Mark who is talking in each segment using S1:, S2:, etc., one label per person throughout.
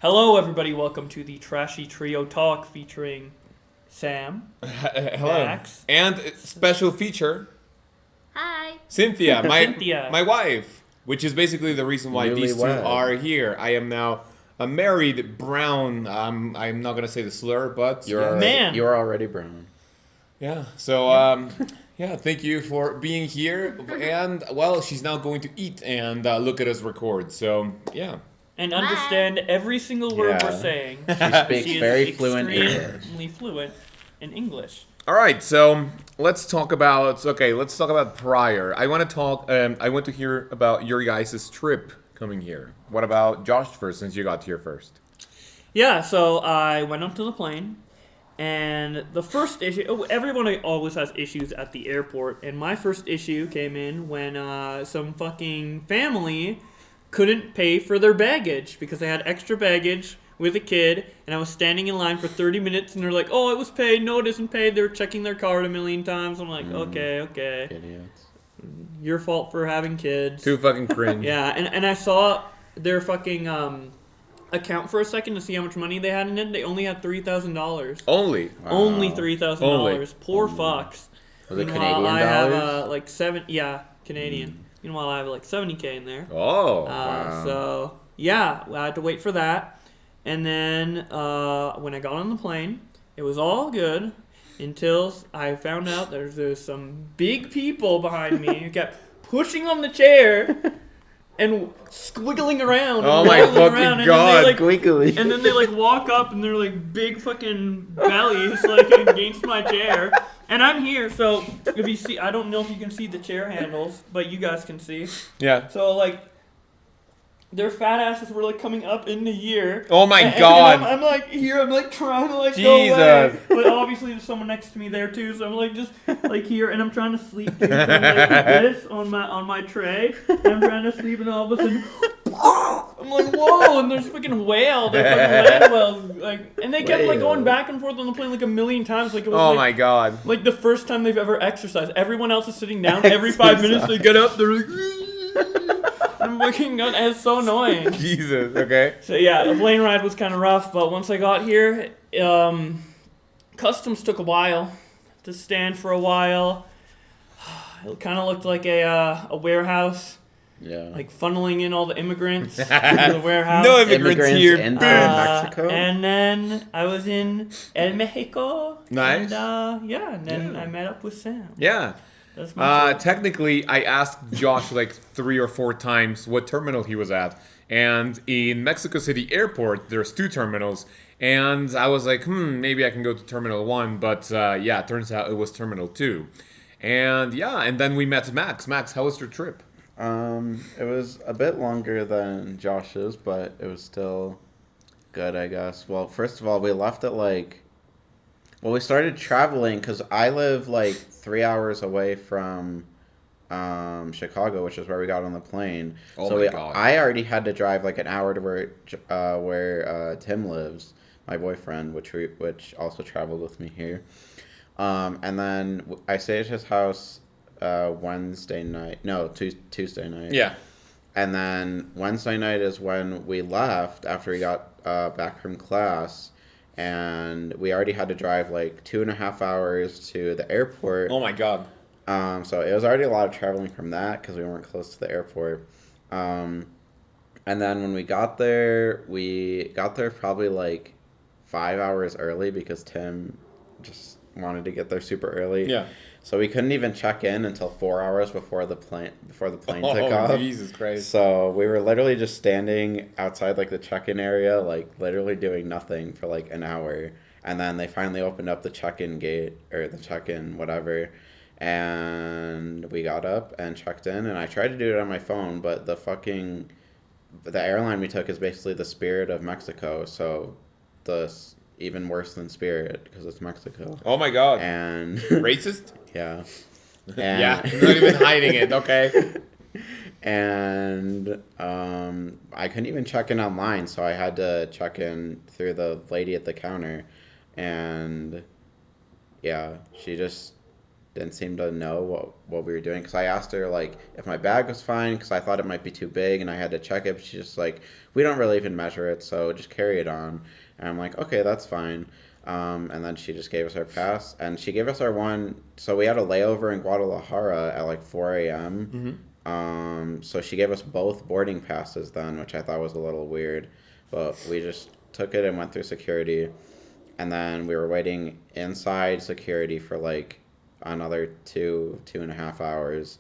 S1: Hello, everybody. Welcome to the Trashy Trio Talk featuring Sam,
S2: Hello,
S1: Max,
S2: and special feature,
S3: Hi.
S2: Cynthia,
S1: Cynthia.
S2: my wife, which is basically the reason why these two
S4: Newlywed.
S2: are here. I am now a married brown. I'm not gonna say the slur, but
S4: You're
S1: Man.
S4: You're already brown.
S2: yeah. So yeah, thank you for being here. And well, she's now going to eat and look at us record. So yeah.
S1: and understand every single word
S4: Yeah.
S1: we're saying.
S4: She speaks
S1: She is
S4: very fluent
S1: extremely
S4: English.
S1: fluent in English.
S2: All right, so let's talk about prior. I want to talk. I want to hear about your guys' trip coming here. What about Josh first, since you got here first?
S1: Yeah, so I went up to the plane, and the first issue. Everyone always has issues at the airport, and my first issue came in when some fucking family couldn't pay for their baggage because they had extra baggage with a kid, and I was standing in line for 30 minutes, and they're like, "Oh, it was paid. No, it isn't paid." They were checking their card a million times. I'm like, okay,
S4: Idiots.
S1: your fault for having kids.
S2: Too fucking cringe.
S1: Yeah, and I saw their fucking account for a second to see how much money they had in it. They only had $3,000.
S2: Only.
S1: Only
S4: Wow.
S1: $3,000. Poor fucks.
S4: Was it
S1: Meanwhile,
S4: Canadian
S1: I have
S4: dollars?
S1: like Canadian. Meanwhile, I have like 70K in there.
S2: Oh.
S4: Wow.
S1: So yeah, I had to wait for that, and then when I got on the plane, it was all good until I found out there's some big people behind me who kept pushing on the chair and squiggling around.
S2: Oh
S1: and
S2: my
S1: rolling
S2: fucking
S1: around,
S2: God.
S1: And
S4: Squiggly.
S1: then they like walk up and they're like big fucking bellies like against my chair. And I'm here, so if you see, I don't know if you can see the chair handles, but you guys can see.
S2: Yeah.
S1: So like, their fat asses were like coming up in the year.
S2: Oh my
S1: And
S2: God.
S1: I'm like here, I'm like trying to like go
S2: Jesus.
S1: away, but obviously there's someone next to me there too, so I'm like just like here, and I'm trying to sleep too, so I'm like this on my tray, and I'm trying to sleep, and all of a sudden. I'm like, whoa, and there's fucking whale, they're fucking land whales, like, and they kept like going back and forth on the plane like a million times, like it was
S2: Oh
S1: like,
S2: my God.
S1: like the first time they've ever exercised. Everyone else is sitting down. Every 5 minutes they get up, they're like, I'm fucking going, and it's so annoying.
S2: Jesus. Okay.
S1: So yeah, the plane ride was kind of rough, but once I got here, customs took a while to stand for a while. It kind of looked like a warehouse.
S4: Yeah.
S1: Like funneling in all the immigrants into the warehouse.
S2: No immigrants here.
S4: into
S2: Boom.
S4: Mexico.
S1: And then I was in El Mexico.
S2: Nice.
S1: And, and then
S2: Yeah.
S1: I met up with Sam.
S2: Yeah.
S1: That's my trip.
S2: Technically, I asked Josh like 3 or 4 times what terminal he was at. And in Mexico City Airport, there's 2 terminals. And I was like, maybe I can go to Terminal 1. But yeah, it turns out it was Terminal 2. And yeah, and then we met Max. Max, how was your trip?
S4: It was a bit longer than Josh's, but it was still good, I guess. Well, first of all, we left at we started traveling because I live like 3 hours away from Chicago, which is where we got on the plane.
S2: Oh
S4: so
S2: my God.
S4: I already had to drive like an hour to where Tim lives, my boyfriend, which also traveled with me here. And then I stayed at his house Tuesday night.
S2: Yeah.
S4: And then Wednesday night is when we left after we got back from class, and we already had to drive like 2.5 hours to the airport.
S2: Oh my God.
S4: So it was already a lot of traveling from that because we weren't close to the airport. And then when we got there probably like 5 hours early because Tim just wanted to get there super early.
S2: Yeah.
S4: So we couldn't even check in until 4 hours before the plane took
S2: Oh,
S4: off.
S2: Jesus Christ.
S4: So we were literally just standing outside like the check-in area, like literally doing nothing for like an hour. And then they finally opened up the check-in gate or the check-in whatever. And we got up and checked in, and I tried to do it on my phone, but the airline we took is basically the Spirit of Mexico, so even worse than Spirit because it's Mexico.
S2: Oh my God.
S4: And
S2: Racist?
S4: yeah.
S2: Yeah. Not even hiding it. Okay.
S4: And I couldn't even check in online, so I had to check in through the lady at the counter, and yeah, she just didn't seem to know what we were doing. Because I asked her, like, if my bag was fine, because I thought it might be too big, and I had to check it. But she's just like, we don't really even measure it, so just carry it on. And I'm like, okay, that's fine. And then she just gave us our pass. And she gave us our one... So we had a layover in Guadalajara at, like, 4 a.m. So she gave us both boarding passes then, which I thought was a little weird. But we just took it and went through security. And then we were waiting inside security for, like, another 2.5 hours.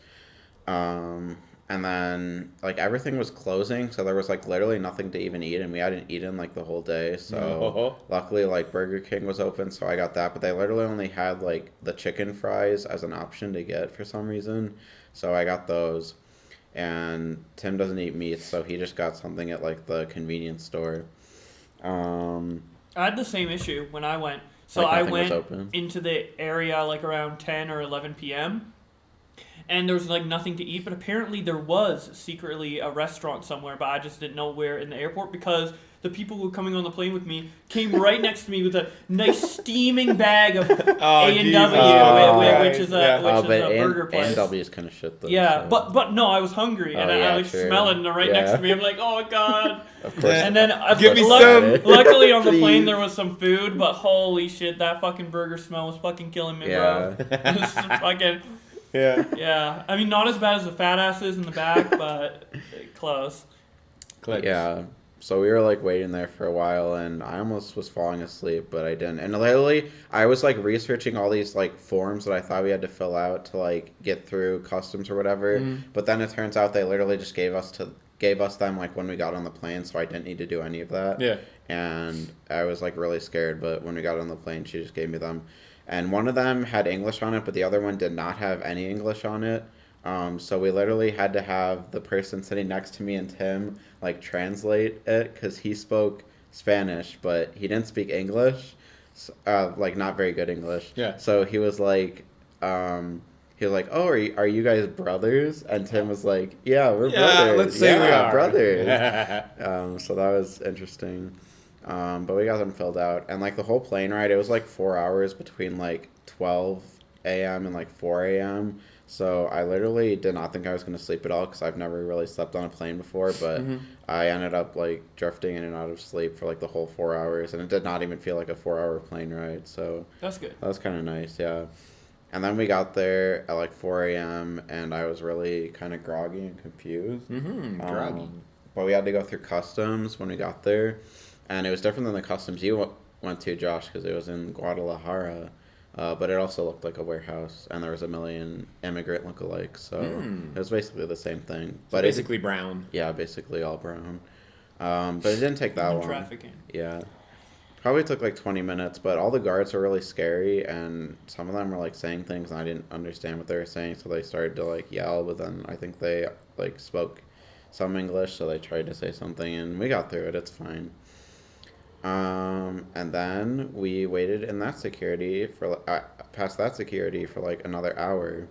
S4: And then, like, everything was closing, so there was, like, literally nothing to even eat, and we hadn't eaten, like, the whole day, so luckily, like, Burger King was open, so I got that, but they literally only had, like, the chicken fries as an option to get for some reason, so I got those, and Tim doesn't eat meat, so he just got something at, like, the convenience store.
S1: I had the same issue when I went. So
S4: like
S1: I
S4: nothing was
S1: went
S4: open.
S1: into the area like around 10 or 11 p.m. and there was like nothing to eat, but apparently there was secretly a restaurant somewhere, but I just didn't know where in the airport because the people who were coming on the plane with me came right next to me with a nice steaming bag of A&W, which is a burger place.
S4: A&W is kind of shit though.
S1: Yeah,
S4: so.
S1: but no, I was hungry and I like
S4: true.
S1: smell it and they're right next to me. I'm like, oh god.
S4: Of course.
S1: And then
S2: Give me some.
S1: luckily on the
S4: Please.
S1: plane there was some food, but holy shit, that fucking burger smell was fucking killing me, bro. It was fucking yeah. I mean, not as bad as the fat asses in the back, but close.
S4: Yeah. So we were like waiting there for a while, and I almost was falling asleep, but I didn't. And literally, I was like researching all these like forms that I thought we had to fill out to like get through customs or whatever. But then it turns out they literally just gave us them like when we got on the plane, so I didn't need to do any of that.
S2: Yeah.
S4: And I was like really scared, but when we got on the plane, she just gave me them. And one of them had English on it, but the other one did not have any English on it. So we literally had to have the person sitting next to me and Tim like translate it because he spoke Spanish, but he didn't speak English, like not very good English.
S2: Yeah.
S4: So he was like, oh, are you guys brothers? And Tim was like, yeah, we're brothers.
S2: Let's say we are
S4: brothers. So that was interesting. But we got them filled out, and like the whole plane ride, it was like 4 hours between like 12 a.m. and like 4 a.m. So I literally did not think I was going to sleep at all because I've never really slept on a plane before, but I ended up like drifting in and out of sleep for like the whole 4 hours, and it did not even feel like a 4-hour plane ride. So
S1: That's good.
S4: that was kind of nice, yeah. And then we got there at like 4 a.m. and I was really kind of groggy and confused.
S2: Groggy.
S4: But we had to go through customs when we got there, and it was different than the customs you went to, Josh, because it was in Guadalajara. But it also looked like a warehouse, and there was a million immigrant lookalikes, so it was basically the same thing. But
S2: Basically brown.
S4: Yeah, basically all brown. But it didn't take that long.
S1: Trafficking.
S4: Yeah. Probably took like 20 minutes, but all the guards were really scary, and some of them were like saying things, and I didn't understand what they were saying, so they started to like yell, but then I think they like spoke some English, so they tried to say something, and we got through it. It's fine. And then we waited in that security for past that security for like another hour.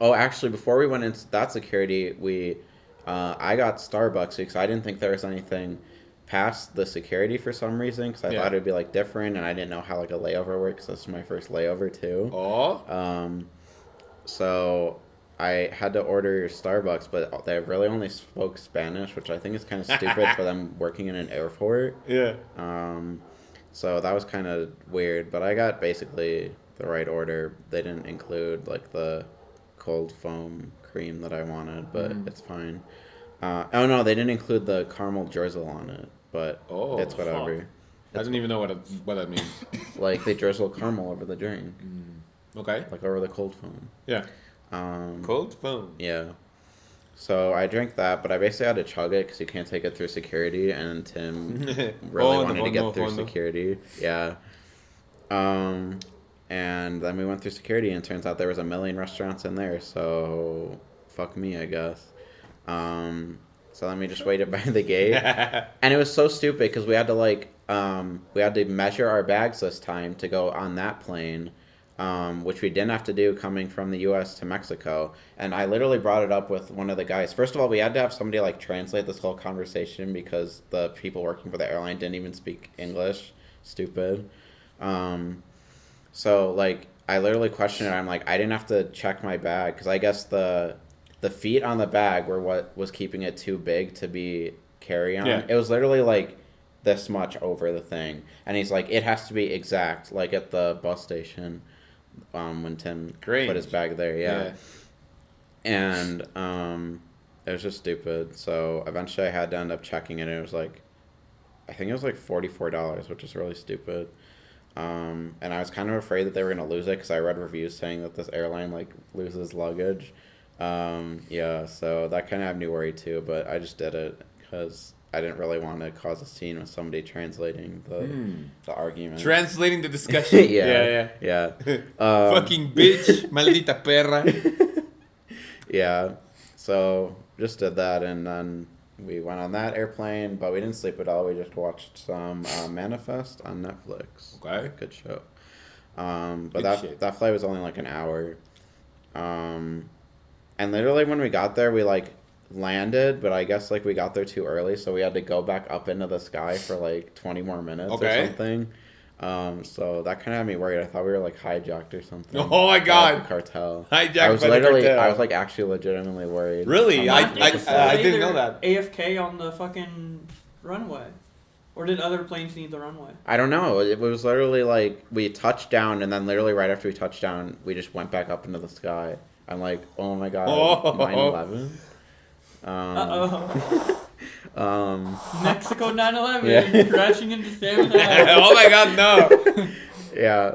S4: Oh, actually, before we went into that security, I got Starbucks because I didn't think there was anything past the security for some reason because I thought it'd be like different, and I didn't know how like a layover works. This is my first layover too. So I had to order Starbucks, but they really only spoke Spanish, which I think is kind of stupid for them working in an airport.
S2: Yeah.
S4: So that was kind of weird, but I got basically the right order. They didn't include like the cold foam cream that I wanted, but it's fine. Oh no, they didn't include the caramel drizzle on it, but it's whatever.
S2: Fuck. I don't even know what that means.
S4: Like they drizzle caramel over the drink.
S2: Okay.
S4: Like over the cold foam.
S2: Yeah. Cold foam.
S4: Yeah. So I drank that, but I basically had to chug it because you can't take it through security, and Tim really wanted to get through security. Yeah. And then we went through security, and it turns out there was a million restaurants in there, so fuck me, I guess. So then we just waited by the gate, and it was so stupid because we had to measure our bags this time to go on that plane. Which we didn't have to do coming from the U.S. to Mexico. And I literally brought it up with one of the guys. First of all, we had to have somebody like translate this whole conversation because the people working for the airline didn't even speak English. Stupid. So like I literally questioned it. I'm like, I didn't have to check my bag because I guess the feet on the bag were what was keeping it too big to be carry-on.
S2: Yeah.
S4: It was literally like this much over the thing, and he's like, it has to be exact, like at the bus station, when Tim put his bag there. Yeah. And it was just stupid. So eventually I had to end up checking it. And it was like, I think it was like $44, which is really stupid. And I was kind of afraid that they were gonna lose it because I read reviews saying that this airline like loses luggage. Yeah, so that kind of had me worried too. But I just did it because I didn't really want to cause a scene with somebody translating the argument.
S2: Translating the discussion.
S4: Yeah.
S2: Fucking bitch, maldita perra.
S4: Yeah, so just did that, and then we went on that airplane, but we didn't sleep at all. We just watched some Manifest on Netflix.
S2: Okay.
S4: Good show. But
S2: Good
S4: that flight was only like an hour. And literally when we got there, we like landed, but I guess like we got there too early, so we had to go back up into the sky for like 20 more minutes or something. So that kind of had me worried. I thought we were like hijacked or something.
S2: Oh my god,
S4: the cartel.
S2: Hijacked
S4: I was
S2: by the cartel.
S4: I was like actually legitimately worried.
S2: Really? I
S1: They
S2: didn't know
S1: were
S2: that.
S1: AFK on the fucking runway, or did other planes need the runway?
S4: I don't know. It was literally like we touched down, and then literally right after we touched down, we just went back up into the sky. I'm like, oh my god, 9/11.
S1: Mexico 9/11
S4: Yeah.
S1: crashing into San Jose.
S2: Oh my god, no.
S4: Yeah,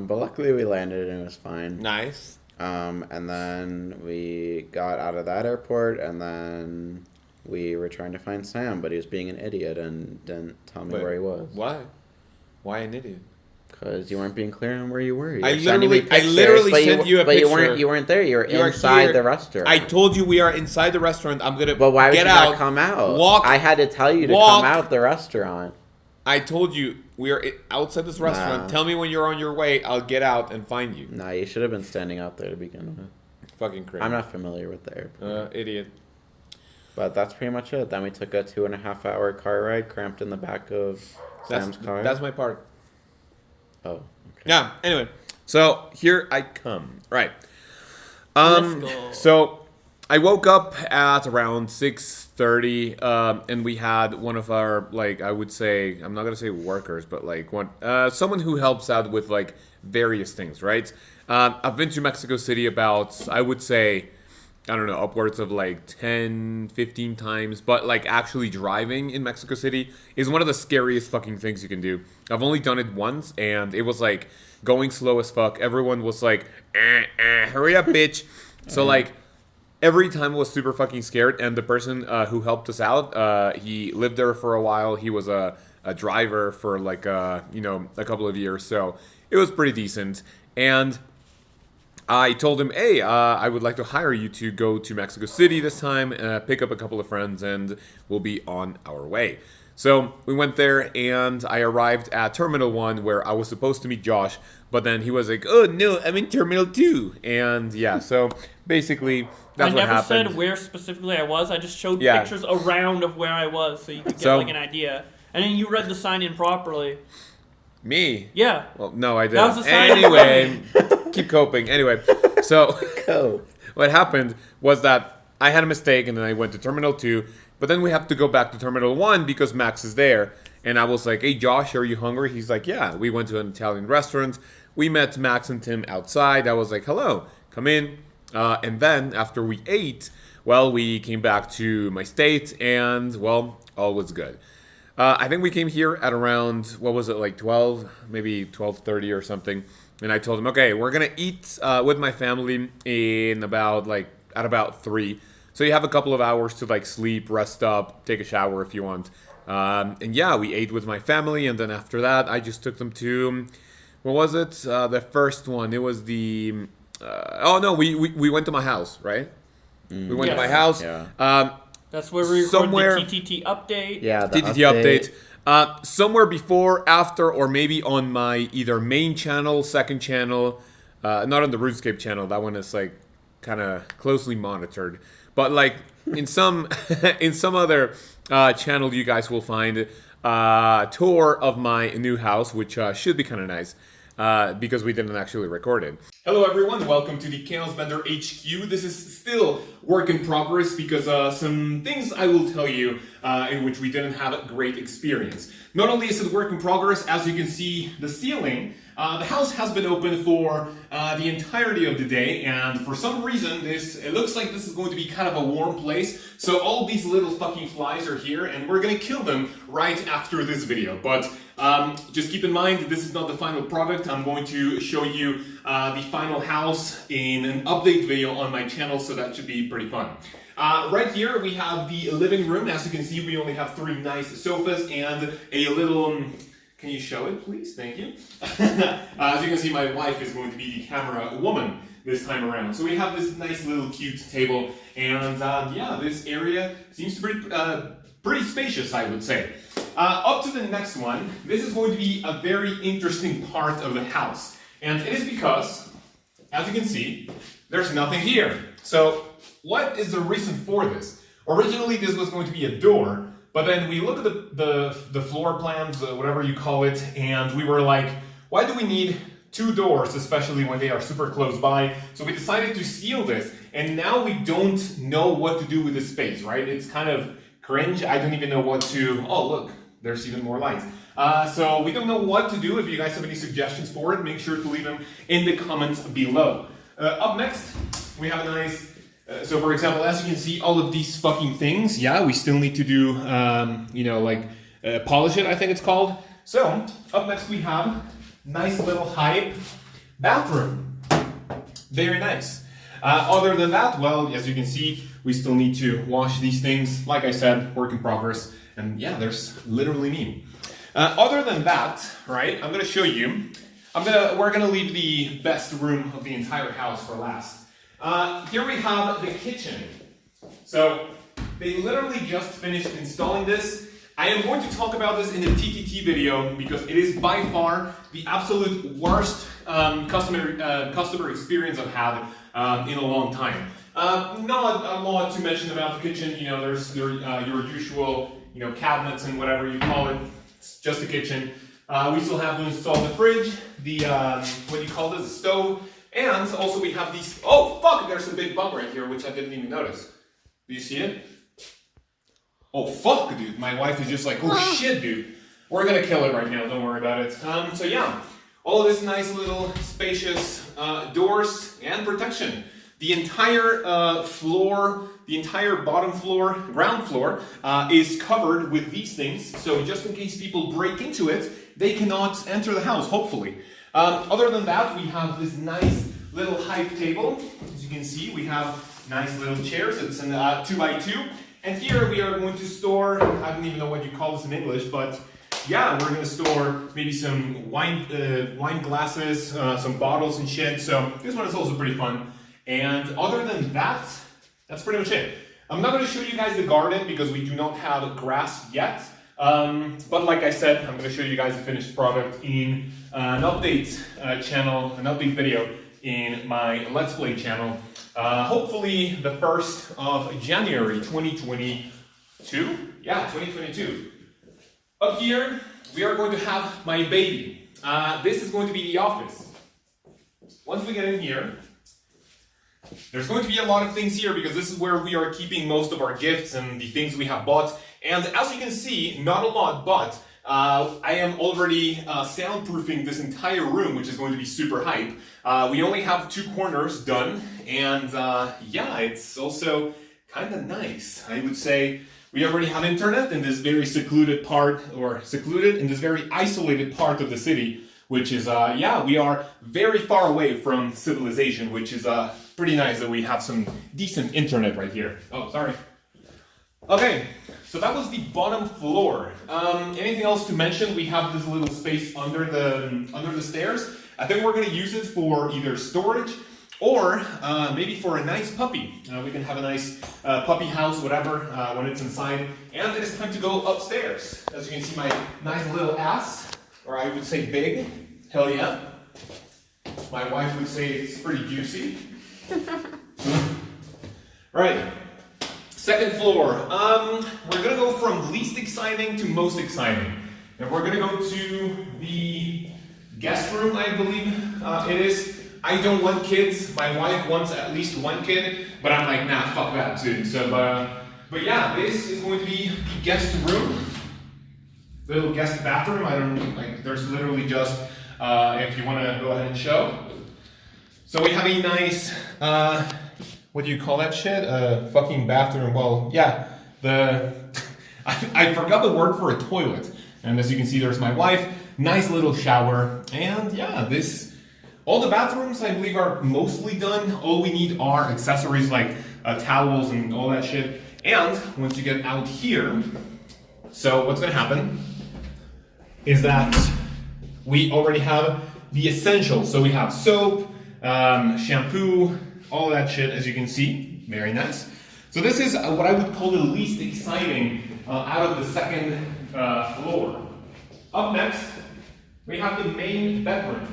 S4: but luckily we landed and it was fine.
S2: Nice.
S4: And then we got out of that airport, and then we were trying to find Sam, but he was being an idiot and didn't tell me where he was.
S2: Why? Why an idiot?
S4: Because you weren't being clear on where you were.
S2: I literally sent you a
S4: but
S2: picture.
S4: You weren't there. You were inside
S2: here.
S4: the restaurant.
S2: I told you we are inside the restaurant. I'm gonna.
S4: But why would
S2: get
S4: you
S2: out,
S4: not come out?
S2: Walk.
S4: I had to tell you to
S2: walk.
S4: come out the restaurant.
S2: I told you we are outside this restaurant.
S4: Nah.
S2: Tell me when you're on your way. I'll get out and find you.
S4: Nah, you should have been standing out there to begin with.
S2: Fucking crazy.
S4: I'm not familiar with the airport.
S2: Idiot.
S4: But that's pretty much it. Then we took a 2.5 hour car ride, cramped in the back of Sam's car.
S2: That's my part.
S4: Oh, okay.
S2: Yeah. Anyway, so here I come. Right.
S1: Let's go.
S2: So I woke up at around 6:30, and we had one of our, like, I would say, I'm not gonna say workers, but like someone who helps out with like various things, right? I've been to Mexico City about, I would say, I don't know, upwards of like 10, 15 times, but like actually driving in Mexico City is one of the scariest fucking things you can do. I've only done it once, and it was like going slow as fuck. Everyone was like, hurry up, bitch. So like every time I was super fucking scared, and the person who helped us out, he lived there for a while. He was a driver for like, a couple of years, so it was pretty decent. And I told him, hey, I would like to hire you to go to Mexico City this time, pick up a couple of friends, and we'll be on our way. So we went there, and I arrived at Terminal 1, where I was supposed to meet Josh, but then he was like, oh, no, I'm in Terminal 2. And yeah, so basically, that's what happened.
S1: I never said where specifically I was. I just showed pictures around of where I was, so you could get like an idea. And then you read the sign improperly.
S2: Me?
S1: Yeah.
S2: Well, no, I didn't.
S1: That was the sign.
S2: Anyway, keep coping. Anyway, so
S4: Go.
S2: what happened was that I had a mistake, and then I went to Terminal 2, but then we have to go back to Terminal 1 because Max is there. And I was like, hey, Josh, are you hungry? He's like, yeah. We went to an Italian restaurant. We met Max and Tim outside. I was like, hello, come in. And then after we ate, well, we came back to my state, and, well, all was good. I think we came here at around, what was it, like 12, maybe 12:30 or something. And I told him, okay, we're going to eat with my family at about 3. So you have a couple of hours to like sleep, rest up, take a shower if you want. And yeah, we ate with my family. And then after that, I just took them to, what was it? The first one, it was the, we went to my house, right? We went to my house.
S4: Yeah.
S1: That's where we recorded the TTT update.
S4: Yeah, the
S2: TTT update. Somewhere before, after, or maybe on my either main channel, second channel, not on the RuneScape channel. That one is like kind of closely monitored. But like in some other channel, you guys will find a tour of my new house, which should be kind of nice. because we didn't actually record it. Hello everyone, welcome to the Chaos Bender HQ. This is still work in progress because some things I will tell you in which we didn't have a great experience. Not only is it work in progress, as you can see, the ceiling, the house has been open for the entirety of the day, and for some reason it looks like this is going to be kind of a warm place, so all these little fucking flies are here, and we're gonna kill them right after this video. But just keep in mind, this is not the final product. I'm going to show you the final house in an update video on my channel, so that should be pretty fun. Right here we have the living room. As you can see, we only have 3 nice sofas and a little... Can you show it, please? Thank you. As you can see, my wife is going to be the camera woman this time around. So we have this nice little cute table, and yeah, this area seems to be pretty spacious, I would say. Up to the next one, this is going to be a very interesting part of the house. And it is because, as you can see, there's nothing here. So what is the reason for this? Originally, this was going to be a door, but then we look at the floor plans, whatever you call it, and we were like, why do we need 2 doors, especially when they are super close by? So we decided to seal this, and now we don't know what to do with this space, right? It's kind of cringe. I don't even know what to... Oh, look, there's even more lights. So we don't know what to do. If you guys have any suggestions for it, make sure to leave them in the comments below. Up next, we have a nice... So for example, as you can see, all of these fucking things, yeah, we still need to do, you know, like, polish it, I think it's called. So, up next we have nice little hype bathroom. Very nice. Other than that, well, as you can see, we still need to wash these things. Like I said, work in progress. And yeah, there's literally me. Other than that, right, I'm gonna show you, we're gonna leave the best room of the entire house for last. Here we have the kitchen. So they literally just finished installing this. I am going to talk about this in the TTT video because it is by far the absolute worst customer experience I've had in a long time. Not a lot to mention about the kitchen. You know, there's your usual, you know, cabinets and whatever you call it. It's just a kitchen. We still have to install the fridge, the what do you call this, the stove. And also we have these, oh fuck, there's a big bump right here, which I didn't even notice. Do you see it? Oh fuck, dude, my wife is just like, oh shit, dude. We're gonna kill it right now, don't worry about it. So yeah, all of this nice little spacious doors and protection. The entire floor, the entire bottom floor, ground floor, is covered with these things. So just in case people break into it, they cannot enter the house, hopefully. Other than that, we have this nice little hype table. As you can see, we have nice little chairs. It's an 2x2. And here we are going to store, I don't even know what you call this in English, but yeah, we're going to store maybe some wine glasses, some bottles and shit. So this one is also pretty fun. And other than that, that's pretty much it. I'm not going to show you guys the garden because we do not have grass yet. But like I said, I'm going to show you guys the finished product in an update channel, an update video in my Let's Play channel. Hopefully the 1st of January 2022. Yeah, 2022. Up here, we are going to have my baby. This is going to be the office. Once we get in here, there's going to be a lot of things here because this is where we are keeping most of our gifts and the things we have bought. And as you can see, not a lot, but I am already soundproofing this entire room, which is going to be super hype. We only have 2 corners done, and yeah, it's also kind of nice. I would say we already have internet in this very secluded part, or secluded in this very isolated part of the city, which is, yeah, we are very far away from civilization, which is pretty nice that we have some decent internet right here. Oh, sorry. Okay, so that was the bottom floor. Anything else to mention? We have this little space under the stairs. I think we're going to use it for either storage or maybe for a nice puppy. We can have a nice puppy house, whatever, when it's inside. And it is time to go upstairs. As you can see, my nice little ass, or I would say big. Hell yeah. My wife would say it's pretty juicy. Right. Second floor. We're gonna go from least exciting to most exciting. And we're gonna go to the guest room, I believe it is. I don't want kids. My wife wants at least one kid, but I'm like, nah, fuck that too. So, but yeah, this is going to be the guest room, little guest bathroom. I don't like. There's literally just if you want to go ahead and show. So we have a nice what do you call that shit? Fucking bathroom. Well, yeah, I forgot the word for a toilet. And as you can see, there's my wife. Nice little shower, and yeah, all the bathrooms, I believe, are mostly done. All we need are accessories like towels and all that shit. And once you get out here, so what's gonna happen is that we already have the essentials. So we have soap, shampoo, all that shit, as you can see. Very nice. So this is what I would call the least exciting out of the second floor. Up next, we have the main bedroom.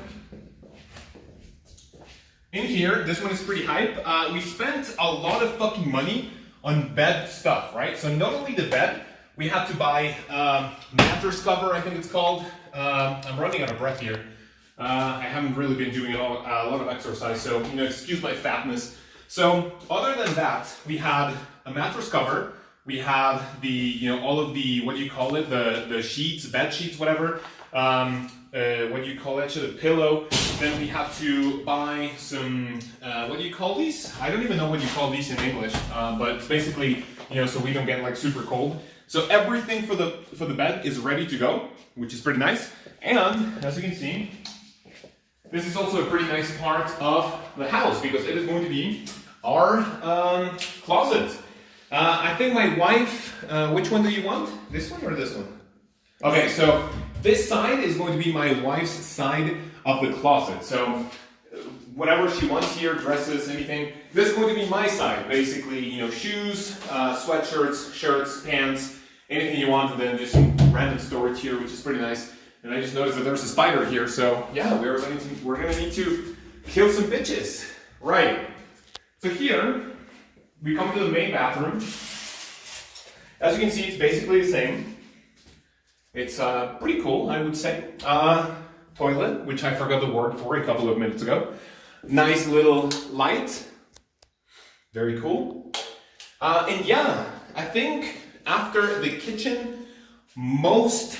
S2: In here, this one is pretty hype. We spent a lot of fucking money on bed stuff, right? So not only the bed, we had to buy mattress cover, I think it's called. I'm running out of breath here. I haven't really been doing a lot of exercise, so excuse my fatness. So other than that, we had a mattress cover. We have the all of the, what do you call it, the sheets, bed sheets, whatever. What do you call that shit, a pillow. Then we have to buy some, what do you call these? I don't even know what you call these in English, but it's basically, so we don't get like super cold. So everything for the bed is ready to go, which is pretty nice. And as you can see, this is also a pretty nice part of the house because it is going to be our closet. I think my wife, which one do you want? This one or this one? Okay, so this side is going to be my wife's side of the closet. So whatever she wants here, dresses, anything. This is going to be my side, basically, shoes, sweatshirts, shirts, pants, anything you want, and then just some random storage here, which is pretty nice. And I just noticed that there's a spider here, so yeah, we're gonna need to kill some bitches. Right. So here, we come to the main bathroom. As you can see, it's basically the same. It's pretty cool, I would say. Toilet, which I forgot the word for a couple of minutes ago. Nice little light. Very cool. And yeah, I think after the kitchen, most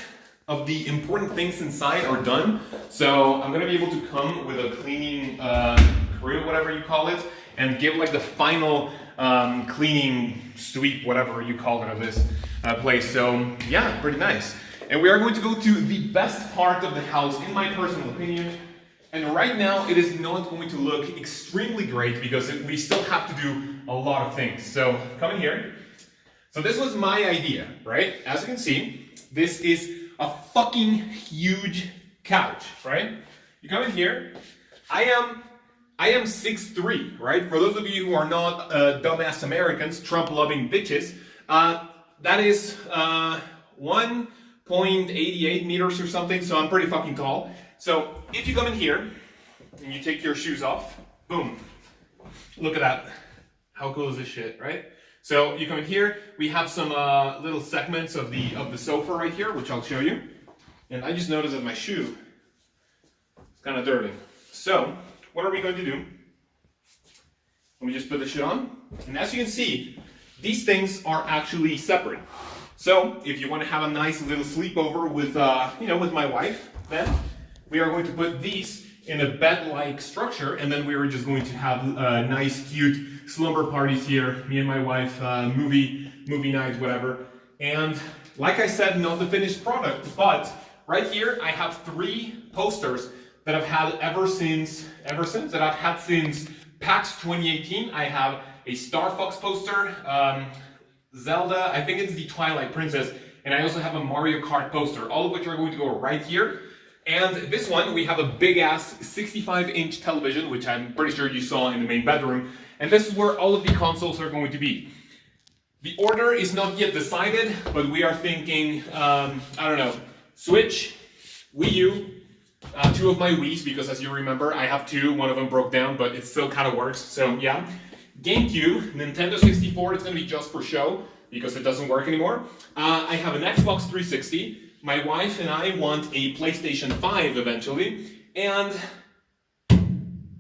S2: of the important things inside are done. So I'm gonna be able to come with a cleaning crew, whatever you call it, and give like the final cleaning sweep, whatever you call it, of this place. So yeah, pretty nice. And we are going to go to the best part of the house, in my personal opinion. And right now, it is not going to look extremely great because we still have to do a lot of things. So come in here. So this was my idea, right? As you can see, this is a fucking huge couch, right? You come in here. I am 6'3", right? For those of you who are not dumbass Americans, Trump-loving bitches, that is 1.88 meters or something, so I'm pretty fucking tall. So if you come in here and you take your shoes off, boom. Look at that. How cool is this shit, right? So you come in here, we have some little segments of the sofa right here, which I'll show you. And I just noticed that my shoe is kind of dirty. So what are we going to do? Let me just put the shit on. And as you can see, these things are actually separate. So if you want to have a nice little sleepover with, with my wife, then we are going to put these in a bed-like structure, and then we are just going to have nice, cute slumber parties here. Me and my wife, movie night, whatever. And like I said, not the finished product, but right here I have 3 posters that I've had ever since that I've had since PAX 2018. I have a Star Fox poster, Zelda, I think it's the Twilight Princess, and I also have a Mario Kart poster, all of which are going to go right here. And this one, we have a big ass 65-inch television, which I'm pretty sure you saw in the main bedroom, and this is where all of the consoles are going to be. The order is not yet decided, but we are thinking, I don't know, Switch, Wii U, 2 of my Wiis, because as you remember, I have 2, one of them broke down, but it still kind of works, so yeah. GameCube, Nintendo 64, it's going to be just for show, because it doesn't work anymore. I have an Xbox 360, my wife and I want a PlayStation 5 eventually, and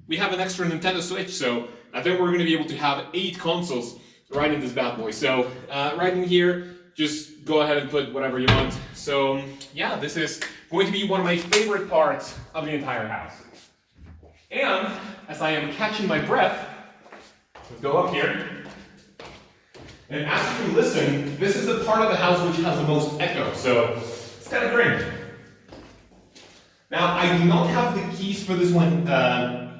S2: we have an extra Nintendo Switch, so I think we're going to be able to have 8 consoles right in this bad boy. So right in here, just go ahead and put whatever you want. So yeah, this is going to be one of my favorite parts of the entire house. And as I am catching my breath, let's go up here. And as you can listen, this is the part of the house which has the most echo, so it's kind of great. Now, I do not have the keys for this one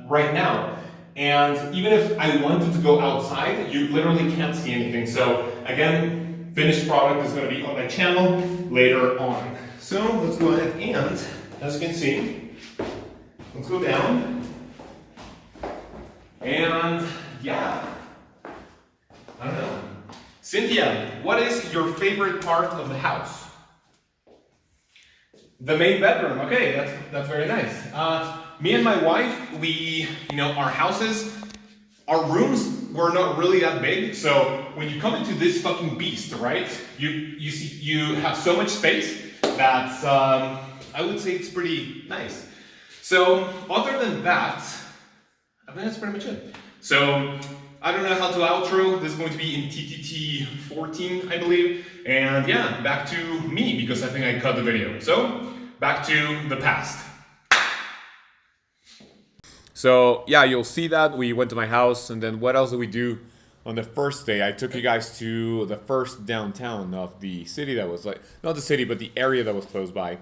S2: right now, and even if I wanted to go outside, you literally can't see anything. So again, finished product is going to be on my channel later on. So let's go ahead and, as you can see, let's go down. And yeah, I don't know. Cynthia, what is your favorite part of the house? The main bedroom. Okay, that's very nice. Me and my wife, our houses, our rooms were not really that big. So when you come into this fucking beast, right? You have so much space that I would say it's pretty nice. So other than that, I think that's pretty much it. So I don't know how to outro. This is going to be in TTT 14, I believe. And yeah, back to me because I think I cut the video. So back to the past. So yeah, you'll see that we went to my house, and then what else did we do on the first day? I took you guys to the first downtown of the city that was like, not the city, but the area that was close by.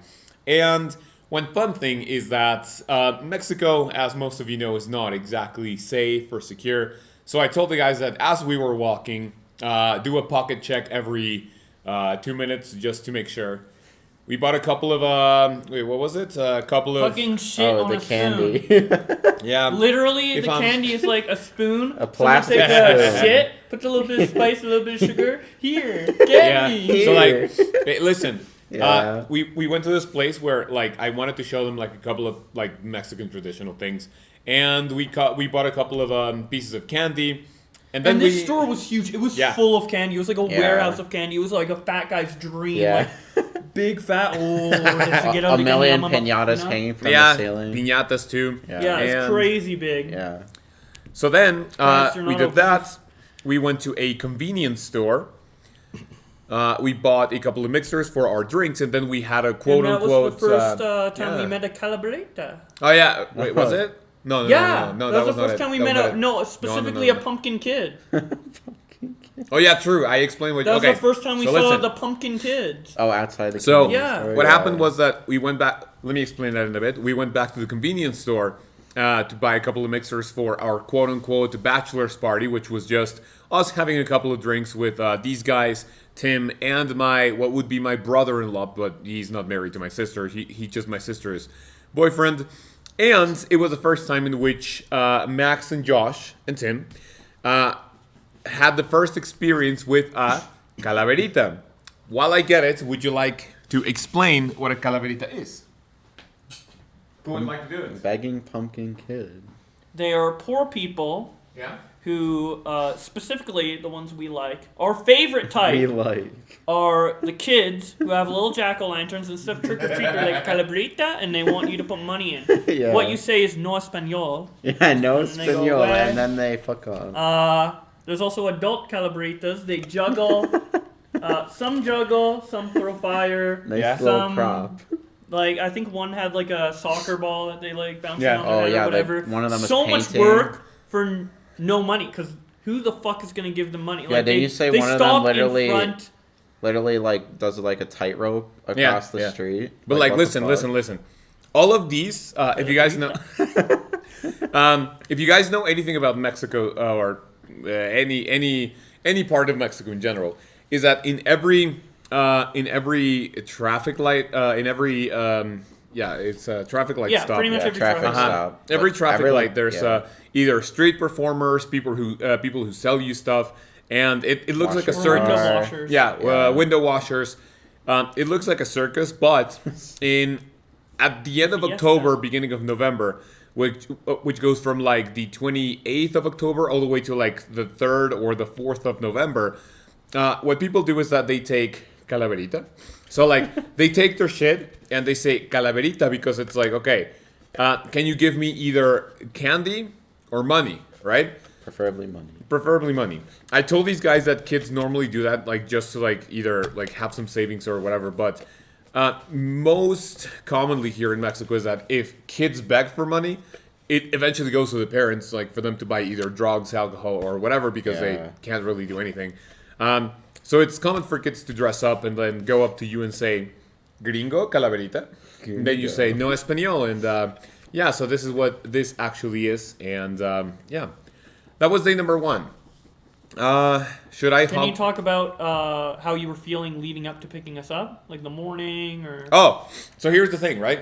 S2: And one fun thing is that Mexico, as most of you know, is not exactly safe or secure. So I told the guys that as we were walking, do a pocket check every 2 minutes just to make sure. We bought a couple of, what was it? A couple of...
S1: Fucking shit on
S4: the
S1: a
S4: candy.
S1: spoon.
S2: Yeah.
S1: Literally, the candy is like a spoon.
S4: A plastic
S1: Someone takes a
S4: spoon.
S1: shit, puts a little bit of spice, a little bit of sugar. Here, candy.
S2: Yeah. So like, hey, listen.
S4: Yeah.
S2: We went to this place where like I wanted to show them like a couple of like Mexican traditional things, and we bought a couple of pieces of candy, and then
S1: this store was huge. It was full of candy. It was like a warehouse of candy. It was like a fat guy's dream.
S4: Yeah.
S1: Like big fat.
S4: A million pinatas hanging from the ceiling.
S2: Piñatas too.
S1: Yeah, it's crazy big.
S4: Yeah.
S2: So then we did
S1: open.
S2: that. We went to a convenience store. We bought a couple of mixers for our drinks, and then we had a quote-unquote...
S1: That was the first time we met a calabrita.
S2: Oh, yeah. Wait, was it? No,
S1: that
S2: was
S1: was the first time we met specifically a pumpkin kid.
S2: Oh, yeah, true. I explained what...
S1: That was the first time we saw the pumpkin kids.
S4: Oh, outside the
S2: So,
S4: convenience store.
S2: what happened was that we went back... Let me explain that in a bit. We went back to the convenience store to buy a couple of mixers for our quote-unquote bachelor's party, which was just us having a couple of drinks with these guys, Tim, and what would be my brother-in-law, but he's not married to my sister. He's just my sister's boyfriend. And it was the first time in which Max and Josh and Tim had the first experience with a calaverita. While I get it, would you like to explain what a calaverita is? Who would like to do it?
S4: Begging pumpkin kid.
S1: They are poor people.
S2: Yeah.
S1: Who, specifically the ones we like, our favorite type
S4: We like.
S1: are the kids who have little jack-o'-lanterns and stuff trick-or-treat. They're like, calabrita, and they want you to put money in.
S4: Yeah.
S1: What you say is no español.
S4: Yeah, no
S1: And they go
S4: español,
S1: away.
S4: and then they fuck off.
S1: There's also adult calabritas. They juggle. Some juggle, some throw fire.
S4: Nice little
S1: some,
S4: prop.
S1: Like, I think one had like a soccer ball that they like bouncing
S2: Yeah.
S1: on
S4: Oh,
S1: their head
S4: yeah,
S1: or whatever.
S4: like, one of them is
S1: so much
S4: painting.
S1: work for no money, because who the fuck is going to give them money?
S4: Yeah,
S1: Like,
S4: didn't you say one of them literally like does like a tightrope across the street?
S2: But like, listen. All of these, if you guys know, if you guys know anything about Mexico or any part of Mexico in general, is that in every traffic light, it's a traffic light stop.
S1: Pretty much every
S4: traffic
S1: traffic
S4: stop.
S2: Every traffic light, there's
S4: yeah.
S2: Either street performers, people who sell you stuff, and it looks like a
S4: Washers.
S2: circus.
S1: Window washers.
S2: Window washers. It looks like a circus, but at the end of October, beginning of November, which goes from like the 28th of October all the way to like the 3rd or the 4th of November. What people do is that they take calaverita. So like they take their shit and they say calaverita because it's like, okay, can you give me either candy or money, right?
S4: Preferably money.
S2: Preferably money. I told these guys that kids normally do that, like just to like either like have some savings or whatever. But most commonly here in Mexico is that if kids beg for money, it eventually goes to the parents, like for them to buy either drugs, alcohol, or whatever because they can't really do anything. So it's common for kids to dress up and then go up to you and say, "Gringo, calaverita." And then you say, "No español," and yeah. So this is what this actually is, and yeah. That was day number 1. Should I?
S1: Can you talk about how you were feeling leading up to picking us up, like the morning or?
S2: Oh, so here's the thing, right?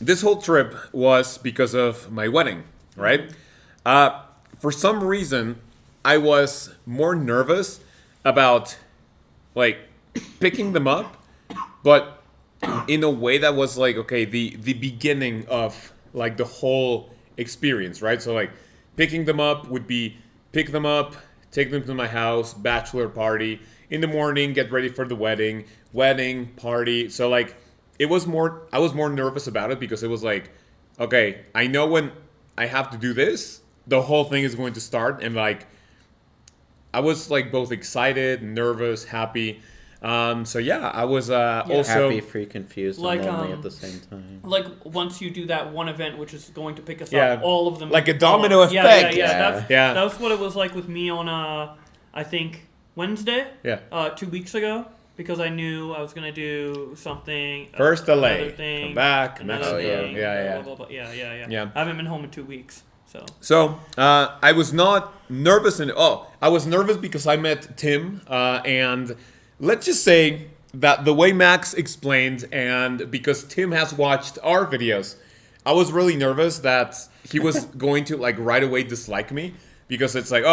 S2: This whole trip was because of my wedding, right? For some reason, I was more nervous about like picking them up, but in a way that was like, okay, the beginning of like the whole experience, right? So like. Picking them up would be pick them up, take them to my house, bachelor party. In the morning, get ready for the wedding party. So like I was more nervous about it because it was like, okay, I know when I have to do this, the whole thing is going to start. And like I was like both excited, nervous, happy. So yeah, I was also
S4: happy, free, confused,
S1: like,
S4: and lonely at the same time.
S1: Like once you do that one event, which is going to pick us
S2: Yeah.
S1: up, all of them
S2: Like a domino effect.
S1: Yeah. That's what it was like with me on I think Wednesday.
S2: Yeah.
S1: 2 weeks ago, because I knew I was gonna do something.
S2: First delay,
S1: another thing,
S2: come back,
S1: another
S2: Mexico.
S1: thing,
S2: Yeah.
S1: blah, blah, blah. Yeah.
S2: Yeah.
S1: I haven't been home in 2 weeks, so.
S2: So I was not nervous, I was nervous because I met Tim, and let's just say that the way Max explained, and because Tim has watched our videos, I was really nervous that he was going to like right away dislike me because it's like,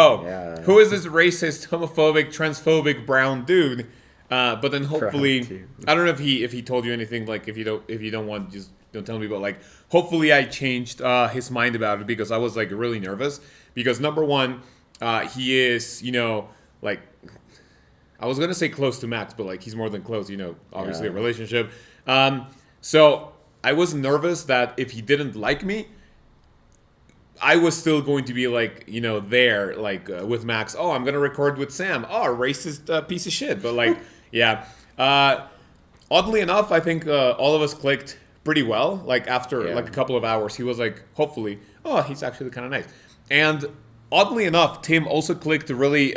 S2: who is this racist, homophobic, transphobic brown dude? But then hopefully, I don't know if he told you anything. Like if you don't want, just don't tell me. But like hopefully I changed his mind about it because I was like really nervous because number one, he is like. I was gonna say close to Max, but like he's more than close, obviously a relationship. So I was nervous that if he didn't like me, I was still going to be like, there, like with Max. Oh, I'm gonna record with Sam. Oh, racist piece of shit. But like, yeah. Oddly enough, I think all of us clicked pretty well. Like after like a couple of hours, he was like, hopefully, oh, he's actually kind of nice. And oddly enough, Tim also clicked really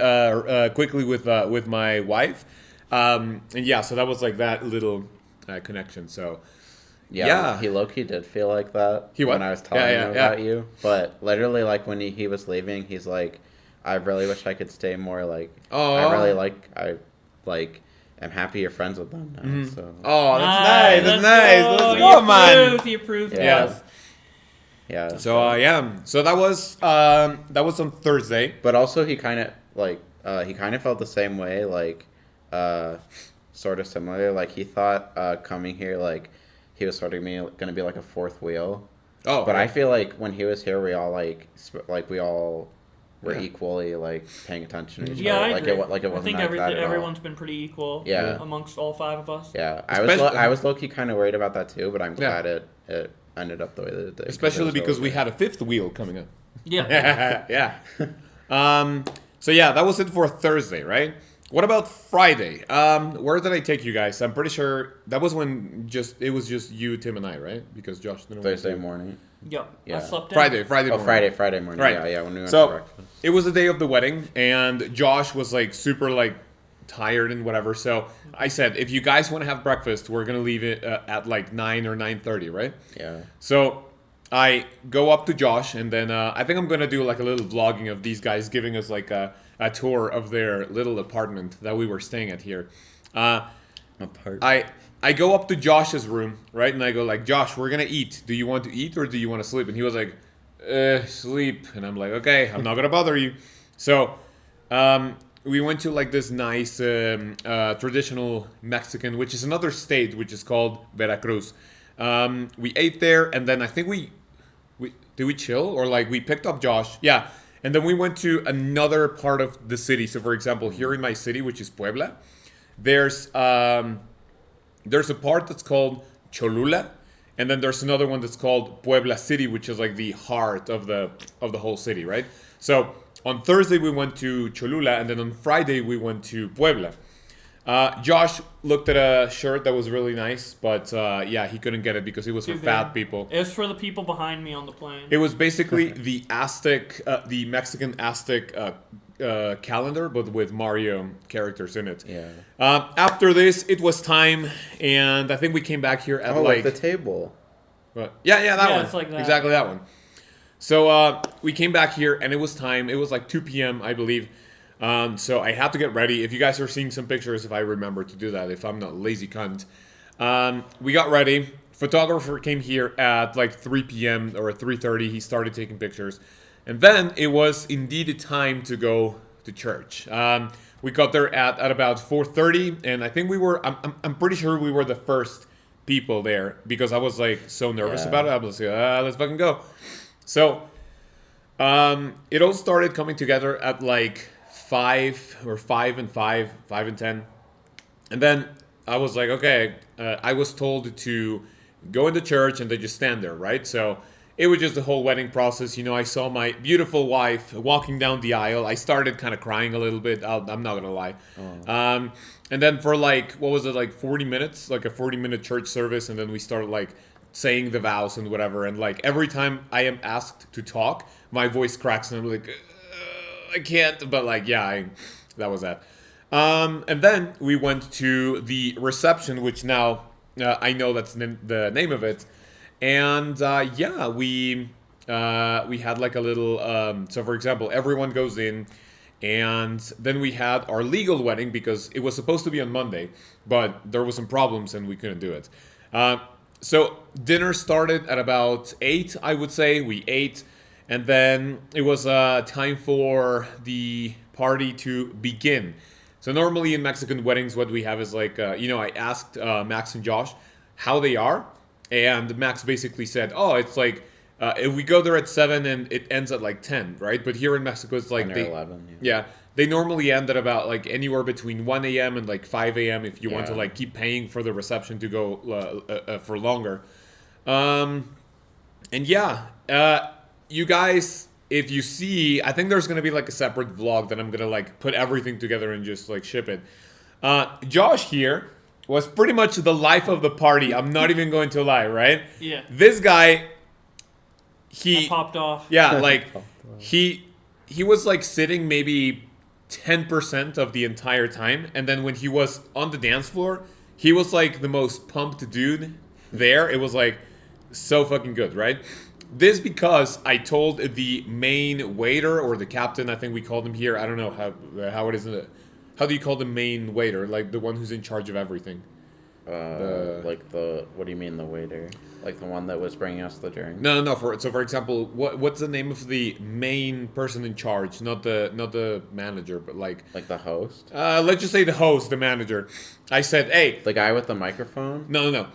S2: quickly with my wife, and yeah, so that was like that little connection. So
S4: he low-key did feel like that when I was telling him about you. But literally, like when he was leaving, he's like, "I really wish I could stay more. Like, I'm happy you're friends with them now."
S2: Mm-hmm.
S4: So.
S2: Oh, that's nice. That's nice. Let's go, man.
S1: He approved.
S2: Yes.
S4: Yeah.
S2: So So that was on Thursday.
S4: But also he kind of felt the same way, like sort of similar. Like he thought coming here, like he was sort of gonna be like a fourth wheel.
S2: Oh.
S4: But I feel like when he was here, we all we all were equally like paying attention to each other.
S1: I agree.
S4: It wasn't
S1: I think
S4: like that at all.
S1: everyone's been pretty equal. Amongst all 5 of us.
S4: Yeah, I was low key kind of worried about that too, but I'm glad it ended up the way that it did.
S2: Especially because we had a 5th wheel coming up.
S1: Yeah.
S2: Yeah. So yeah, that was it for Thursday, right? What about Friday? Where did I take you guys? I'm pretty sure that was when it was just you, Tim, and I, right? Because Josh didn't.
S4: Thursday morning.
S1: Yeah. I slept in.
S2: Friday morning.
S4: Friday morning.
S2: Right.
S4: Yeah, when we went to
S2: So
S4: breakfast.
S2: it was the day of the wedding, and Josh was like super like tired and whatever. So I said, if you guys want to have breakfast, we're gonna leave it at like 9 or 9:30, right?
S4: Yeah.
S2: So I go up to Josh, and then I think I'm gonna do like a little vlogging of these guys giving us like a tour of their little apartment that we were staying at here. I go up to Josh's room, right, and I go like, Josh, we're gonna eat. Do you want to eat or do you want to sleep? And he was like, sleep. And I'm like, okay, I'm not gonna bother you. So we went to like this nice traditional Mexican, which is another state, which is called Veracruz. We ate there, and then I think did we chill or like we picked up Josh? Yeah. And then we went to another part of the city. So for example, here in my city, which is Puebla, there's a part that's called Cholula, and then there's another one that's called Puebla City, which is like the heart of the whole city, right? So on Thursday we went to Cholula, and then on Friday we went to Puebla. Josh looked at a shirt that was really nice, but yeah, he couldn't get it because it was for fat people.
S1: It's for the people behind me on the plane.
S2: It was basically the Mexican Aztec calendar, but with Mario characters in it.
S4: Yeah.
S2: After this, it was time, and I think we came back here at
S4: like the table.
S2: Yeah, that one.
S1: It's like that.
S2: Exactly that one. So we came back here, and it was time. It was like 2 p.m., I believe. So I had to get ready. If you guys are seeing some pictures, if I remember to do that, if I'm not a lazy cunt. We got ready. Photographer came here at like 3 p.m. or 3:30. He started taking pictures. And then it was indeed a time to go to church. We got there at about 4:30, and I think I'm pretty sure we were the first people there because I was like so nervous about it. I was like, let's fucking go. So it all started coming together at like 5 and 10. And then I was like, okay, I was told to go into church and they just stand there, right? So it was just the whole wedding process. You know, I saw my beautiful wife walking down the aisle. I started kind of crying a little bit. I'm not going to lie. Oh. And then for like, what was it, like 40 minutes? Like a 40-minute church service. And then we started like saying the vows and whatever. And like every time I am asked to talk, my voice cracks and I'm like, I can't. But like, yeah, that was that. And then we went to the reception, which now I know that's the name of it. And yeah, we had like a little. So for example, everyone goes in, and then we had our legal wedding because it was supposed to be on Monday, but there was some problems and we couldn't do it. So dinner started at about 8, I would say. We ate, and then it was time for the party to begin. So normally in Mexican weddings, what we have is like, I asked Max and Josh how they are. And Max basically said, oh, it's like, if we go there at 7 and it ends at like 10, right? But here in Mexico, it's like
S4: 10 or 11,
S2: yeah, they normally end at about like anywhere between 1 a.m. and like 5 a.m. if you want to like keep paying for the reception to go for longer. And yeah, you guys, if you see, I think there's going to be like a separate vlog that I'm going to like put everything together and just like ship it. Josh here was pretty much the life of the party. I'm not even going to lie, right?
S1: Yeah.
S2: This guy,
S1: I popped off.
S2: Yeah, like he was like sitting maybe 10% of the entire time, and then when he was on the dance floor, he was like the most pumped dude there. It was like so fucking good, right? This because I told the main waiter or the captain, I think we called him here. I don't know how it is. How do you call the main waiter? Like the one who's in charge of everything?
S4: What do you mean the waiter? Like the one that was bringing us the drink?
S2: No. For example, what's the name of the main person in charge? Not the manager, but like
S4: the host.
S2: Let's just say the host, the manager. I said, hey,
S4: the guy with the microphone.
S2: No.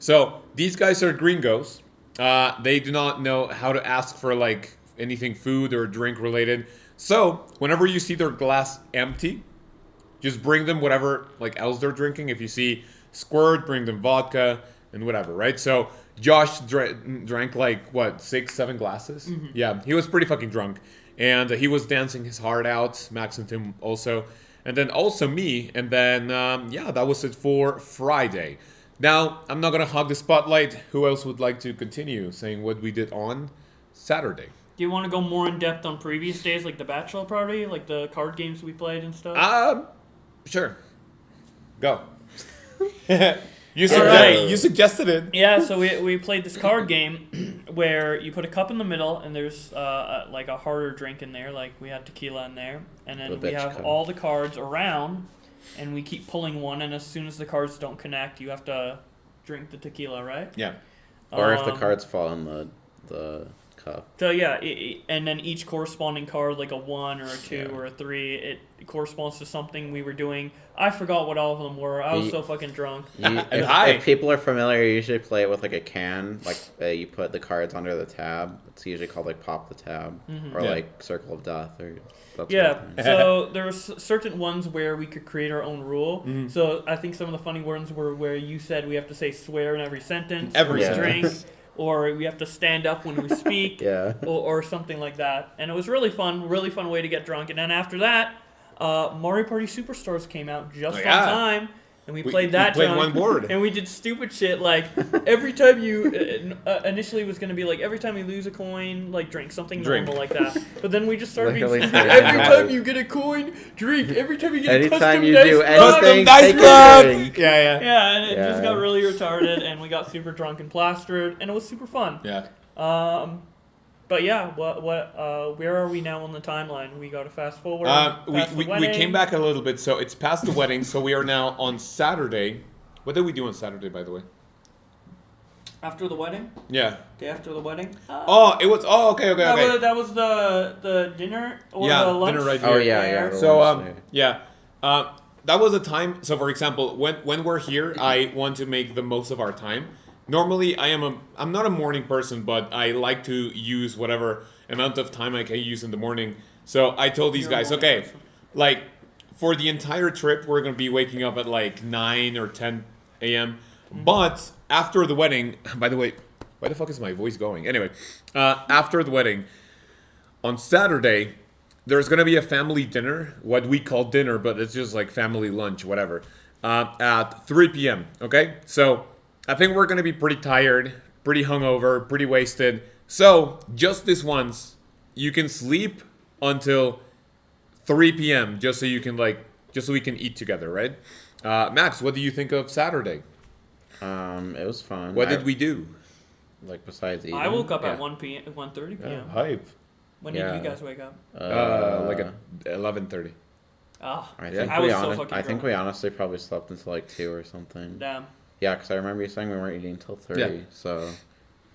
S2: So these guys are gringos. They do not know how to ask for like anything food or drink related. So whenever you see their glass empty, just bring them whatever like else they're drinking. If you see Squirt, bring them vodka and whatever, right? So Josh drank like what 6-7 glasses. Mm-hmm. Yeah, he was pretty fucking drunk, and he was dancing his heart out. Max and Tim also, and then also me, and then that was it for Friday. Now I'm not gonna hog the spotlight. Who else would like to continue saying what we did on Saturday?
S1: Do you want to go more in depth on previous days, like the bachelor party, like the card games we played and stuff?
S2: Sure. Go. You suggested it.
S1: Yeah, so we played this card game where you put a cup in the middle and there's like a harder drink in there, like we had tequila in there, and then we have all the cards around, and we keep pulling one, and as soon as the cards don't connect, you have to drink the tequila, right?
S2: Yeah.
S4: Or if the cards fall in the cup.
S1: So yeah, and then each corresponding card, like a 1 or a 2 or a 3, it corresponds to something we were doing. I forgot what all of them were. I was so fucking drunk.
S4: If people are familiar, you usually play it with like a can. Like you put the cards under the tab. It's usually called like pop the tab or like circle of death or.
S1: So there were certain ones where we could create our own rule. So I think some of the funny ones were where you said we have to say swear in every sentence,
S2: Every
S1: drink, or we have to stand up when we speak, or something like that. And it was really fun way to get drunk. And then after that, Mario Party Superstars came out just on time. And we played that.
S2: We played one board.
S1: And we did stupid shit like every time you initially it was gonna be like every time you lose a coin, like drink something normal like that. But then we just started being stupid. Every time you get a coin, drink. Every time you get a custom
S4: you
S1: dice
S4: do
S1: block,
S4: anything,
S2: dice
S4: take
S2: block.
S4: a drink.
S1: Yeah, and it just got really retarded, and we got super drunk and plastered, and it was super fun.
S2: Yeah.
S1: But yeah, where are we now on the timeline? We got to fast forward.
S2: We came back a little bit, so it's past the wedding, so we are now on Saturday. What did we do on Saturday, by the way?
S1: After the wedding?
S2: Yeah.
S1: Day after the wedding?
S2: Okay.
S1: That was the dinner or the lunch?
S2: Dinner right here.
S4: Oh yeah.
S2: So that was a time. So for example, when we're here, I want to make the most of our time. Normally, I'm not a morning person, but I like to use whatever amount of time I can use in the morning. So I told these guys, okay, like for the entire trip, we're gonna be waking up at like 9 or 10 a.m. But after the wedding, by the way, why the fuck is my voice going? Anyway, after the wedding, on Saturday, there's gonna be a family dinner, what we call dinner, but it's just like family lunch, whatever, at 3 p.m. Okay, so. I think we're going to be pretty tired, pretty hungover, pretty wasted. So, just this once, you can sleep until 3 p.m. just so we can eat together, right? Max, what do you think of Saturday?
S4: It was fun.
S2: What did we do?
S4: Like besides eating?
S1: I woke up at 1:30 p.m.
S2: Hype.
S1: When did you guys wake up?
S2: Like at 11:30.
S4: I think we honestly probably slept until like 2 or something.
S1: Damn.
S4: Yeah, because I remember you saying we weren't eating until 3, so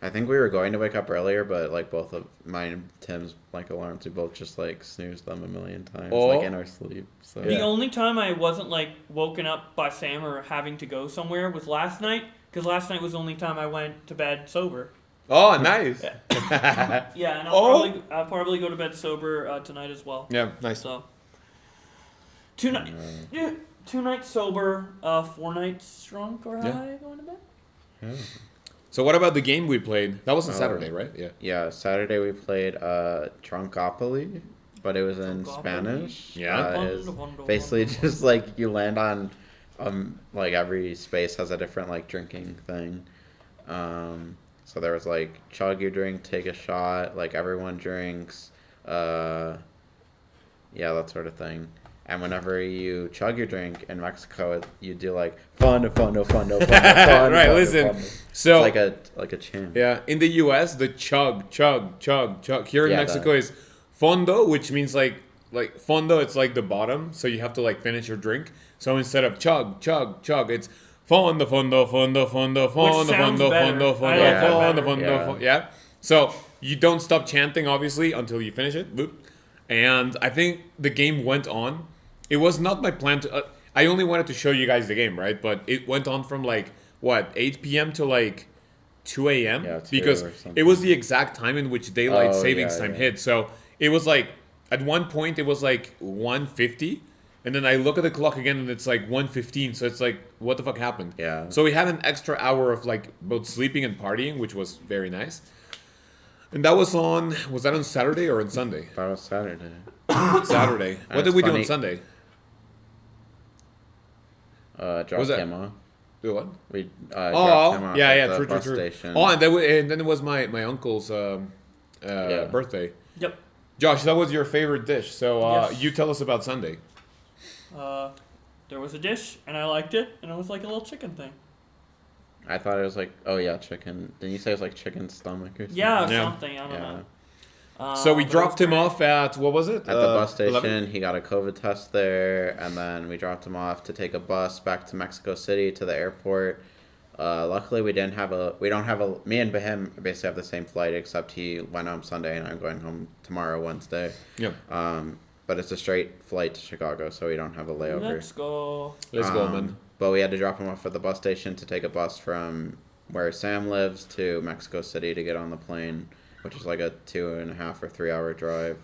S4: I think we were going to wake up earlier, but like both of mine and Tim's like alarms, we both just like snoozed them a million times, like in our sleep. So
S1: the only time I wasn't like woken up by Sam or having to go somewhere was last night, because last night was the only time I went to bed sober.
S2: Oh, nice.
S1: Yeah, and I'll probably go to bed sober tonight as well.
S2: Yeah, nice.
S1: So 2 nights. 2 nights sober, 4 nights drunk or high going to bed.
S4: Yeah.
S2: So what about the game we played? That was on Saturday, right? Yeah.
S4: Yeah, Saturday we played Drunkopoly, but it was in Spanish.
S2: Yeah.
S4: It's basically just like you land on like every space has a different like drinking thing. So there was like chug your drink, take a shot, like everyone drinks, that sort of thing. And whenever you chug your drink in Mexico, you do like fun.
S2: Right, listen. So
S4: it's like a chant.
S2: Yeah, in the U.S., the chug. Here in Mexico is fondo, which means like fondo. It's like the bottom, so you have to like finish your drink. So instead of chug, it's fondo. Yeah. So you don't stop chanting obviously until you finish it. And I think the game went on. It was not my plan to... I only wanted to show you guys the game, right? But it went on from 8 p.m. to 2 a.m.?
S4: Yeah,
S2: because it was the exact time in which daylight savings time hit. So it was at one point it was 1:50. And then I look at the clock again and it's 1:15. So it's what the fuck happened?
S4: Yeah.
S2: So we had an extra hour of both sleeping and partying, which was very nice. And that was that on Saturday or on Sunday?
S4: That was Saturday.
S2: Saturday. What did we do on Sunday?
S4: Dropped him off.
S2: Do what?
S4: We dropped him off at the
S2: true.
S4: bus station.
S2: Oh, and then it was my uncle's birthday.
S1: Yep.
S2: Josh, that was your favorite dish. So you tell us about Sunday.
S1: There was a dish, and I liked it, and it was like a little chicken thing.
S4: I thought it was chicken. Didn't you say it was chicken stomach or something?
S1: Yeah, something. I don't know.
S2: So we dropped him off at, what was it?
S4: At the bus station.
S2: 11?
S4: He got a COVID test there, and then we dropped him off to take a bus back to Mexico City to the airport. Luckily, we don't have a. Me and him basically have the same flight, except he went home Sunday and I'm going home tomorrow, Wednesday.
S2: Yep.
S4: But it's a straight flight to Chicago, so we don't have a layover.
S1: Let's go.
S2: Let's go, man.
S4: But we had to drop him off at the bus station to take a bus from where Sam lives to Mexico City to get on the plane, which is like a 2.5 or 3 hour drive,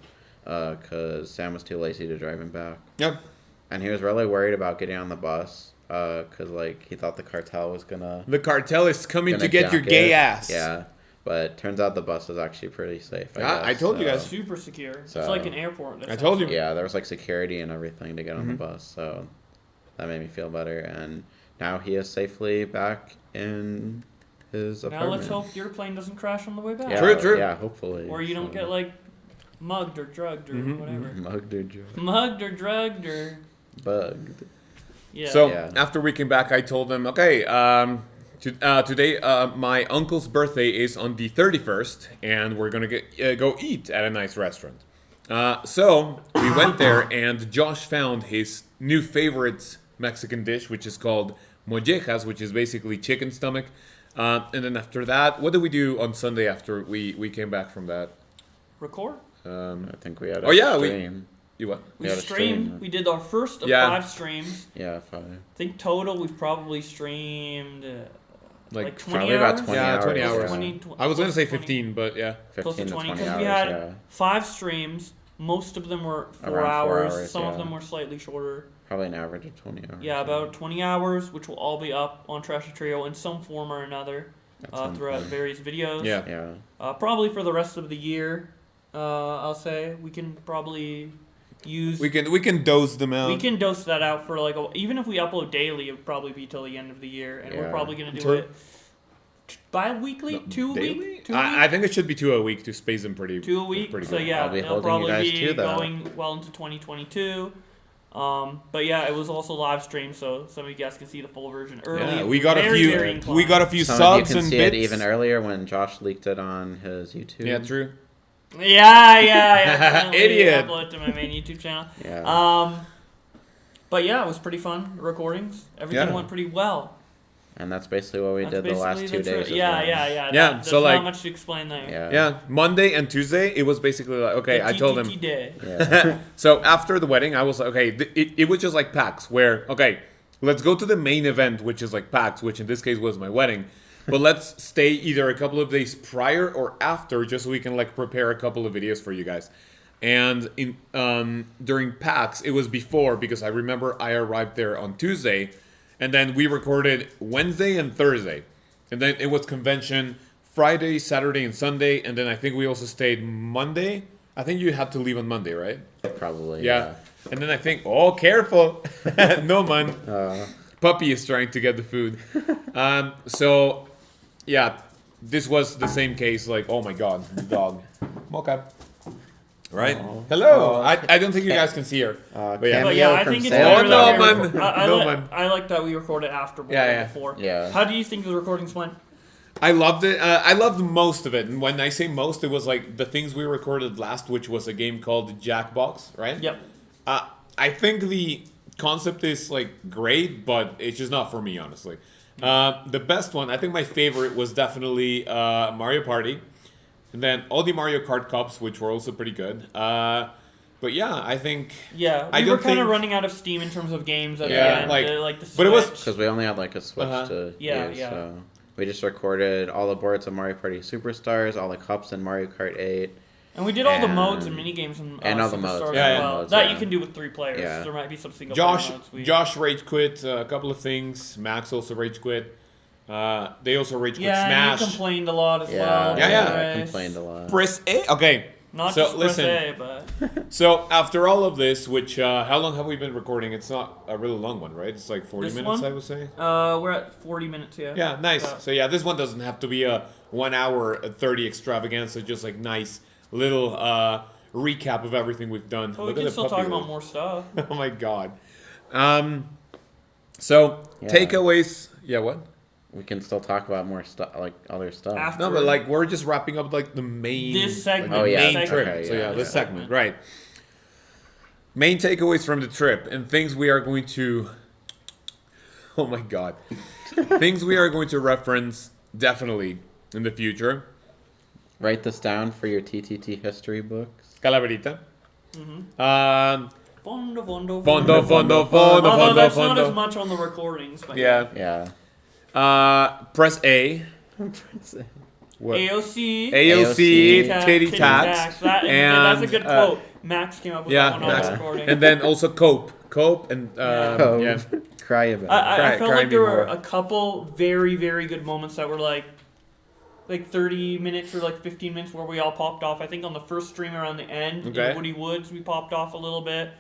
S4: because Sam was too lazy to drive him back.
S2: Yep.
S4: And he was really worried about getting on the bus, because like he thought the cartel was gonna.
S2: The cartel is coming to
S4: gonna
S2: get your
S4: jack
S2: gay
S4: it.
S2: ass.
S4: Yeah, but turns out the bus is actually pretty safe.
S2: Yeah, I
S4: guess,
S2: told you
S4: so-
S2: guys.
S1: Super secure.
S4: So-
S1: It's like an airport.
S2: I told you.
S4: Yeah, there was like security and everything to get on the
S2: Mhm.
S4: bus, so that made me feel better. And now he is safely back in his
S1: Now
S4: apartment.
S1: let's hope your plane doesn't crash on the way back.
S4: Yeah,
S2: True.
S4: Yeah, hopefully.
S1: Or you don't
S4: so.
S1: get like mugged or drugged or
S2: Mhm,
S1: whatever.
S4: mugged or drugged.
S1: Mugged or drugged or
S4: Bugged.
S1: yeah.
S2: So
S4: Yeah.
S2: after we came back, I told them, okay, today my uncle's birthday is on the 31st, and we're gonna go eat at a nice restaurant. So we went there, and Josh found his new favorite Mexican dish, which is called mollejas, which is basically chicken stomach. And then after that, what did we do on Sunday after we came back from that?
S1: record.
S4: I think we had a
S2: Oh, yeah,
S4: stream.
S2: You what?
S1: We
S4: had a
S1: streamed.
S4: stream.
S1: We did our first of
S2: Yeah.
S1: 5 streams.
S4: Yeah, 5.
S1: I think total we've probably streamed like 20
S4: Probably
S1: hours.
S4: about 20
S2: Yeah,
S4: hours.
S2: 20 hours.
S1: 20,
S2: I was gonna say
S1: 20.
S2: 15, but yeah.
S1: Close to
S4: 15 to
S1: 20
S4: 20
S1: because
S4: hours,
S1: we had
S4: yeah.
S1: 5 streams. Most of them were 4
S4: Around 4
S1: hours.
S4: hours,
S1: Some of
S4: yeah.
S1: them were slightly shorter.
S4: Probably an average of 20 hours.
S1: Yeah, about 20 hours, which will all be up on Trashy Trio in some form or another
S4: At some
S1: throughout
S4: point.
S1: various videos.
S2: Yeah.
S4: Yeah.
S1: Probably for the rest of the year, I'll say we can probably use.
S2: We can dose them out.
S1: We can dose that out for like even if we upload daily, it would probably be till the end of the year, and we're
S4: Yeah.
S1: probably gonna do
S2: Sure.
S1: it bi-weekly,
S2: No,
S1: 2 a
S2: daily?
S1: week, 2 a
S2: I
S1: week,
S2: think it should be 2 a week to space them pretty.
S1: 2 a week.
S2: Pretty
S1: So
S2: good.
S1: yeah,
S4: I'll be
S1: it'll
S4: holding you
S1: probably
S4: guys
S1: be
S4: to that.
S1: going well into 2022. But yeah, it was also live streamed, so some of you guys can see the full version early.
S2: Yeah, we got a
S1: Very,
S2: few.
S1: very
S2: We
S1: inclined.
S2: got a few
S4: Some
S2: subs
S4: of you can
S2: and
S4: see
S2: bits.
S4: it even earlier when Josh leaked it on his YouTube.
S2: Yeah, true.
S1: Yeah.
S2: Idiot.
S1: Upload it to my main YouTube channel.
S4: Yeah.
S1: But yeah, it was pretty fun. The recordings, everything
S2: Yeah.
S1: went pretty well.
S4: And that's basically what we
S1: That's
S4: did the last
S1: basically
S4: 2
S1: the
S4: days.
S1: tri-
S4: as
S1: Yeah,
S4: well.
S1: yeah.
S2: Yeah,
S1: There's
S2: so, like-
S1: not much to explain there.
S4: Yeah.
S2: Yeah, Monday and Tuesday, it was basically like, okay,
S1: The
S2: I told him.
S1: TTT day.
S4: Yeah.
S2: So after the wedding, I was like, okay, it was just like PAX, where, okay, let's go to the main event, which is like PAX, which in this case was my wedding. But let's stay either a couple of days prior or after, just so we can like prepare a couple of videos for you guys. And in during PAX, it was before, because I remember I arrived there on Tuesday, and then we recorded Wednesday and Thursday. And then it was convention Friday, Saturday, and Sunday, and then I think we also stayed Monday. I think you had to leave on Monday, right?
S4: Probably.
S2: Yeah. And then I think, oh, careful. No, man.
S4: Yeah.
S2: Puppy is trying to get the food. So, yeah, this was the same case. Like, oh my God, the dog. Okay. Right?
S4: Aw.
S2: Hello.
S4: Aw.
S2: I don't think you guys can see her. But yeah.
S1: But yeah, I
S4: Cameo
S1: think
S4: from
S1: it's
S4: Sam.
S1: better
S2: Oh, no,
S1: that we
S2: man.
S1: I
S2: No,
S1: like,
S2: man.
S1: I like that we recorded after more
S2: Yeah,
S1: than
S2: yeah.
S1: before.
S4: Yeah.
S1: How do you think the recordings went?
S2: I loved it. I loved most of it. And when I say most, it was like the things we recorded last, which was a game called Jackbox, right?
S1: Yep.
S2: I think the concept is like great, but it's just not for me, honestly. The best one, I think my favorite was definitely Mario Party, and then all the Mario Kart Cups, which were also pretty good. But yeah, I think
S1: Yeah,
S2: I
S1: we were
S2: don't
S1: kind of
S2: think-
S1: running out of steam in terms of games at
S2: Yeah,
S1: the end.
S2: like-
S1: the
S2: but it was-
S1: Switch.
S4: Because we only had like a Switch
S2: Uh-huh.
S4: to
S1: Yeah,
S4: use,
S1: yeah.
S4: so we just recorded all the boards of Mario Party Superstars, all the cups in Mario Kart 8.
S1: And we did all the
S4: and-
S1: modes and mini games and
S4: all the
S1: Superstars
S4: modes,
S1: as
S2: yeah, yeah.
S1: well.
S4: modes,
S1: That
S4: yeah.
S1: you can do with 3 players.
S4: Yeah.
S1: There might be some single
S2: Josh
S1: player modes.
S2: Josh rage quit a couple of things. Max also rage quit. They also rage quit
S1: Yeah,
S2: Smash.
S1: and you complained a lot as
S4: Yeah,
S1: well.
S2: Yeah, yeah.
S4: I
S1: Chris.
S4: complained a lot.
S2: Press A. Okay.
S1: Not
S2: So,
S1: just
S2: listen.
S1: press A, but
S2: So after all of this, which how long have we been recording? It's not a really long one, right? It's like 40
S1: This
S2: minutes,
S1: one?
S2: I would say.
S1: we're at 40 minutes, yeah.
S2: Yeah, nice.
S1: Uh,
S2: So yeah, this one doesn't have to be a 1 hour 30 extravaganza. Just like nice little recap of everything we've done.
S1: But we
S2: Look at
S1: can
S2: the
S1: still
S2: puppy
S1: talk about
S2: there.
S1: more stuff.
S2: Oh my god. So
S4: Yeah.
S2: takeaways. Yeah, what?
S4: We can still talk about more stuff, like other stuff.
S1: After-
S2: No, but like we're just wrapping up like the main
S1: This segment.
S2: like, the
S4: Oh, yeah.
S2: main
S1: Segment.
S2: trip.
S4: Okay,
S2: so
S4: yeah,
S2: yeah, this
S4: yeah.
S2: segment, right? Main takeaways from the trip and things we are going to Oh my god. Things we are going to reference definitely in the future.
S4: Write this down for your TTT history books.
S2: Calaverita.
S1: Fondo.
S2: Fondo.
S1: Although that's not as much on the recordings. But
S2: Yeah. Press A. What?
S1: AOC.
S2: Titty tax.
S1: That's a good quote. Max came up with that one on the recording.
S2: And then also Cope and yeah.
S4: Cry about it.
S1: I felt
S2: cry
S1: like there
S2: me
S1: were
S2: more.
S1: a couple very, very good moments that were like 30 minutes or like 15 minutes where we all popped off. I think on the first stream around the end,
S2: Okay.
S1: in Woody Woods, we popped off a little bit.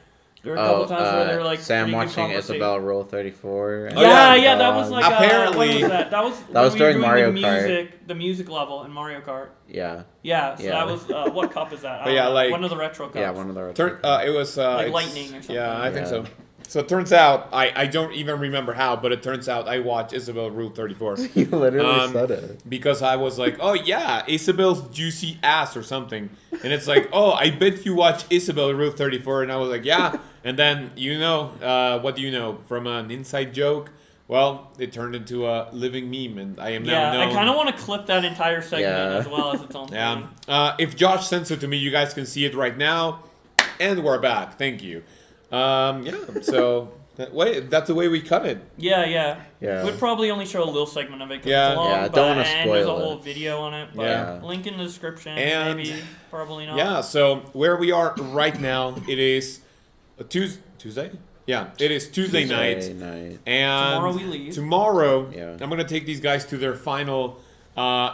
S1: There were a couple times where they were like
S4: Sam
S1: pretty good
S4: watching
S1: conversation.
S4: Isabel Rule 34.
S2: Oh, yeah.
S1: Yeah, that was like
S2: Apparently-
S1: what was that? That was
S4: That was
S1: when we were
S4: during
S1: doing
S4: Mario
S1: the music level in Mario Kart.
S4: Yeah.
S1: Yeah, so
S4: Yeah.
S1: that was what cup is that? I
S2: But
S1: don't
S2: yeah,
S1: know.
S2: like-
S1: one of the retro cups.
S4: Yeah, one of the
S2: It was
S1: Like
S2: it's-
S1: lightning or something.
S2: Yeah, I think
S4: Yeah.
S2: so. So it turns out I don't even remember how, but it turns out I watched Isabel Rule 34
S4: You literally said it.
S2: because I was like, oh yeah, Isabel's juicy ass or something, and it's like, oh, I bet you watch Isabel Rule 34, and I was like, yeah, and then what do you know from an inside joke? Well, it turned into a living meme, and I am now known.
S1: I kind of want to clip that entire segment
S4: Yeah.
S1: as well as its own thing.
S2: Yeah. If Josh sends it to me, you guys can see it right now, and we're back. Thank you. So that's the way we cut it.
S1: Yeah.
S4: Yeah.
S1: We'd probably only show a little segment of it because
S2: Yeah.
S1: it's long,
S4: Yeah,
S1: but
S4: don't wanna
S1: and there's a
S4: spoil
S1: whole
S4: it.
S1: video on it. But
S2: Yeah.
S1: link in the description.
S2: And-
S1: Maybe, probably not.
S2: Yeah, so where we are right now, it is a Tuesday? Yeah, it is Tuesday night. And
S1: Tomorrow we leave.
S2: Tomorrow,
S4: Yeah.
S2: I'm going to take these guys to their final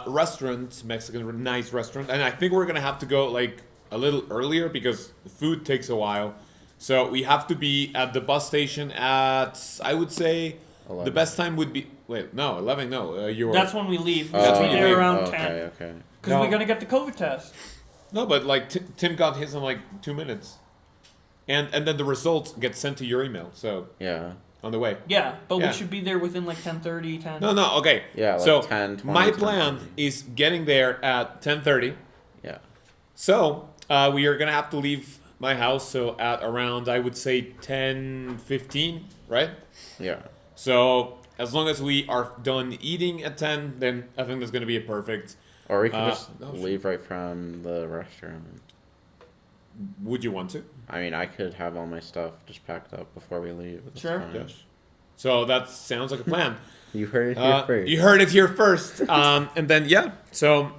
S2: restaurant, nice restaurant. And I think we're going to have to go like a little earlier because the food takes a while. So we have to be at the bus station at, I would say,
S4: 11.
S2: the best time would be, 11, no.
S1: That's when we leave.
S2: That's
S1: We'll
S2: when
S1: be
S2: you
S1: there
S2: leave.
S1: around 10.
S4: Okay.
S1: Because we're going to get the COVID test.
S2: No, but like Tim got his in like 2 minutes. And then the results get sent to your email. So
S4: Yeah.
S2: on the way.
S1: Yeah, but
S2: Yeah.
S1: we should be there within like 10:30, 10.
S2: No, okay.
S4: Yeah, like
S2: so
S4: 10, 20,
S2: my
S4: 10,
S2: plan
S4: 20.
S2: is getting there at 10:30.
S4: Yeah.
S2: So we are gonna have to leave my house so at around I would say 10:15, right?
S4: Yeah.
S2: So as long as we are done eating at 10, then I think that's gonna be a perfect.
S4: Or we can just
S2: no,
S4: leave right from the restaurant.
S2: Would you want to?
S4: I mean, I could have all my stuff just packed up before we leave. It's
S1: Sure.
S4: fine.
S2: Yes. So that sounds like a plan.
S4: You heard it here first.
S2: You heard it here first. And then, so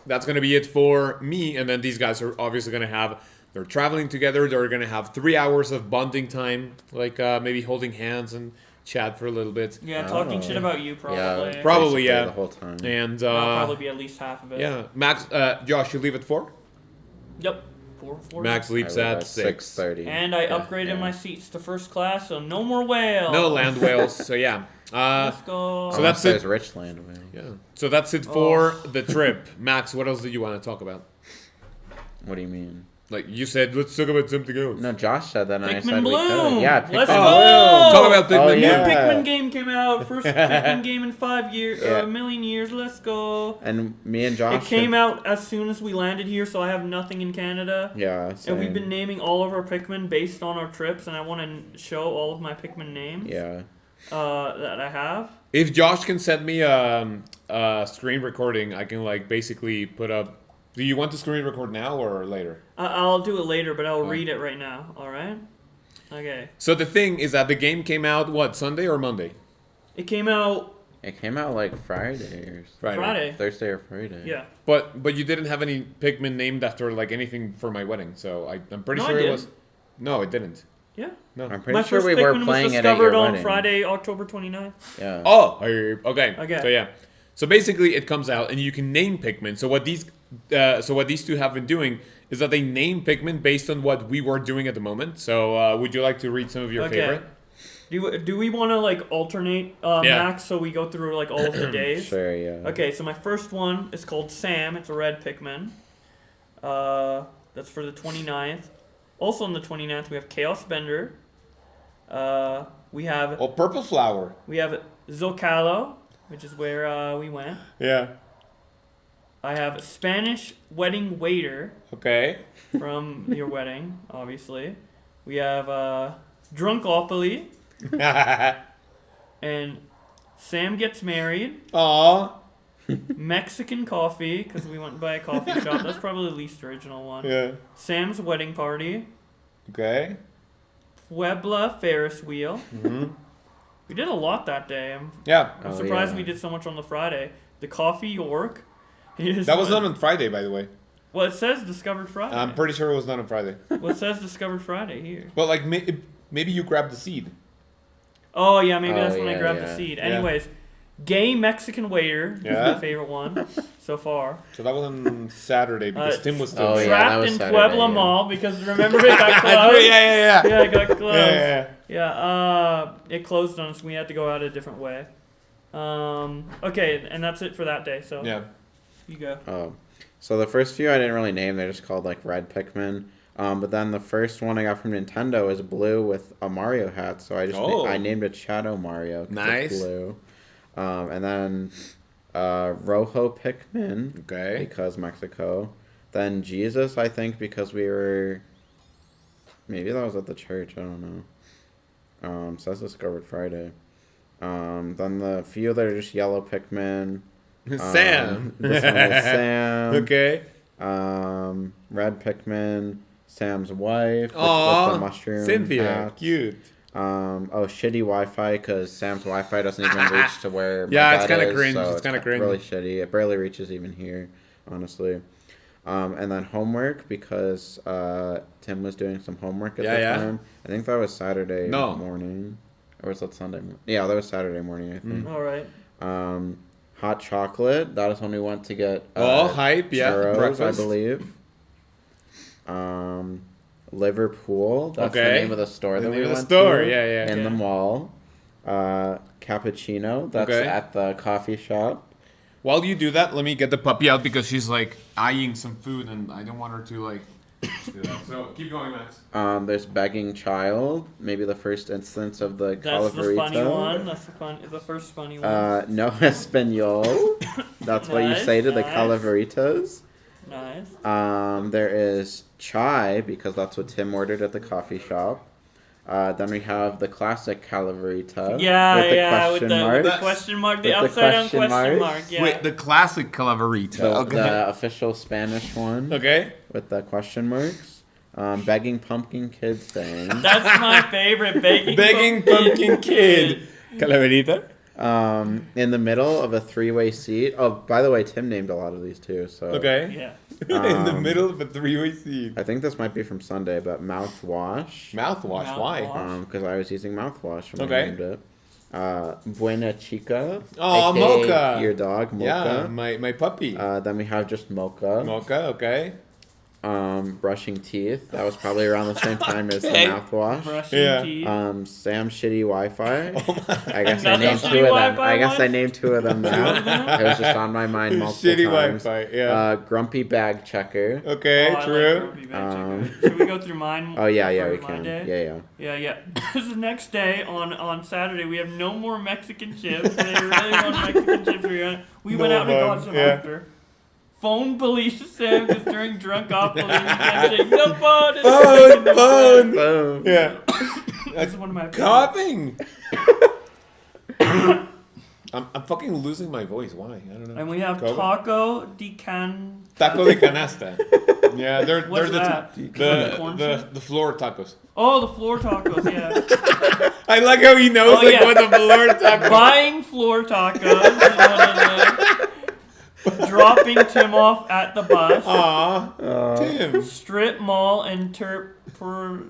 S2: that's going to be it for me. And then these guys are obviously going to they're traveling together. They're going to have 3 hours of bonding time, like maybe holding hands and chat for a little bit.
S1: Yeah, talking shit about you probably.
S4: Yeah,
S2: Probably,
S4: basically
S2: yeah.
S4: The whole time.
S2: And,
S1: That'll probably be at least half of it.
S2: yeah. Max, Josh, you leave at 4?
S1: Yep. 4.
S2: Max leaves
S4: I leave
S2: at 6.
S4: 6:30.
S1: And I upgraded my seats to first class, so no more whales.
S2: No land whales. So, yeah.
S1: Let's go.
S2: So that's
S4: There's
S2: it.
S4: Richland.
S2: Yeah. So that's it for the trip. Max, what else do you want to talk about?
S4: What do you mean?
S2: Like you said, let's talk about something else.
S4: No, Josh said that, and I
S1: Pikmin
S4: said we
S1: Bloom.
S4: could. Yeah, Pikmin
S1: Let's
S4: Bloom.
S1: go.
S2: Talk about Pikmin.
S4: Oh,
S1: New
S4: yeah.
S1: Pikmin game came out. First Pikmin game in 5 years,
S4: Yeah.
S1: a million years. Let's go.
S4: And me and Josh.
S1: It came out as soon as we landed here, so I have nothing in Canada.
S4: Yeah.
S1: And we've
S4: same.
S1: been naming all of our Pikmin based on our trips, and I want to show all of my Pikmin names.
S4: Yeah.
S1: That I have.
S2: If Josh can send me a screen recording, I can like basically put up. Do you want the screen record now or later?
S1: I'll do it later, but I'll read it right now. All right. Okay.
S2: So the thing is that the game came out Sunday or Monday?
S1: It came out
S4: It came out like Friday or
S1: Friday.
S4: Thursday or Friday.
S1: Yeah.
S2: But you didn't have any Pikmin named after like anything for my wedding, so I'm pretty
S1: No,
S2: sure
S1: I
S2: it
S1: did.
S2: was. No, it didn't.
S1: Yeah.
S2: No.
S4: I'm pretty
S1: My
S4: sure
S1: first
S4: we were
S1: Pikmin was
S4: playing it at
S1: discovered
S4: your
S1: on
S4: wedding.
S1: Friday, October 29th.
S4: Yeah.
S2: Oh, okay.
S1: Okay.
S2: So yeah. So basically, it comes out, and you can name Pikmin. So what these two have been doing is that they name Pikmin based on what we were doing at the moment. So would you like to read some of your favorite?
S1: Do we want to like alternate Max so we go through like all of the days?
S4: Sure, yeah.
S1: Okay, so my first one is called Sam. It's a red Pikmin. That's for the 29th. Also on the 29th, we have Chaos Bender. We have
S2: Oh, Purple Flower.
S1: Zocalo, which is where we went.
S2: Yeah.
S1: I have Spanish Wedding Waiter
S2: Okay.
S1: from your wedding, obviously. We have Drunkopoly. And Sam gets married.
S2: Aw.
S1: Mexican coffee, because we went by a coffee shop. That's probably the least original one.
S2: Yeah.
S1: Sam's wedding party.
S2: Okay.
S1: Puebla Ferris wheel.
S2: Mm-hmm.
S1: We did a lot that day.
S2: Yeah.
S1: I'm surprised we did so much on the Friday. The Coffee York.
S2: That was done on Friday, by the way.
S1: Well, it says Discovered Friday.
S2: I'm pretty sure it was done on Friday.
S1: Well, it says Discovered Friday here.
S2: But like maybe you grabbed the seed.
S1: Oh, yeah, maybe that's
S4: Oh,
S1: when I
S4: yeah,
S1: grabbed
S4: yeah.
S1: the seed.
S2: Yeah.
S1: Anyways, gay Mexican waiter is
S2: Yeah.
S1: my favorite one so far.
S2: So that was on Saturday because Tim was still
S4: Oh,
S2: there.
S4: yeah, that
S1: Trapped
S4: was
S1: in
S4: Saturday,
S1: Puebla
S4: yeah.
S1: Mall because remember it got closed?
S2: yeah.
S1: Yeah, it got closed.
S2: Yeah.
S1: It closed on us. We had to go out a different way. Okay, and that's it for that day. So
S2: Yeah.
S1: you go.
S4: Oh, so the first few I didn't really name. They're just called like red Pikmin. But then the first one I got from Nintendo is blue with a Mario hat. So I just I named it Shadow Mario. 'Cause
S2: Nice.
S4: It's blue. And then Rojo Pikmin.
S2: Okay.
S4: Because Mexico. Then Jesus, I think, because we were. Maybe that was at the church. I don't know. So that's Discovered Friday. Then the few that are just yellow Pikmin.
S2: Sam.
S4: This one is Sam.
S2: Okay.
S4: Red Pikmin. Sam's wife.
S2: Aw,
S4: With the mushroom
S2: Cynthia.
S4: hat.
S2: Cute.
S4: Shitty Wi-Fi because Sam's Wi-Fi doesn't even reach to where my
S2: Yeah, it's
S4: bed
S2: kinda
S4: is,
S2: cringe.
S4: so
S2: It's kinda cringe.
S4: really shitty. It barely reaches even here, honestly. And then homework because Tim was doing some homework at the time. I think that was Saturday morning. Or was that Sunday morning? Yeah, that was Saturday morning, I think.
S1: All right.
S4: Hot chocolate. That is when we went to get
S2: Hype, yeah.
S4: churros,
S2: Breakfast.
S4: I believe. Liverpool. That's the name of the store
S2: The
S4: that
S2: name
S4: we
S2: of the
S4: went
S2: store,
S4: to.
S2: yeah.
S4: In the mall. Cappuccino. That's at the coffee shop.
S2: While you do that, let me get the puppy out because she's like eyeing some food and I don't want her to like do that. So keep going, Max.
S4: There's Begging Child. Maybe the first instance of the
S1: That's the funny
S4: Calaverito.
S1: one. That's the first funny one.
S4: No Espanol. That's what you say to the Calaveritas.
S1: Nice.
S4: There is Chai, because that's what Tim ordered at the coffee shop. Then we have the classic Calaverita. With the
S1: question mark, the
S4: With the
S1: upside down
S4: question
S1: question
S4: mark.
S1: mark. Yeah.
S2: Wait, the classic Calaverita.
S4: The official Spanish one.
S2: Okay.
S4: With the question marks. Begging Pumpkin Kid thing.
S1: That's my favorite. Begging
S2: Pumpkin Kid. Calaverita.
S4: In the middle of a three-way seat. Oh, by the way, Tim named a lot of these too. So
S2: Okay.
S1: Yeah.
S2: In the middle of a three-way seat.
S4: I think this might be from Sunday, but mouthwash.
S2: Mouthwash. Why?
S4: Because I was using mouthwash when I
S2: Okay.
S4: named it. Buena Chica.
S2: Oh,
S4: aka
S2: Mocha.
S4: Your dog, Mocha.
S2: Yeah, my puppy.
S4: Then we have just Mocha.
S2: Mocha. Okay.
S4: Brushing teeth. That was probably around the same time as the
S2: Okay.
S4: mouthwash.
S1: Brushing teeth.
S4: Sam's shitty Wi-Fi. I guess I
S1: Another
S4: named
S1: shitty
S4: two of them.
S1: Wi-Fi
S4: I guess
S1: one?
S4: I named two of them now. It was just on my mind multiple
S2: Shitty
S4: times.
S2: Wi-Fi. Yeah.
S4: Grumpy Bag Checker.
S2: Okay.
S1: Oh, I like
S2: True.
S1: Grumpy Bag Checker. Should we go through mine?
S4: Oh yeah,
S1: for
S4: we
S1: my
S4: can.
S1: day?
S4: Yeah.
S1: Yeah. This is the next day on Saturday. We have no more Mexican chips. They really want Mexican chips. We went out and got some after. Phone police Sam because during drunk off police we kept saying the phone is ringing, the phone.
S4: Boom.
S2: Yeah.
S1: This is one of my favorites.
S2: Coughing. I'm fucking losing my voice. Why? I don't know.
S1: And we have
S2: COVID?
S1: taco de can.
S2: Taco de canasta. Yeah, they're
S1: What's that?
S2: the floor tacos.
S1: Oh, the floor tacos. Yeah.
S2: I like how he knows what the floor tacos.
S1: Buying floor tacos. Is one of them. Dropping Tim off at the bus.
S2: Aw, Tim.
S1: Strip mall and
S2: Terra Puerta.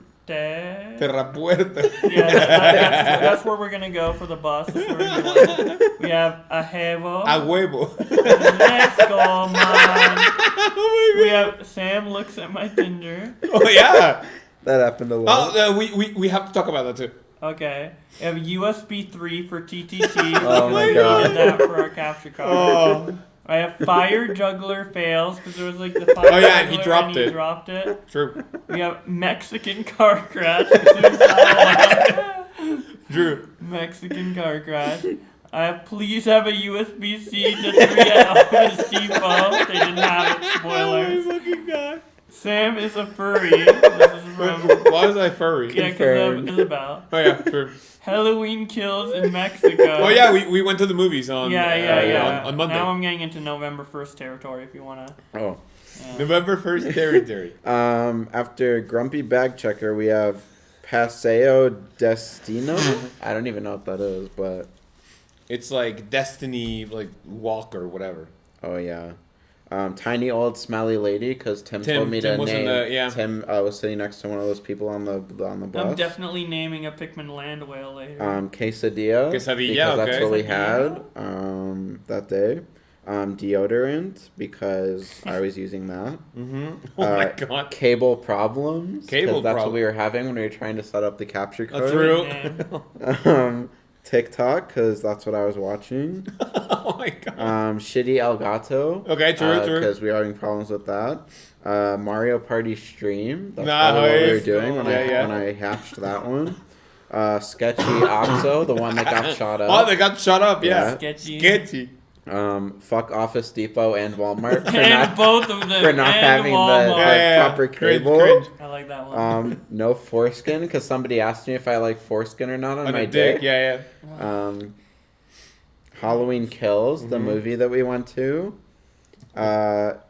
S1: Yeah, that's where we're gonna go for the bus. That's where we're going. We have a Hevo.
S2: A huevo.
S1: Let's go, man. We have Sam looks at my Tinder.
S2: Oh yeah.
S4: That happened a lot.
S2: Oh, we have to talk about that too.
S1: Okay. We have USB 3 for TTT.
S4: Oh my
S1: We
S4: God.
S1: needed that for our capture card.
S2: Oh,
S1: I have fire juggler fails because there was like the fire.
S2: Oh, yeah, and he
S1: juggler
S2: dropped it.
S1: dropped it.
S2: true.
S1: We have Mexican car crash. 'cause it was all
S2: True.
S1: Mexican car crash. I have please have a USB-C to 3 at Office Depot. They didn't have it. Spoilers.
S2: Oh my fucking god.
S1: Sam is a furry. This is from...
S2: Why was I furry?
S1: Yeah, because of Isabel.
S2: Oh yeah, sure.
S1: Halloween kills in Mexico.
S2: Oh yeah, we went to the movies on on Monday.
S1: Now I'm getting into November 1st territory if you want to.
S4: Oh.
S2: November 1st territory.
S4: After Grumpy Bag Checker, we have Paseo Destino. I don't even know what that is, but
S2: It's like Destiny, like walk or whatever.
S4: oh yeah. Tiny Old Smelly Lady, because Tim told me
S2: Tim
S4: to
S2: was in
S4: name.
S2: the- yeah.
S4: Tim was sitting next to one of those people on the bus.
S1: I'm definitely naming a Pikmin land whale later.
S4: Quesadilla.
S2: Quesadilla,
S4: because that's
S2: okay.
S4: what we had that day. Deodorant, because I was using that.
S2: Mm-hmm. Oh my god.
S4: Cable problems. 'cause
S2: Cable
S4: that's what
S2: problem.
S4: we were having when we were trying to set up the capture code.
S2: That's real.
S4: TikTok, because that's what I was watching.
S2: Oh my god.
S4: Shitty Elgato.
S2: Okay, true.
S4: Because we were having problems with that. Mario Party stream. That's
S2: Nice.
S4: probably what we were doing when
S2: Yeah.
S4: when I hatched that one. Sketchy Oxo, the one that got shot up.
S2: Oh, they got shut up. Yeah.
S1: Sketchy.
S4: Fuck Office Depot and Walmart for
S1: And
S4: not,
S1: both of them.
S4: for not
S1: and
S4: having the
S1: Walmart.
S4: proper
S2: Cringe,
S4: cable.
S2: cringe.
S1: I like that one.
S4: No foreskin, because somebody asked me if I like foreskin or not on
S2: On
S4: my
S2: a dick.
S4: dick.
S2: Yeah.
S4: Halloween Kills, the movie that we went to.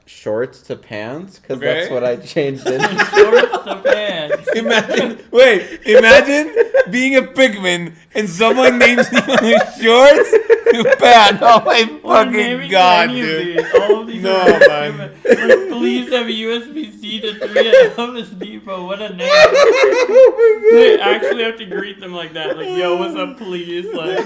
S4: Shorts to pants, because
S2: Okay.
S4: that's what I changed it.
S1: Shorts to pants.
S2: Imagine being a Pikmin and someone names you shorts to pants. Oh my
S1: We're
S2: fucking
S1: naming
S2: god,
S1: any of
S2: dude.
S1: these. All of these
S2: No,
S1: are
S2: man.
S1: Like, please have a USB-C to 3 at Office Depot. What a name. They actually have to greet them like that. Like, yo, what's up, please? Like,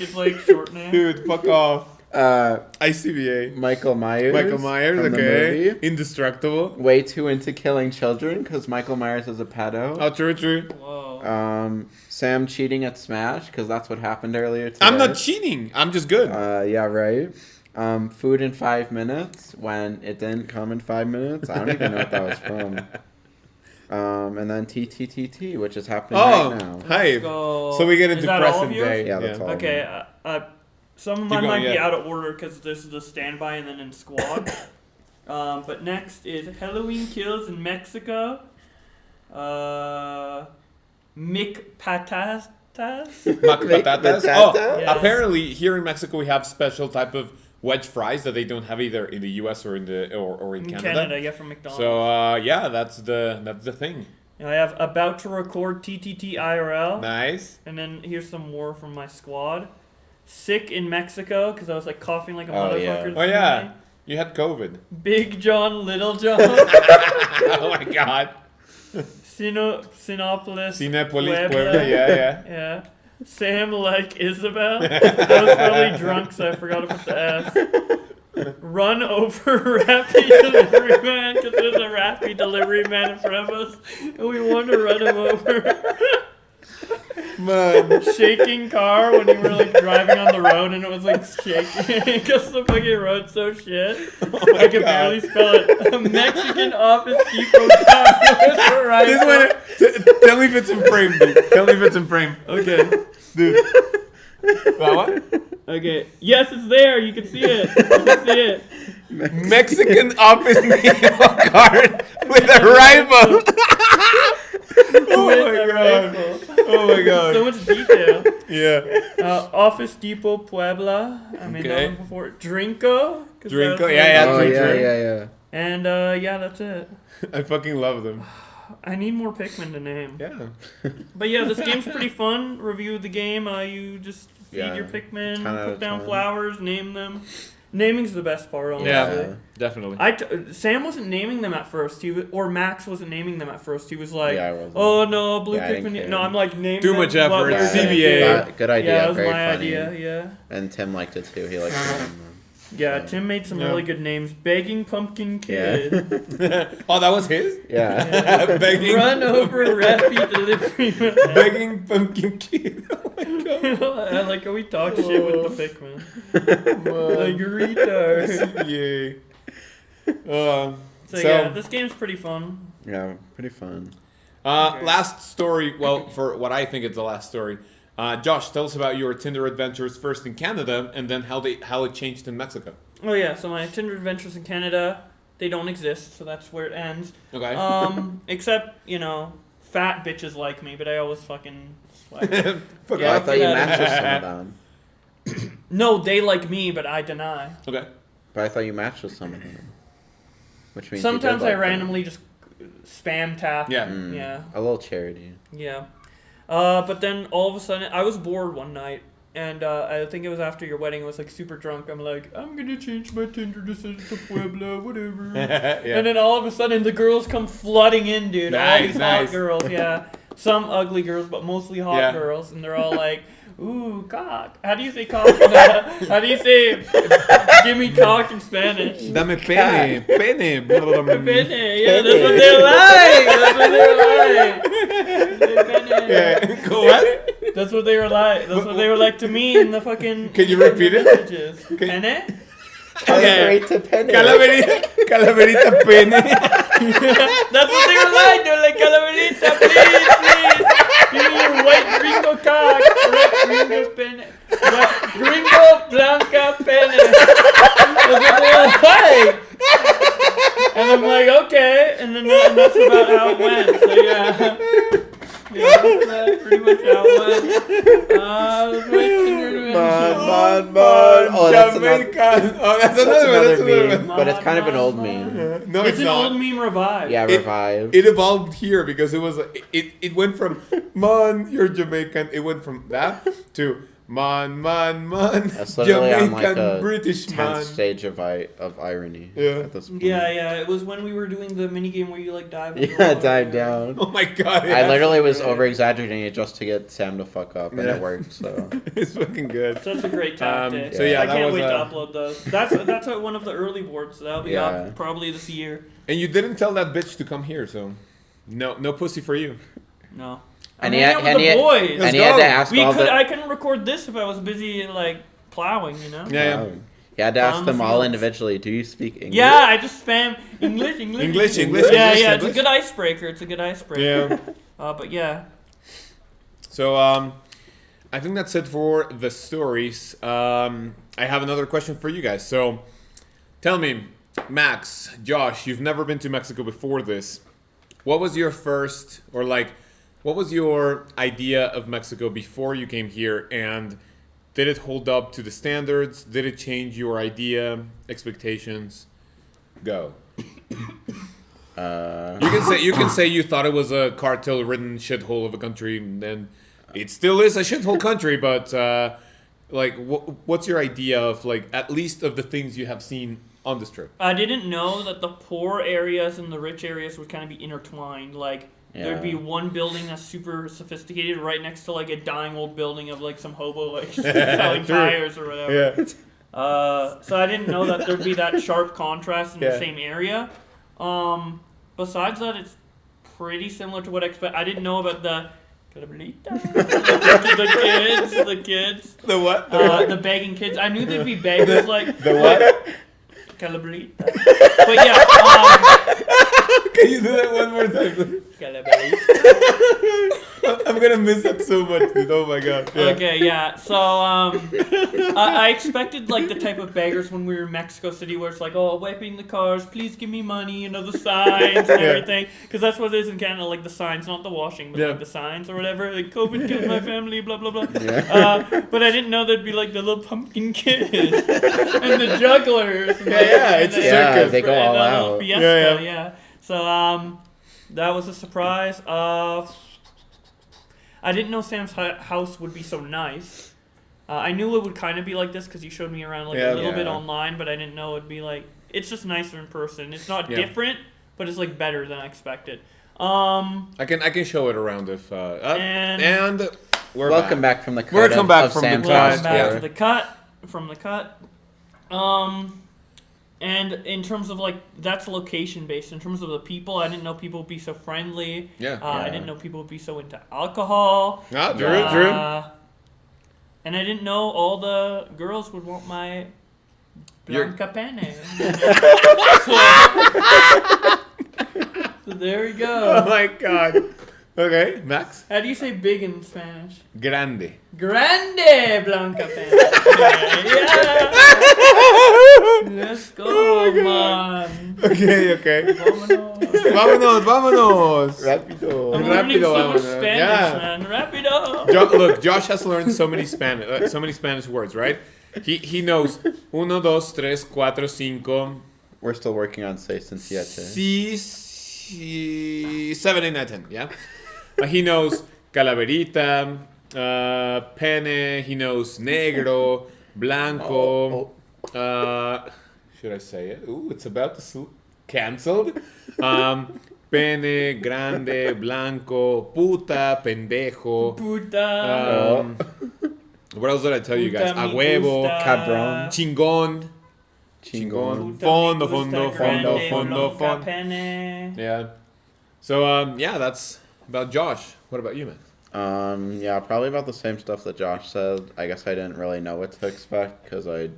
S1: it's like short name.
S2: Dude, fuck off. ICBA.
S4: Michael Myers.
S2: Michael Myers,
S4: from the
S2: okay.
S4: movie.
S2: Indestructible.
S4: Way too into killing children, because Michael Myers is a pedo.
S2: Oh, true.
S1: Whoa.
S4: Sam cheating at Smash, because that's what happened earlier today.
S2: I'm not cheating. I'm just good.
S4: Yeah, right. Food in 5 minutes, when it didn't come in 5 minutes. I don't even know what that was from. And then TTTT, which is happening right now.
S2: Hi.
S1: Go.
S2: So we get
S1: Is
S2: into
S1: that all
S2: present
S1: of yours?
S2: day.
S4: Yeah, that's all.
S1: Okay, some of
S2: Keep
S1: mine
S2: going,
S1: might be
S2: yeah.
S1: out of order because this is a standby and then in squad. But next is Halloween Kills in Mexico. Mick Patatas.
S2: Mac patatas.
S4: Patata?
S2: Oh,
S1: Yes.
S2: apparently here in Mexico we have special type of wedge fries that they don't have either in the US or in
S1: In
S2: Canada.
S1: Canada, yeah, from McDonald's.
S2: So yeah, that's the thing.
S1: And I have about to record TTT IRL.
S2: Nice.
S1: And then here's some more from my squad. Sick in Mexico because I was like coughing like a
S4: Oh,
S1: motherfucker.
S4: yeah.
S1: this
S2: Oh yeah,
S1: morning.
S2: you had COVID.
S1: Big John, Little John.
S2: Oh my god.
S1: Sinopolis.
S2: Cinepolis Puebla. Yeah.
S1: Yeah. Sam like Isabel. I was probably drunk, so I forgot to put the S. Run over Rappy Delivery Man because there's a Rappy Delivery Man in front of us, and we want to run him over.
S2: Man.
S1: Shaking car when you were like driving on the road and it was like shaking because the fucking road's so shit. I can barely spell it. A Mexican Office Depot car with a rifle.
S2: This one. Tell me if it's in frame, dude. Tell me if it's in frame.
S1: Okay.
S2: Dude. What?
S1: Okay. Yes, it's there. You can see it. You can see it.
S2: Mexican office Depot card with a rifle. Oh
S1: With
S2: my
S1: a
S2: god.
S1: rifle.
S2: Oh my god.
S1: So much detail.
S2: Yeah.
S1: Office Depot Puebla. I made that
S2: Okay.
S1: one before. Drinko. 'Cause
S2: Drinko,
S1: that's
S2: yeah,
S4: Oh,
S2: drink,
S4: yeah,
S2: drink.
S4: yeah.
S1: And yeah, that's it.
S2: I fucking love them.
S1: I need more Pikmin to name.
S2: Yeah.
S1: But yeah, this game's pretty fun. Review the game. You just feed
S4: Yeah,
S1: your Pikmin,
S4: 10 out
S1: put
S4: of
S1: down
S4: 10.
S1: flowers, name them. Naming's the best part, honestly.
S2: Yeah. Definitely.
S1: Sam wasn't naming them at first. Or Max wasn't naming them at first. He was like,
S4: Yeah, I wasn't.
S1: "Oh no, blue
S4: Yeah, I didn't
S1: Pikmin."
S4: care.
S1: No, I'm like naming.
S2: Too
S1: them
S2: much
S1: what
S2: effort,
S1: we're gonna
S2: CBA.
S1: do.
S4: Good idea.
S1: Yeah, that was
S4: very
S1: my
S4: funny.
S1: idea. Yeah.
S4: And Tim liked it too. He liked it.
S1: Yeah, Tim made some
S2: Yeah.
S1: really good names. Begging Pumpkin
S4: Yeah.
S1: Kid.
S2: Oh, that was his?
S4: Yeah.
S2: Begging.
S1: Run over Rappy Delivery Man.
S2: Begging pumpkin kid. Oh my god.
S1: I like how we talk shit with the Pikmin. Like retard.
S2: Yay.
S1: So yeah, this game's pretty fun.
S4: Yeah, pretty fun.
S1: Okay.
S2: Last story. Well, for what I think is the last story. Josh, tell us about your Tinder adventures first in Canada, and then how it changed in Mexico.
S1: Oh yeah, so my Tinder adventures in Canada. They don't exist, so that's where it ends.
S2: Okay.
S1: Except, fat bitches like me, but I always fucking sweat.
S4: I
S1: Yeah,
S4: thought you
S1: yeah.
S4: matched with some of them.
S1: No, they like me, but I deny.
S2: Okay.
S4: But I thought you matched with some of them. Which means
S1: Sometimes
S4: you did
S1: I
S4: like
S1: randomly just spam tap.
S2: Yeah.
S4: them.
S1: Yeah.
S4: A little charity.
S1: Yeah. But then all of a sudden, I was bored one night, and I think it was after your wedding. I was like super drunk. I'm like, I'm gonna change my Tinder to Puebla, whatever.
S2: Yeah.
S1: And then all of a sudden, the girls come flooding in, dude. All these
S2: Nice.
S1: hot girls, yeah. Some ugly girls, but mostly hot
S2: Yeah.
S1: girls, and they're all like, ooh, cock. How do you say cock? How do you say give me cock in Spanish?
S2: Dame pene. Pene.
S1: Pene, yeah, that's what they're like. That's what they're like. Pene.
S2: Yeah. Go what?
S1: That's what they were like. That's what they were like to me in the fucking.
S2: Can you repeat it?
S1: Messages. Pene?
S4: Calibrate penny.
S2: Calaverita pene.
S1: That's what they were like. They were like, Calaverita, please. Give me your white gringo cock. Red gringo pene. White gringo blanca pene. That's what they were like. And I'm like, okay. And then that's about how it went. So yeah. Yeah, that's pretty much how it went. That's my Tinder
S4: Mon. Oh, that's another,
S2: Jamaican. Oh, that's
S4: that's
S2: another one. That's
S4: another
S2: another
S4: meme.
S2: one.
S4: But it's kind of an old meme.
S2: No,
S1: It's an
S2: not.
S1: old meme revived.
S4: Yeah,
S2: It-
S4: revive.
S2: It evolved here because it was it went from Mon, you're Jamaican. It went from that to Mon.
S4: That's literally on like
S2: Jamaican
S4: a
S2: British
S4: 10th
S2: man.
S4: stage of irony.
S2: Yeah.
S4: At this point.
S1: Yeah. It was when we were doing the minigame where you like dive. into the
S4: Yeah,
S1: water.
S4: dive down.
S2: Oh my god!
S4: I literally was
S2: over.
S4: over exaggerating it just to get Sam to fuck up, and
S2: Yeah.
S4: it worked. So
S2: It's fucking good.
S1: Such a great tactic.
S2: So yeah,
S1: I
S2: that
S1: can't
S2: was,
S1: wait to upload those. That's one of the early boards. That'll be
S4: Yeah.
S1: up probably this year.
S2: And you didn't tell that bitch to come here, so no pussy for you.
S1: No.
S4: And
S1: I'm
S4: he
S1: hanging
S4: had-
S1: out with
S4: and
S1: the
S4: he
S1: boys.
S2: Let's
S4: and he had
S2: go.
S4: to ask all the.
S1: I couldn't record this if I was busy like plowing.
S2: Yeah.
S4: He had to ask
S1: On the
S4: them all
S1: fields.
S4: individually. Do you speak English?
S1: Yeah, I just spam English.
S2: English.
S1: Yeah,
S2: English,
S1: it's a
S2: English.
S1: good icebreaker. It's a good icebreaker.
S2: Yeah.
S1: But yeah.
S2: So I think that's it for the stories. I have another question for you guys. So tell me, Max, Josh, you've never been to Mexico before this. What was your first, or like, what was your idea of Mexico before you came here, and did it hold up to the standards? Did it change your idea, expectations? Go. You can say you thought it was a cartel-ridden shithole of a country, and it still is a shithole country. But like, what's your idea of like at least of the things you have seen on this trip?
S1: I didn't know that the poor areas and the rich areas would kind of be intertwined. Like, there'd be one building that's super sophisticated right next to, like, a dying old building of, like, some hobo, like, selling
S2: True.
S1: tires or whatever.
S2: Yeah.
S1: So I didn't know that there'd be that sharp contrast in
S2: Yeah.
S1: the same area. Besides that, it's pretty similar to what I expect. I didn't know about the... the kids.
S2: The what?
S1: The begging kids. I knew there'd be beggars, like...
S2: The what?
S1: Calabrita. But yeah,
S2: Can you do that one more time?
S1: Calabrita.
S2: I'm gonna miss that so much, dude. Oh my god. Yeah.
S1: Okay, yeah. So, I expected, like, the type of beggars when we were in Mexico City where it's like, oh, wiping the cars, please give me money, you know, the signs and
S2: Yeah.
S1: everything. Because that's what it is in Canada, like, the signs, not the washing, but,
S2: Yeah.
S1: like, the signs or whatever. Like, COVID killed my family, blah, blah, blah.
S4: Yeah.
S1: But I didn't know there'd be, like, the little pumpkin kids and the jugglers. And
S2: Yeah, it's a
S4: Yeah,
S2: circus.
S4: they go
S1: and
S4: all
S1: the little
S4: out.
S1: Fiesta,
S2: Yeah.
S1: So, that was a surprise. I didn't know Sam's house would be so nice. I knew it would kind of be like this because you showed me around like
S2: Yeah.
S1: a little bit
S4: Yeah.
S1: online, but I didn't know it'd be like, it's just nicer in person. It's not
S2: Yeah.
S1: different, but it's like better than I expected.
S2: I can show it around if and we're
S4: Welcome
S2: back.
S4: back from the cut
S2: Welcome
S4: of,
S2: back
S4: of
S2: from the
S4: Sam's
S2: cut.
S4: house
S1: Welcome back
S4: tour.
S1: to the cut. And in terms of like, that's location based. In terms of the people, I didn't know people would be so friendly.
S2: Yeah.
S1: I
S4: Yeah.
S1: didn't know people would be so into alcohol.
S2: Ah, true.
S1: And I didn't know all the girls would want my
S2: Your-
S1: blanca pene. So there we
S2: Oh
S1: go.
S2: my god. Okay, Max.
S1: How do you say big in Spanish?
S2: Grande.
S1: Grande Blanca fan. Yeah. Let's go, man.
S2: Okay.
S1: Vámonos.
S2: Vámonos.
S4: Rápido.
S1: I'm learning
S2: Rápido,
S1: so much
S2: vámonos.
S1: Spanish,
S2: Yeah.
S1: man. Rapido.
S2: Look, Josh has learned so many Spanish words, right? He knows 1, 2, 3, 4, 5.
S4: We're still working on 6 and 7.
S2: 7, 8, 9, 10. Yeah. He knows calaverita, pene. He knows negro, blanco. Should I say it? Ooh, it's about to canceled. Pene, grande, blanco, puta, pendejo.
S1: Puta.
S2: What else did I tell you guys?
S1: Puta
S2: A
S1: mi
S2: huevo,
S1: gusta.
S4: Cabrón.
S2: chingón.
S4: Chingón.
S1: Puta mi
S2: Fondo.
S1: gusta grande,
S2: Fondo.
S1: blanca pene.
S2: Yeah. So, yeah, that's about Josh. What about you, man?
S4: Yeah, probably about the same stuff that Josh said. I guess I didn't really know what to expect because I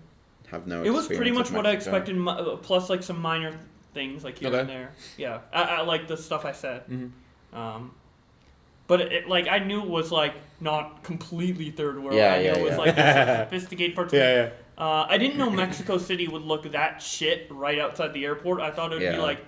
S4: have no.
S1: It was pretty
S4: experience
S1: much
S4: with
S1: what I
S4: Mexico.
S1: expected, plus like some minor things like here
S2: Okay.
S1: and there. Yeah, I like the stuff I said.
S2: Mm-hmm.
S1: But it, I knew it was like not completely third world.
S4: Yeah,
S1: I knew
S4: yeah,
S1: it was
S4: yeah.
S1: like this sophisticated parts.
S2: Yeah.
S1: I didn't know Mexico City would look that shit right outside the airport. I thought it would be
S4: Yeah.
S1: like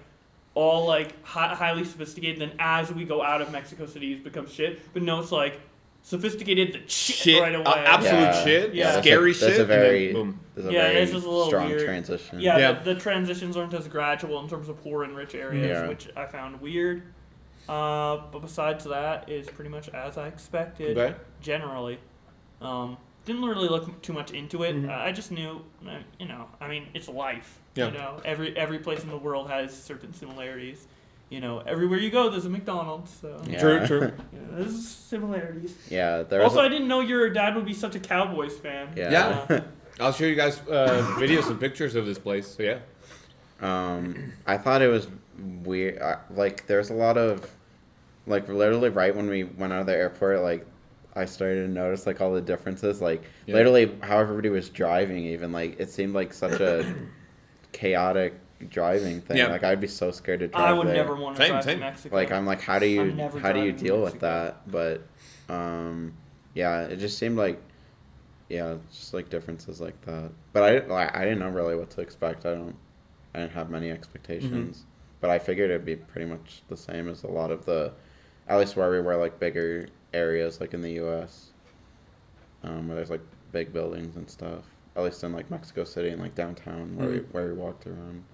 S1: all like highly sophisticated. Then as we go out of Mexico City, it's become shit. But no, it's like sophisticated the shit right away.
S2: Absolute
S4: Yeah.
S2: shit.
S1: Yeah.
S2: Scary
S4: That's
S2: shit.
S4: a very,
S2: and then boom.
S4: there's a
S1: Yeah,
S4: very
S1: it's just a little
S4: strong
S1: weird.
S4: transition.
S1: Yeah,
S2: Yeah.
S1: The transitions aren't as gradual in terms of poor and rich areas,
S4: Yeah.
S1: which I found weird. But besides that, it's pretty much as I expected.
S2: Okay.
S1: Generally, didn't really look too much into it.
S2: Mhm.
S1: I just knew, I mean, it's life.
S2: Yeah.
S1: You know, every place in the world has certain similarities. You know, everywhere you go, there's a McDonald's. So
S4: Yeah.
S2: True.
S1: there's similarities.
S4: Yeah, there was
S1: Also, I didn't know your dad would be such a Cowboys fan.
S2: Yeah. I'll show you guys videos and pictures of this place. So yeah.
S4: I thought it was weird. Like, there's a lot of, like, literally right when we went out of the airport, like, I started to notice, like, all the differences. Like,
S2: Yeah.
S4: literally how everybody was driving, even. Like, it seemed like such a chaotic driving thing.
S2: Yeah.
S4: Like, I'd be so scared to drive
S1: I would
S4: there.
S1: never want to drive
S2: Same.
S1: to Mexico.
S4: Like, I'm like, how do
S1: I'm
S4: you
S1: never
S4: deal
S1: driving to
S4: with
S1: Mexico.
S4: that? But, yeah, it just seemed like, yeah, just like differences like that. But I didn't know really what to expect. I didn't have many expectations. But I figured it'd be pretty much the same as a lot of the, at least where we were, like bigger areas, like in the U.S. Where there's like big buildings and stuff. At least in like Mexico City and like downtown where we walked around.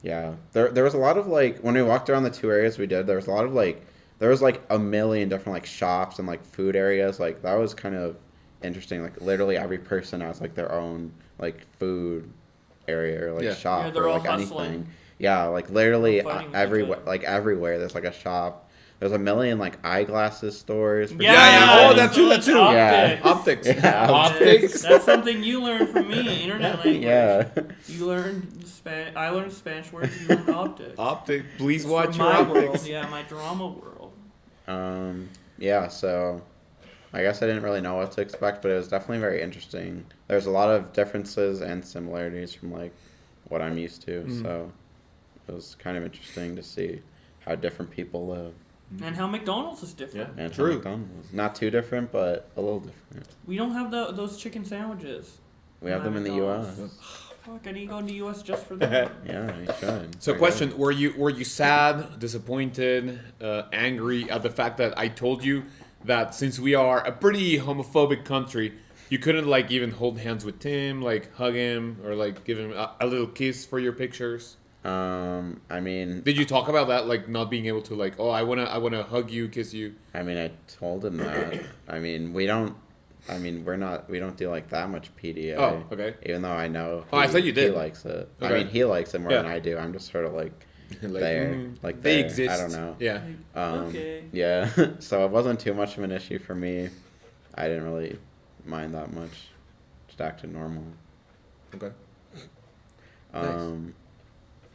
S4: Yeah, there was a lot of like when we walked around the two areas we did. There was a lot of like there was like a million different like shops and like food areas. Like that was kind of interesting. Like literally every person has like their own like food area or like
S2: Yeah.
S1: Yeah,
S4: shop
S1: they're
S4: or
S1: all
S4: like
S1: hustling.
S4: anything. Yeah, like literally
S1: All fighting with each
S4: everywhere
S1: other.
S4: like everywhere there's like a shop. There's a million like eyeglasses stores. for
S2: Yeah. Oh,
S4: different
S2: that too.
S4: Yeah.
S2: Optics.
S4: Yeah.
S2: Optics.
S1: That's something you learned from me, internet language.
S4: Yeah.
S1: You learned I learned Spanish words. You learned optics.
S2: Optic. Please
S1: It's
S2: watch
S1: from
S2: your
S1: my
S2: optics.
S1: world. Yeah, my drama world.
S4: Yeah, so I guess I didn't really know what to expect, but it was definitely very interesting. There's a lot of differences and similarities from like what I'm used to, so it was kind of interesting to see how different people live.
S1: And how McDonald's is different.
S4: And how
S2: True.
S4: McDonald's. Not too different, but a little different.
S1: We don't have those chicken sandwiches.
S4: We have them in the
S1: McDonald's.
S4: U.S.
S1: Fuck, I need to go to the U.S. just for that.
S4: Yeah, you should.
S2: So,
S4: Very
S2: question: Were you sad, disappointed, angry at the fact that I told you that since we are a pretty homophobic country, you couldn't like even hold hands with Tim, like hug him, or like give him a little kiss for your pictures?
S4: I mean,
S2: Did you talk about that, like not being able to, like, oh, I wanna hug you, kiss you?
S4: I told him that. we don't do like that much PDA.
S2: Oh, okay.
S4: Even though I know
S2: Oh, I thought you did.
S4: he likes it.
S2: Okay.
S4: He likes it more
S2: Yeah.
S4: than I do. I'm just sort of like
S2: Like,
S4: there. Like
S2: they
S4: there.
S2: exist.
S4: I don't know.
S2: Yeah.
S1: Okay.
S4: Yeah. So it wasn't too much of an issue for me. I didn't really mind that much. Just acted normal.
S2: Okay.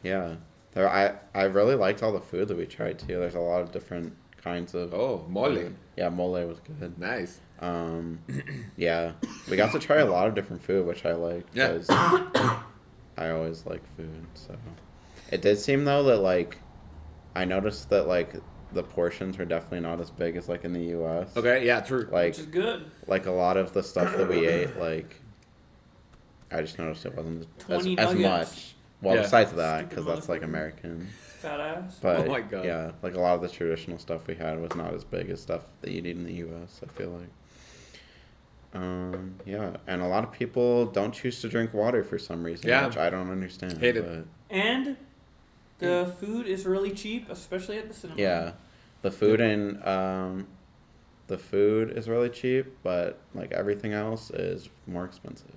S4: Yeah. I really liked all the food that we tried too. There's a lot of different kinds of
S2: Oh, mole.
S4: food. Yeah, mole was good.
S2: Nice.
S4: Yeah, we got to try a lot of different food, which I liked
S2: Yeah.
S4: because I always like food. So it did seem though that like I noticed that like the portions were definitely not as big as like in the U.S.
S2: Okay, yeah, true.
S4: Like,
S1: Which is good.
S4: like a lot of the stuff that we ate, like I just noticed it wasn't as
S1: 20
S4: much.
S1: nuggets.
S4: Well,
S2: Yeah.
S4: besides that,
S1: Stupid
S4: because that's like
S1: motherfucker.
S4: American.
S1: Fat ass.
S4: But
S2: Oh my God.
S4: yeah, like a lot of the traditional stuff we had was not as big as stuff that you'd eat in the U.S. I feel like. Yeah, and a lot of people don't choose to drink water for some reason,
S2: Yeah.
S4: which I don't understand.
S2: Hate it.
S4: But
S1: And the food is really cheap, especially at the cinema.
S4: yeah, the food the food is really cheap, but like everything else is more expensive.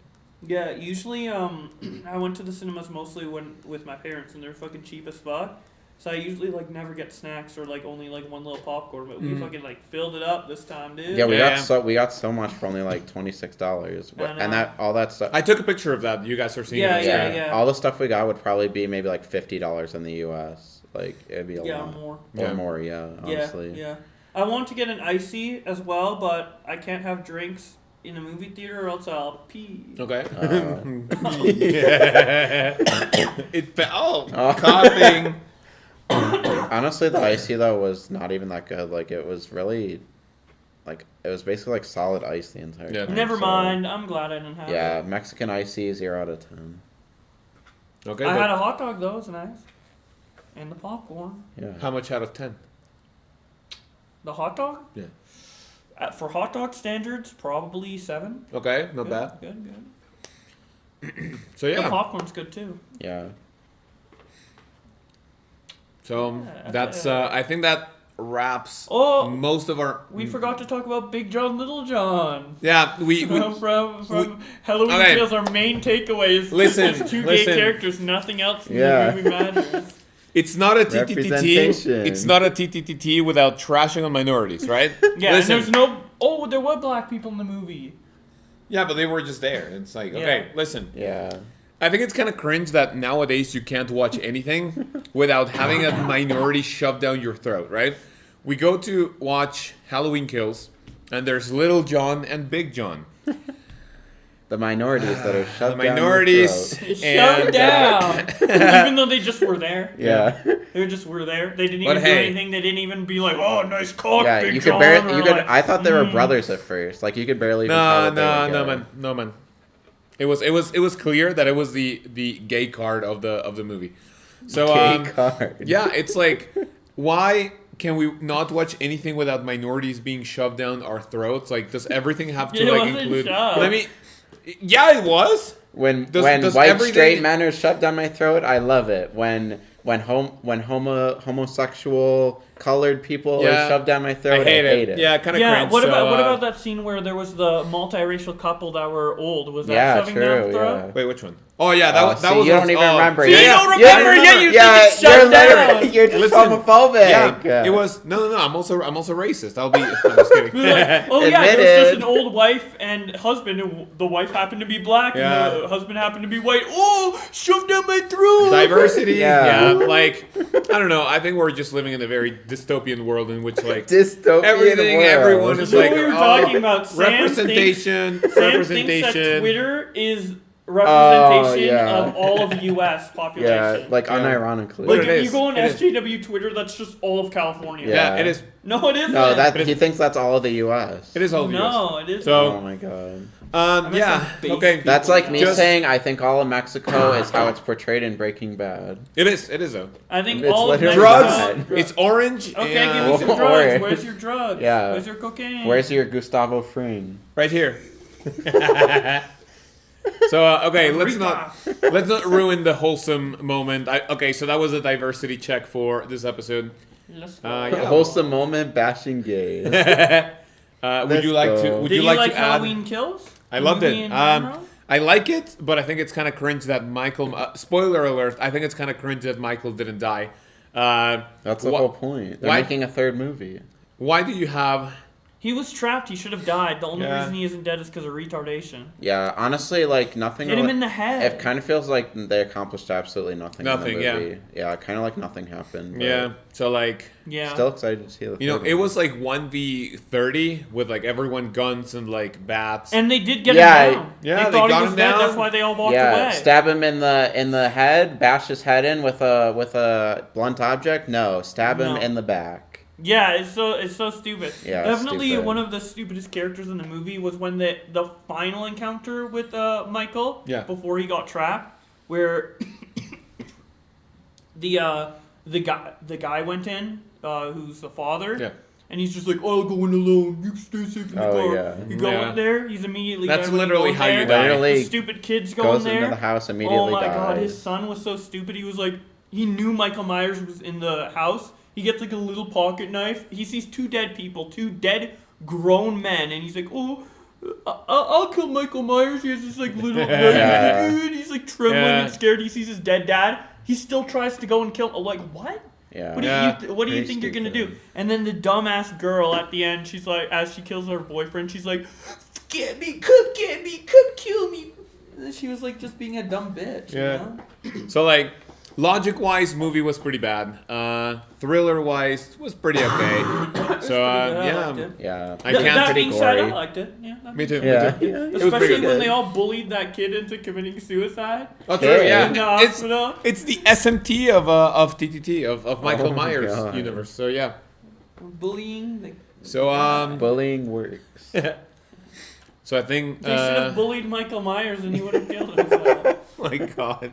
S1: Yeah, usually I went to the cinemas mostly with my parents, and they're fucking cheap as fuck. So I usually like never get snacks or like only like one little popcorn, but we fucking like filled it up this time, dude.
S4: Yeah, we
S2: Yeah.
S4: got so much for only like $26,
S1: I know.
S4: and that all that stuff.
S2: I took a picture of that. You guys are seeing
S1: Yeah,
S2: it.
S1: yeah.
S4: All the stuff we got would probably be maybe like $50 in the U.S. Like it'd be a
S1: Yeah,
S4: lot
S1: more.
S4: or
S2: Yeah.
S4: more. Yeah, honestly.
S1: Yeah. I want to get an icy as well, but I can't have drinks in a movie theater or else I'll pee.
S2: Okay.
S4: Oh.
S2: Coughing.
S4: Honestly, the icy though was not even that good. Like it was really, like it was basically like solid ice the entire
S2: Yeah.
S4: time.
S1: Never
S4: so-
S1: mind. I'm glad I didn't have
S4: Yeah,
S1: it.
S4: Mexican icy 0 out of 10.
S2: Okay.
S1: I
S2: but
S1: had a hot dog though, it's nice. And the popcorn.
S4: Yeah.
S2: how much out of 10?
S1: The hot dog?
S2: Yeah.
S1: For hot dog standards, probably 7.
S2: Okay, not
S1: Good,
S2: bad.
S1: Good.
S2: So
S1: The
S2: yeah.
S1: popcorn's good too.
S4: Yeah.
S2: So
S1: Yeah,
S2: that's
S1: yeah.
S2: I think that wraps
S1: Oh,
S2: most of our.
S1: we forgot to talk about Big John, Little John.
S2: Yeah, we
S1: from Halloween
S2: okay.
S1: Kills, our main takeaways.
S2: Listen,
S1: It's 2
S2: listen.
S1: gay characters, nothing else in
S4: Yeah.
S1: the movie matters.
S2: It's not a TTTT.
S4: Representation.
S2: It's not a TTTT without trashing on minorities, right?
S1: Yeah,
S2: Listen.
S1: and there's no. Oh, there were black people in the movie.
S2: Yeah, but they were just there. It's like, okay, listen.
S4: Yeah.
S2: I think it's kind of cringe that nowadays you can't watch anything without having a minority shoved down your throat, right? We go to watch Halloween Kills, and there's Little John and Big John.
S4: The minorities that are shoved
S2: The
S4: down your
S2: minorities
S4: throat.
S1: Shut down. Even though they just were there.
S4: Yeah.
S1: They just were there. They didn't
S2: But
S1: even do
S2: hey.
S1: anything. They didn't even be like, "Oh, nice cock,
S4: Yeah,
S1: Big
S4: you could
S1: John,"
S4: barely.
S1: or
S4: You could.
S1: like,
S4: I thought they were brothers at first. Like you could barely. Even tell
S2: No,
S4: that they were gay.
S2: no, man. It was clear that it was the gay card of the movie. So
S4: Gay card.
S2: yeah, it's like, why can we not watch anything without minorities being shoved down our throats? Like, does everything have to
S1: It
S2: like
S1: wasn't
S2: include?
S1: shoved.
S2: Let me. Yeah, it was.
S4: When
S2: Does
S4: white
S2: everything-
S4: straight men are shoved down my throat, I love it. When homosexual colored people
S2: Yeah.
S4: are shoved down my throat,
S2: I hate it. Yeah, kind of
S1: Yeah.
S2: cringe.
S1: What
S2: so,
S1: about that scene where there was the multiracial couple that were old? Was that
S4: Yeah,
S1: shoving down the
S4: true,
S1: throat?
S4: yeah.
S2: Wait, which one? Oh yeah, that
S4: See,
S2: was.
S4: you don't even remember.
S1: See,
S2: Yeah,
S1: you
S2: yeah.
S1: don't remember, yet you
S4: Yeah,
S1: think it's shoved
S4: you're literally,
S1: down.
S4: you're just
S2: Listen,
S4: homophobic.
S2: Yeah, it was no. I'm also racist. I'm just kidding.
S1: Like, oh yeah,
S4: Admit
S1: there was just
S4: it.
S1: an old wife and husband, and the wife happened to be black,
S2: Yeah.
S1: and the husband happened to be white. Oh, shoved down my throat.
S2: Diversity.
S4: Yeah.
S2: Like I don't know. I think we're just living in a very dystopian world in which like
S4: Dystopian
S2: everything,
S4: world.
S2: everyone is
S1: That's what
S2: like
S1: we were
S2: oh,
S1: talking about. Sam
S2: representation,
S1: Sam thinks that
S2: representation.
S1: Twitter is representation
S4: yeah.
S1: of all of the U.S. population.
S4: Yeah, like
S2: Yeah.
S4: unironically.
S1: Like
S2: It
S1: if
S2: is.
S1: you go on
S2: It is.
S1: SJW Twitter, that's just all of California.
S2: Yeah,
S4: Yeah.
S2: it is.
S1: No, it isn't.
S4: No, that
S2: But it's-
S4: he thinks that's all of the U.S.
S2: It is all the US.
S1: No, it isn't.
S2: So-
S4: Oh my god.
S1: meant
S2: Yeah.
S1: some base
S2: Okay.
S1: people.
S4: That's like me
S2: Just-
S4: saying I think all of Mexico is how it's portrayed in Breaking Bad.
S2: It is. It is though.
S1: I think
S4: It's
S1: all of
S4: literally
S1: Mexico.
S2: Drugs. It's orange.
S1: Okay,
S2: and
S1: give me some
S4: Or-
S1: drugs. Where's your drugs?
S4: Yeah.
S1: Where's your cocaine?
S4: Where's your Gustavo Fring?
S2: right here. So okay, let's not ruin the wholesome moment. Okay, so that was a diversity check for this episode.
S1: Let's go.
S2: Yeah.
S4: A wholesome moment bashing gays.
S2: Would you like to? Would
S1: Did
S2: you
S1: you
S2: like
S1: like
S2: to add?
S1: Halloween Kills?
S2: I
S1: The
S2: loved
S1: movie
S2: it.
S1: in general?
S2: I like it, but I think it's kind of cringe that Michael. Spoiler alert! I think it's kind of cringe that Michael didn't die.
S4: That's the whole point. They're
S2: why-
S4: making a third movie.
S2: Why do you have
S1: He was trapped. He should have died. The only
S2: Yeah.
S1: reason he isn't dead is because of retardation.
S4: Yeah, honestly, like nothing.
S1: Hit him in the head.
S4: It kind of feels like they accomplished absolutely nothing.
S2: Nothing,
S4: In the movie. Yeah, kind of like nothing happened. But
S2: Yeah. So like,
S1: Yeah.
S4: Still excited to see the.
S2: you know,
S4: third
S2: it
S4: one.
S2: was like 1v30 with like everyone guns and like bats.
S1: And they did get
S4: Yeah,
S1: him down.
S2: yeah,
S1: they
S2: they
S1: thought
S2: got
S1: he was
S2: him
S1: dead.
S2: down.
S1: That's why they all walked
S4: Yeah,
S1: away.
S4: stab him in the head, bash his head in with a blunt object. No, stab him
S1: No.
S4: in the back.
S1: Yeah, it's so stupid.
S4: Yeah, it's
S1: Definitely
S4: stupid.
S1: one of the stupidest characters in the movie was when the final encounter with Michael before he got trapped, where the guy went in, who's the father.
S2: Yeah.
S1: And he's just like, I'll go in alone. You stay safe in the car.
S4: Yeah.
S1: You go
S2: Yeah.
S1: in there. He's immediately.
S2: That's
S1: everyone
S2: literally
S1: goes
S2: how you
S1: there.
S2: die.
S4: Literally
S1: The stupid kids go
S4: goes
S1: in there.
S4: into the house immediately.
S1: Oh my god,
S4: dies.
S1: his son was so stupid. He was like, he knew Michael Myers was in the house. He gets like a little pocket knife. He sees two dead people, two dead grown men, and he's like, oh, I'll kill Michael Myers. He has this like little knife. He's like trembling and scared. He sees his dead dad. He still tries to go and kill. Like what?
S4: Yeah.
S1: What do you
S4: Pretty
S1: think you're gonna
S4: stupid.
S1: do? And then the dumbass girl at the end, she's like, as she kills her boyfriend, she's like, get me, come kill me. And then she was like just being a dumb bitch.
S2: Yeah.
S1: You know?
S2: So like, logic-wise, movie was pretty bad. Thriller-wise, was pretty okay. So
S1: I liked it.
S4: Yeah.
S2: I can't.
S1: That
S4: pretty
S1: being said, I
S4: gory.
S1: liked it. Yeah. that
S2: Me
S1: being
S2: too.
S1: said.
S2: Me
S4: Yeah.
S2: too.
S4: Yeah.
S2: It was
S1: Especially
S2: pretty
S1: when
S2: good.
S1: they all bullied that kid into committing suicide.
S2: Oh, true.
S4: Yeah.
S1: In the
S2: Yeah.
S1: hospital.
S2: It's the SMT of TTT of Michael
S4: Oh my
S2: Myers
S4: God.
S2: universe. So yeah.
S1: Bullying.
S2: So
S4: Bullying works.
S2: so I think.
S1: They should have bullied Michael Myers and he would have killed himself.
S2: My God.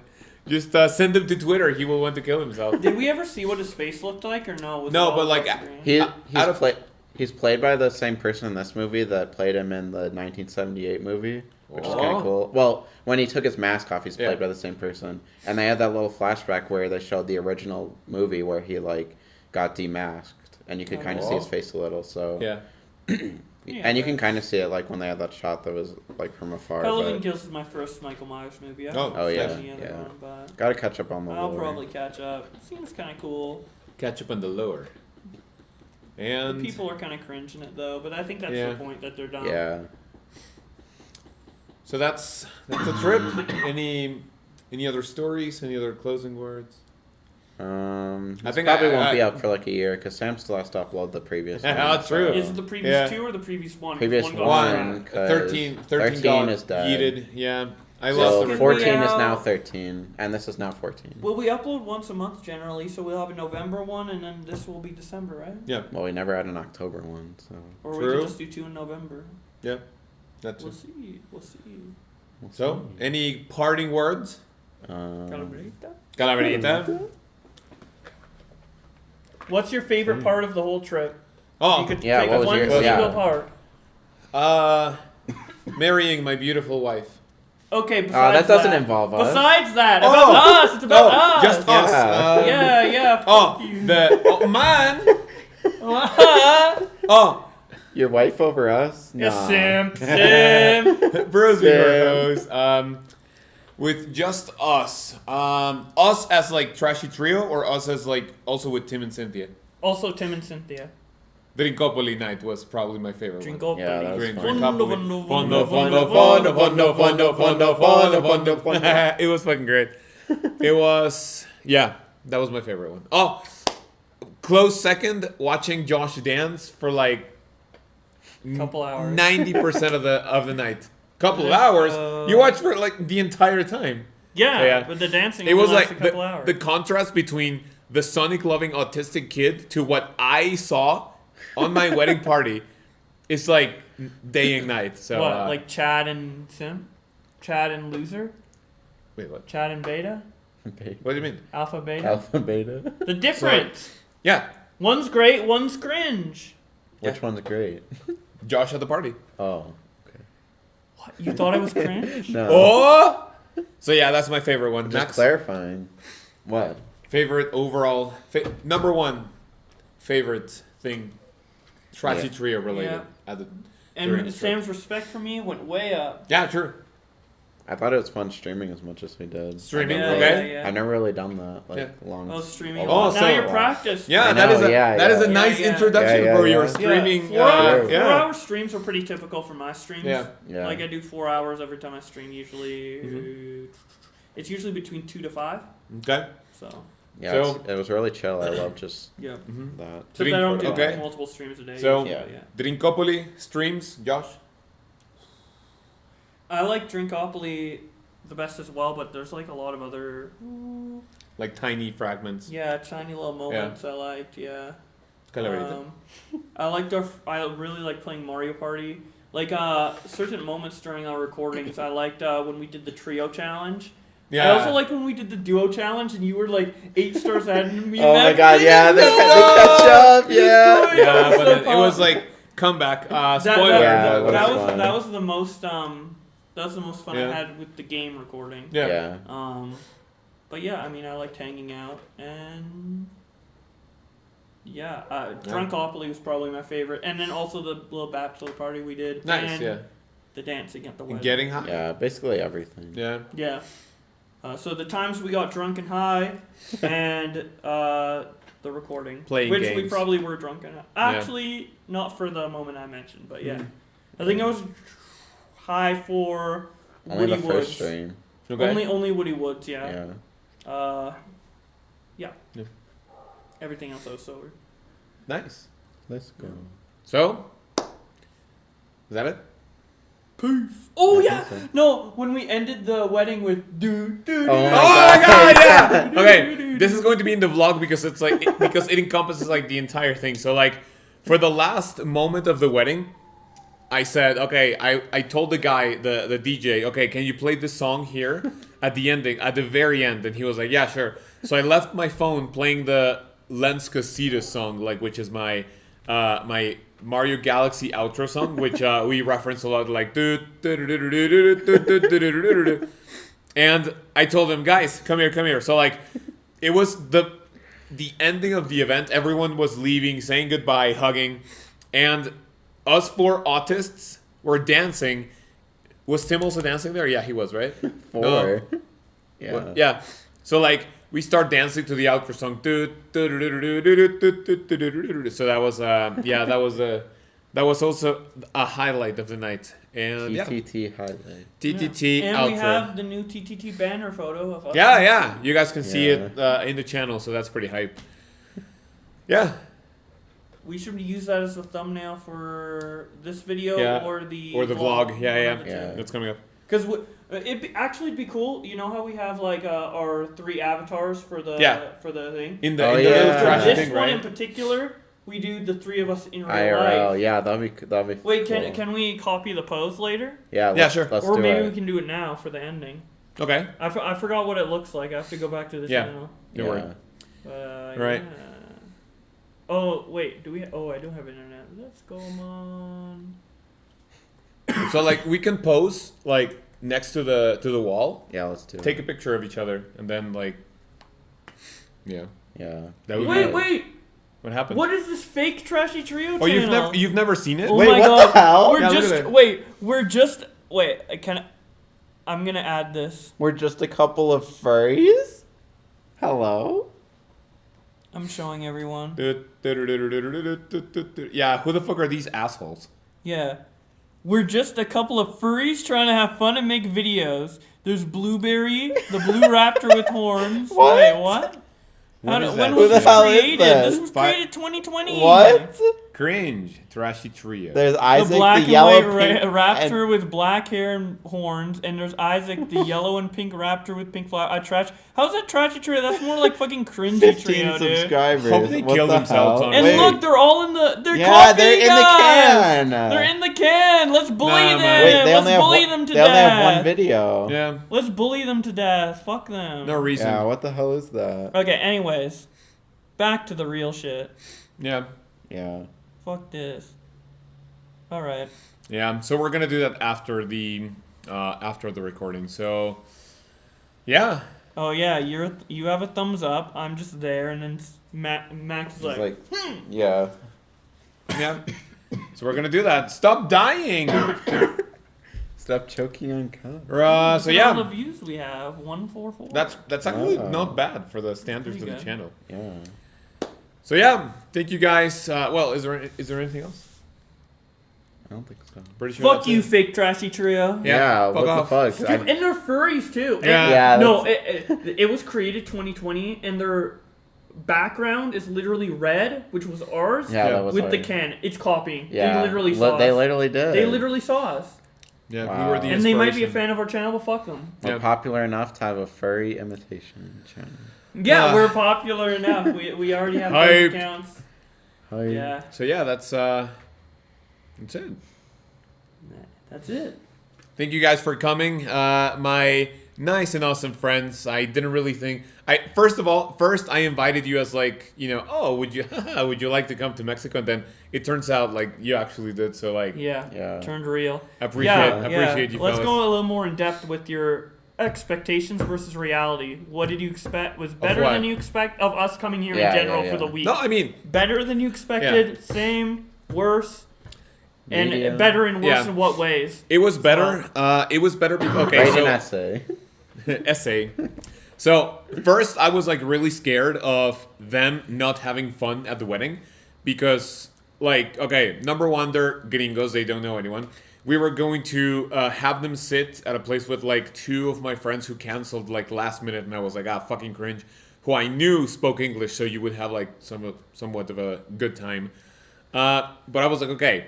S2: Just send him to Twitter. He will want to kill himself.
S1: Did we ever see what his face looked like or no? Was
S2: No,
S1: it all
S2: but, like,
S1: off screen?
S4: He's played by the same person in this movie that played him in the 1978 movie, which is kind
S2: Oh.
S4: of cool. Well, when he took his mask off, he's played
S2: Yeah.
S4: by the same person. And they had that little flashback where they showed the original movie where he like got demasked, and you could kind of see his face a little. So
S2: Yeah.
S1: Yeah,
S4: and you can
S1: but-
S4: kind of see it like when they had that shot that was like from afar.
S1: Halloween
S4: But
S1: Kills is my first Michael Myers movie. I
S2: Oh.
S1: haven't
S4: Oh,
S1: seen
S4: yeah,
S1: any other
S4: yeah.
S1: one, but
S4: gotta catch up on the
S1: I'll
S4: lore.
S1: probably catch up. It seems kind of cool.
S2: Catch up on the lower. And
S1: People are kind of cringing it though, but I think that's
S2: Yeah.
S1: the point that they're done.
S4: Yeah.
S2: so that's a trip. Any other stories? Any other closing words?
S4: I
S2: I
S4: think
S2: think
S4: probably
S2: I-
S4: won't be
S2: I-
S4: up for like a year because Sam still has to upload the previous.
S2: Yeah,
S4: one,
S2: true.
S4: so-
S1: Is it the previous
S2: Yeah.
S1: two or the previous one?
S4: Previous
S1: got
S4: one.
S1: scrapped.
S4: 'cause
S2: 13
S4: 13
S2: got
S4: is dead.
S2: yeeted. Yeah. I
S1: So
S2: lost
S4: So
S2: the
S1: can
S4: 14
S1: we,
S4: is now
S1: uh,
S4: 13, and this is now 14.
S1: Well, we upload once a month generally, so we'll have a November one, and then this will be December, right?
S2: Yeah.
S4: Well, we never had an October one, so
S1: Or we
S2: True.
S1: could just do two in November.
S2: Yeah. That's
S1: We'll
S2: it.
S1: see. We'll see.
S2: So, any parting words?
S1: Calabrita?
S2: Calaverita?
S1: What's your favorite part of the whole trip?
S2: Oh,
S1: You could
S4: yeah,
S1: take
S4: what was
S1: one
S4: your-
S1: single
S4: yeah.
S1: part.
S2: marrying my beautiful wife.
S1: Okay, besides
S4: that doesn't involve us.
S1: Besides that,
S2: Oh!
S1: about us. It's about us.
S2: Just us.
S4: Yeah.
S1: Yeah.
S2: Oh,
S1: Fuck you.
S2: man.
S1: Yeah,
S2: Oh,
S4: Your wife over us? Nah.
S1: Sim.
S2: bros we
S4: Damn.
S2: heroes. With just us. Us as like Trashy Trio, or us as like also with Tim and Cynthia.
S1: Also, Tim and Cynthia.
S2: Drinkopoli night was probably my favorite
S1: Drink
S2: one.
S1: up.
S4: Yeah, that was
S2: Drink,
S4: fun.
S2: drink
S1: Fondo,
S2: Opoli.
S1: fondo,
S2: Fondo,
S1: fondo,
S2: fondo,
S1: fondo,
S2: fondo, fondo, fondo, fondo, fondo. It was fucking great. It was, yeah, that was my favorite one. Oh, close second, watching Josh dance for like
S1: Couple hours.
S2: 90% of the night. Couple of
S1: This,
S2: hours. You watched for like the entire time.
S1: Yeah,
S2: Yeah.
S1: but the dancing
S2: It was
S1: only lasts
S2: like
S1: a couple hours.
S2: the contrast between the Sonic loving autistic kid to what I saw on my wedding party is like day and night. So
S1: what, like Chad and Sim? Chad and Loser?
S2: wait, what?
S1: Chad and Beta?
S2: What do you mean?
S1: Alpha Beta?
S4: Alpha, beta.
S1: The difference.
S2: Yeah,
S1: One's great, one's cringe.
S4: Which one's great?
S2: Josh at the party.
S4: Oh.
S1: What? You thought I was cringe?
S4: No.
S2: Oh, so yeah, that's my favorite one.
S4: Just
S2: Max,
S4: clarifying. What?
S2: favorite overall, number one favorite thing, Trashy
S4: Yeah.
S2: Trio related.
S1: Yeah.
S2: At the, during
S1: And
S2: the trip.
S1: Sam's respect for me went way up.
S2: Yeah, true.
S4: I thought it was fun streaming as much as we did.
S2: Streaming,
S1: Yeah,
S2: okay.
S1: yeah.
S4: I've never really done that long.
S1: Oh, streaming.
S2: Oh,
S1: now
S2: so-
S1: you're practiced.
S2: Yeah,
S4: I
S2: that
S4: know,
S2: is a
S4: yeah,
S2: that is a
S4: yeah.
S2: nice
S1: Yeah.
S2: introduction
S4: Yeah,
S2: for
S4: yeah,
S2: your
S4: yeah.
S2: streaming.
S1: 4-hour streams are pretty typical for my streams.
S2: Yeah.
S4: Yeah.
S1: Like I do 4 hours every time I stream. Usually, it's usually between 2 to 5.
S2: Okay.
S1: So
S4: Yeah,
S2: So-
S4: it was really chill. I love just
S1: yeah.
S4: that.
S1: So I don't do
S2: Okay.
S1: multiple streams a day.
S2: So-
S1: usually,
S4: Yeah.
S2: Drinkopoli streams, Josh.
S1: I like Drinkopoly the best as well, but there's like a lot of other
S2: Like tiny fragments.
S1: tiny little moments I liked. Yeah.
S2: Colorated.
S1: I really like playing Mario Party. Like certain moments during our recordings, I liked when we did the trio challenge.
S2: Yeah.
S1: I also like when we did the duo challenge and you were like 8 stars ahead of me.
S4: Oh my
S1: Mac,
S4: god, yeah, they
S1: no!
S4: catch up,
S1: He's
S4: yeah.
S1: going
S2: Yeah,
S1: up
S2: but
S1: so
S2: it was
S1: far.
S2: like comeback.
S1: That-
S2: Spoiler.
S1: that,
S4: Yeah,
S1: that,
S4: was
S1: was
S4: fun.
S1: that was the most fun
S2: Yeah.
S1: I had with the game recording.
S2: Yeah.
S1: But yeah, I mean, I liked hanging out and Drunkopoly was probably my favorite, and then also the little bachelor party we did.
S2: Nice.
S1: and
S2: Yeah.
S1: the dancing at the wedding.
S2: Getting high.
S4: Yeah, basically everything.
S2: Yeah.
S1: Yeah. So the times we got drunk and high, and the recording,
S2: Playing
S1: which we
S2: games.
S1: probably were drunk and high. Actually, not for the moment I mentioned, but yeah, I think I was high for
S4: Only
S1: Woody
S4: the
S1: Woods.
S4: first stream.
S2: Okay.
S1: Only Woody Woods, yeah.
S4: Yeah.
S1: Yeah. Everything else I was sober.
S2: Nice.
S4: Let's go.
S2: So, is that it?
S1: Oh
S4: I
S1: yeah,
S4: think so.
S1: no. When we ended the wedding with do.
S4: Oh
S2: Oh
S4: my
S2: my god, yeah.
S1: Do,
S2: Okay,
S1: do,
S2: this
S1: do.
S2: is going to be in the vlog because it's like because it encompasses like the entire thing. So like for the last moment of the wedding, I said, okay, I told the guy, the DJ, okay, can you play this song here at the ending, at the very end? And he was like, yeah, sure. So I left my phone playing the Lenska Cetus song, like which is my my Mario Galaxy outro song, which we reference a lot, like and I told him, guys, come here. So like it was the ending of the event. Everyone was leaving, saying goodbye, hugging, and us 4 autists were dancing. Was Tim also dancing there? Yeah, he was, right?
S4: 4.
S2: No.
S4: Yeah.
S2: Well, yeah. So like we start dancing to the outro song. So that was also a highlight of the night. And yeah,
S4: TTT highlight.
S2: TTT
S1: And
S2: outro.
S1: we have the new TTT banner photo of us.
S2: Yeah. You guys can see
S4: Yeah.
S2: it in the channel, so that's pretty hype. Yeah.
S1: We should use that as a thumbnail for this video
S2: Yeah.
S1: or the
S2: vlog. Yeah.
S4: Yeah.
S2: That's coming up.
S1: Because it'd be cool. You know how we have like our 3 avatars for the thing.
S2: In the
S4: Oh,
S2: in the
S4: yeah.
S2: little
S1: For
S2: trash
S1: this
S2: thing,
S1: one in
S2: right?
S1: particular, we do the 3 of us in real
S4: IRL,
S1: life.
S4: yeah, that'd be
S1: Wait,
S4: cool.
S1: can we copy the pose later?
S4: Yeah,
S2: Yeah, sure.
S4: Let's
S1: Or
S4: do
S1: maybe
S4: it.
S1: we can do it now for the ending.
S2: Okay.
S1: I forgot what it looks like. I have to go back to the
S2: Yeah.
S1: channel.
S2: Don't worry. Right.
S1: Yeah. Oh wait, do we? Oh, I don't have internet. Let's go on.
S2: So like we can pose like next to the wall,
S4: Yeah, let's do
S2: take
S4: it.
S2: a picture of each other, and then like, yeah,
S4: Yeah.
S2: that would
S1: Wait,
S2: be
S1: wait.
S2: what happened.
S1: What is this fake trashy trio
S2: Oh,
S1: channel?
S2: you've never seen it?
S1: Oh
S4: Wait,
S1: my
S4: what
S1: God.
S4: the hell?
S1: We're
S2: Yeah, look at
S1: just
S2: it.
S1: wait. I'm gonna add this.
S4: We're just a couple of furries? Hello?
S1: I'm showing everyone.
S2: Yeah, who the fuck are these assholes?
S1: Yeah. We're just a couple of furries trying to have fun and make videos. There's Blueberry, the blue raptor with horns.
S4: What?
S1: Wait, what?
S2: What is
S1: When
S2: that?
S1: was
S4: Who the
S1: this
S4: hell is
S1: created?
S4: this?
S1: This was created 2020.
S4: What?
S2: Cringe, trashy trio.
S4: There's
S1: The
S4: Isaac,
S1: black
S4: the
S1: and
S4: yellow
S1: white
S4: pink,
S1: raptor
S4: and-
S1: with black hair and horns, and there's Isaac, the yellow and pink raptor with pink flower. How's that trashy trio? That's more like fucking cringy
S4: 15
S1: trio, dude.
S4: subscribers.
S2: Hope they
S4: What
S2: kill
S4: the
S2: themselves
S4: hell?
S2: on
S1: And
S2: Wait.
S1: look, they're all in the. They're
S4: Yeah, they're
S1: copying
S4: in the
S1: us!
S4: can.
S1: They're in the can. Let's bully
S2: Nah,
S1: them.
S2: man.
S4: Wait, they
S1: Let's
S4: only have
S1: bully
S4: one,
S1: them to
S4: they only have one
S1: death.
S4: video.
S2: Yeah,
S1: Let's bully them to death. Fuck them.
S2: no reason.
S4: Yeah, what the hell is that?
S1: Okay. Anyways, back to the real shit.
S2: Yeah,
S4: Yeah.
S1: Fuck this. All right.
S2: yeah. So we're gonna do that after the recording. So, yeah.
S1: Oh yeah, you have a thumbs up. I'm just there, and then Max is
S4: It's
S1: like,
S4: yeah.
S2: Yeah. So we're gonna do that. Stop dying.
S4: Stop choking on cum.
S2: So
S1: Look at all
S2: yeah,
S1: the views we have 144.
S2: that's actually
S4: Wow.
S2: not bad for the standards of
S1: Pretty
S2: the
S1: good.
S2: channel.
S4: Yeah.
S2: So yeah, thank you guys. Well, is there anything else?
S4: I don't think so.
S2: Pretty sure.
S1: Fuck
S2: that's
S1: you,
S2: it.
S1: fake trashy trio.
S2: Yeah, fuck
S4: what
S2: off.
S4: the
S1: Dude,
S4: fuck?
S1: and they're furries too.
S2: Yeah.
S1: And-
S4: Yeah,
S1: No, it was created 2020, and their background is literally red, which was ours.
S4: Yeah, that was
S1: with the
S4: ours.
S1: can. It's copying.
S4: Yeah,
S1: They literally saw
S4: they
S1: us.
S4: literally did.
S1: They literally saw us.
S2: Yeah,
S4: Wow.
S2: we were the
S1: And they might be a
S2: inspiration.
S1: fan of our channel, but fuck them.
S4: We're
S2: Yeah.
S4: popular enough to have a furry imitation channel.
S1: Yeah, we're popular enough. We already have
S2: Hype.
S1: bank accounts.
S4: Hi.
S1: Yeah,
S2: So yeah, that's it.
S1: that's it.
S2: Thank you guys for coming. My nice and awesome friends. I didn't really think. First I invited you as like, oh, would you like to come to Mexico? And then it turns out like you actually did. So like,
S4: Yeah.
S1: Turned real.
S2: appreciate you.
S1: Let's
S2: fellas.
S1: go a little more in depth with your expectations versus reality. What did you expect? Was better
S2: what?
S1: than you expect of us coming here
S4: Yeah,
S1: in general
S4: yeah,
S1: for the
S4: yeah.
S1: week?
S2: No, I mean,
S1: Better than you expected? Same? Worse? And
S4: Medium.
S1: better and worse
S2: Yeah.
S1: in what ways?
S2: it was better. It was better because okay,
S4: Write
S2: so
S4: an essay.
S2: essay. So first, I was like really scared of them not having fun at the wedding because, like, okay, number one, they're gringos; they don't know anyone. We were going to have them sit at a place with like two of my friends who canceled like last minute, and I was like, fucking cringe. Who I knew spoke English, so you would have like somewhat of a good time. But I was like, okay.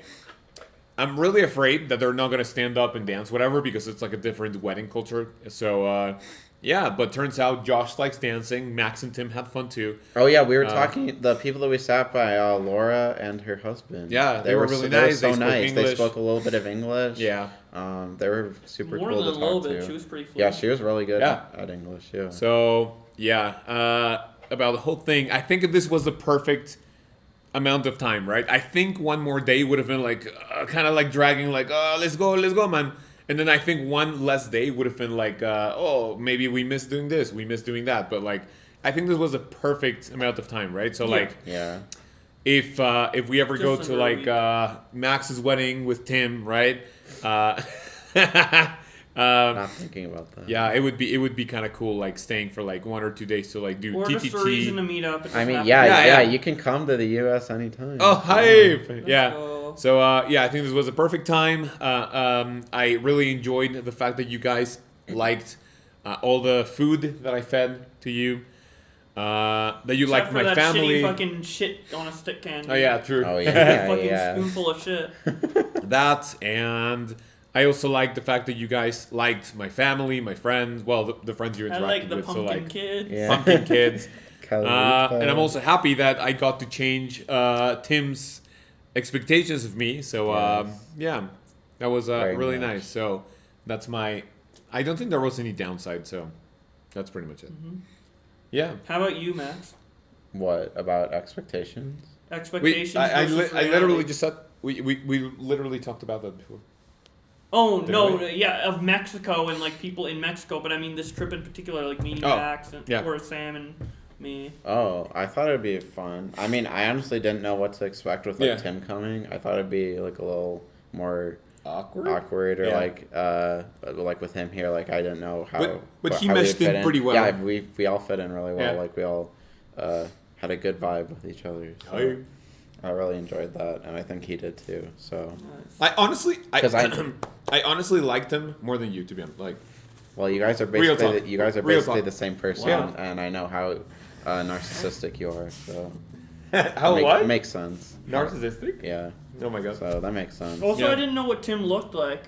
S2: I'm really afraid that they're not gonna stand up and dance, whatever, because it's like a different wedding culture. So, yeah. But turns out Josh likes dancing. Max and Tim had fun too.
S4: Oh yeah, we were talking. The people that we sat by, Laura and her husband.
S2: Yeah, they were really nice.
S4: They
S2: They
S4: were so
S2: spoke
S4: nice.
S2: English.
S4: They spoke a little bit of English.
S2: Yeah.
S4: They were super
S1: More
S4: cool
S1: than
S4: to
S1: a
S4: talk
S1: little
S4: to.
S1: bit. She was pretty fluent.
S4: Yeah, she was really good
S2: Yeah.
S4: at English. Yeah.
S2: So yeah. About the whole thing, I think this was the perfect amount of time, right? I think one more day would have been like kind of like dragging, like let's go, man. And then I think one less day would have been like, oh, maybe we missed doing this, we missed doing that. But like, I think this was a perfect amount of time, right? So like,
S4: Yeah.
S2: if we ever go
S1: Just
S2: to
S1: under a
S2: like
S1: week.
S2: Max's wedding with Tim, right?
S4: Not thinking about that.
S2: Yeah, it would be kind of cool, like staying for like 1 or 2 days to like do
S1: Or just a reason to
S2: TTT.
S1: meet up. It
S4: I
S1: doesn't
S4: mean,
S1: have to
S4: yeah,
S1: be-
S2: Yeah.
S4: you can come to the U.S. anytime.
S2: Oh, hype! Yeah.
S1: go.
S2: So yeah, I think this was a perfect time. I really enjoyed the fact that you guys liked all the food that I fed to you. That you
S1: Except
S2: liked
S1: for
S2: my
S1: that
S2: family.
S1: shitty fucking shit on a stick can.
S2: Oh yeah, true.
S4: Oh,
S1: A
S4: yeah.
S1: fucking
S4: yeah.
S1: spoonful of shit.
S2: That, and I also liked the fact that you guys liked my family, my friends. Well, the friends you
S1: I
S2: interacted
S1: like the
S2: with. So
S1: pumpkin
S2: like
S1: kids.
S4: Yeah.
S2: pumpkin kids.
S4: Calorita.
S2: And I'm also happy that I got to change Tim's expectations of me. So
S4: Yes.
S2: yeah, that was
S4: Very
S2: really
S4: much.
S2: nice. So that's my. I don't think there was any downside. So that's pretty much it.
S1: Mm-hmm.
S2: Yeah.
S1: How about you, Max?
S4: What about expectations?
S1: Expectations.
S2: I
S1: versus
S2: literally
S1: reality.
S2: just said we literally talked about that before.
S1: Oh
S2: Did
S1: no,
S2: we?
S1: yeah, of Mexico and like people in Mexico, but I mean this trip in particular, like meeting
S2: Oh,
S1: Max and
S2: yeah.
S1: or Sam and me.
S4: Oh, I thought it'd be fun. I mean, I honestly didn't know what to expect with like
S2: Yeah.
S4: Tim coming. I thought it'd be like a little more
S2: Awkward.
S4: awkward or
S2: Yeah.
S4: like with him here. Like I didn't know how.
S2: But he
S4: how we would
S2: meshed
S4: fit
S2: in pretty well.
S4: Yeah, we all fit in really well.
S2: Yeah.
S4: Like we all had a good vibe with each other. So
S2: Hype.
S4: I really enjoyed that, and I think he did too. So
S1: Nice.
S2: I honestly,
S4: 'Cause
S2: I honestly liked him more than you, to be honest. Like,
S4: well, you guys are
S2: Real
S4: basically
S2: talk.
S4: you guys are
S2: Real
S4: basically
S2: talk.
S4: the same person,
S1: Wow.
S4: and I know how narcissistic you are. So
S2: how what?
S4: makes sense.
S2: Narcissistic?
S4: Yeah.
S2: Oh my god.
S4: So that makes sense.
S1: Also,
S2: Yeah.
S1: I didn't know what Tim looked like,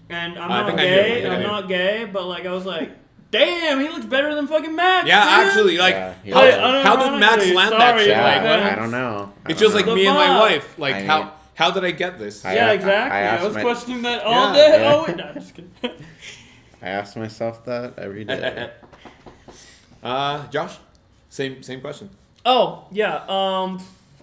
S1: and I'm
S2: I
S1: not
S2: think I
S1: gay.
S2: do.
S1: I'm
S2: Yeah.
S1: not gay, but like I was like, damn, he looks better than fucking Max.
S2: Yeah,
S1: dude.
S2: actually, like,
S4: Yeah, he
S2: how,
S4: does.
S2: how did Max
S1: Unironically,
S2: land that
S1: sorry,
S2: shit?
S4: Yeah,
S2: Like,
S1: man.
S4: I don't know.
S2: it's
S4: I
S2: just
S4: don't
S2: like
S4: know.
S2: me and my
S1: vibe.
S2: wife. Like,
S4: I mean-
S2: how did I get this?
S4: I-
S1: Yeah,
S4: I
S1: exactly. I,
S4: asked
S1: was
S4: my-
S1: questioning that all
S2: Yeah.
S1: day.
S4: Yeah.
S1: Oh, wait, no, I'm just kidding.
S4: I ask myself that every day.
S2: Josh, same question.
S1: Oh, yeah.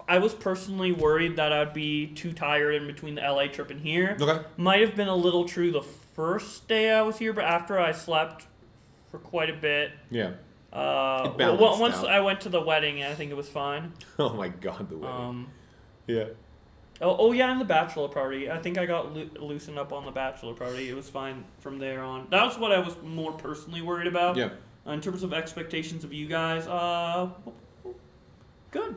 S1: I was personally worried that I'd be too tired in between the LA trip and here.
S2: Okay.
S1: Might have been a little true the first day I was here, but after I slept for quite a bit,
S2: Yeah. It balanced
S1: once
S2: out.
S1: I went to the wedding, I think it was fine.
S2: Oh my god, the wedding.
S1: Um,
S2: yeah.
S1: Oh yeah, and the bachelor party. I think I got loosened up on the bachelor party. It was fine from there on. That was what I was more personally worried about.
S2: Yeah.
S1: In terms of expectations of you guys, good.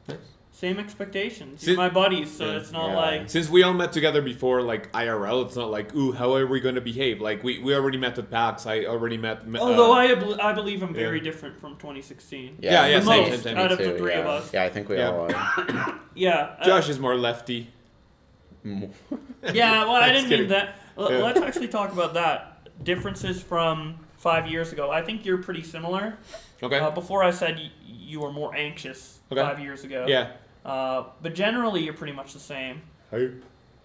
S2: Nice.
S1: Same expectations. You're my buddies, so it's not like...
S2: Since we all met together before, like, IRL, it's not like, ooh, how are we going to behave? Like, we already met at PAX. I already met...
S1: Although I believe I'm very different from 2016.
S2: Yeah,
S1: same. Out of the three of us.
S4: Yeah, I think we all are.
S1: Yeah.
S2: Josh is more lefty.
S1: Yeah, well, I didn't mean that. Let's actually talk about that. Differences from 5 years ago. I think you're pretty similar.
S2: Okay.
S1: Before I said you were more anxious 5 years ago.
S2: Yeah.
S1: But generally, you're pretty much the same.
S2: Hey.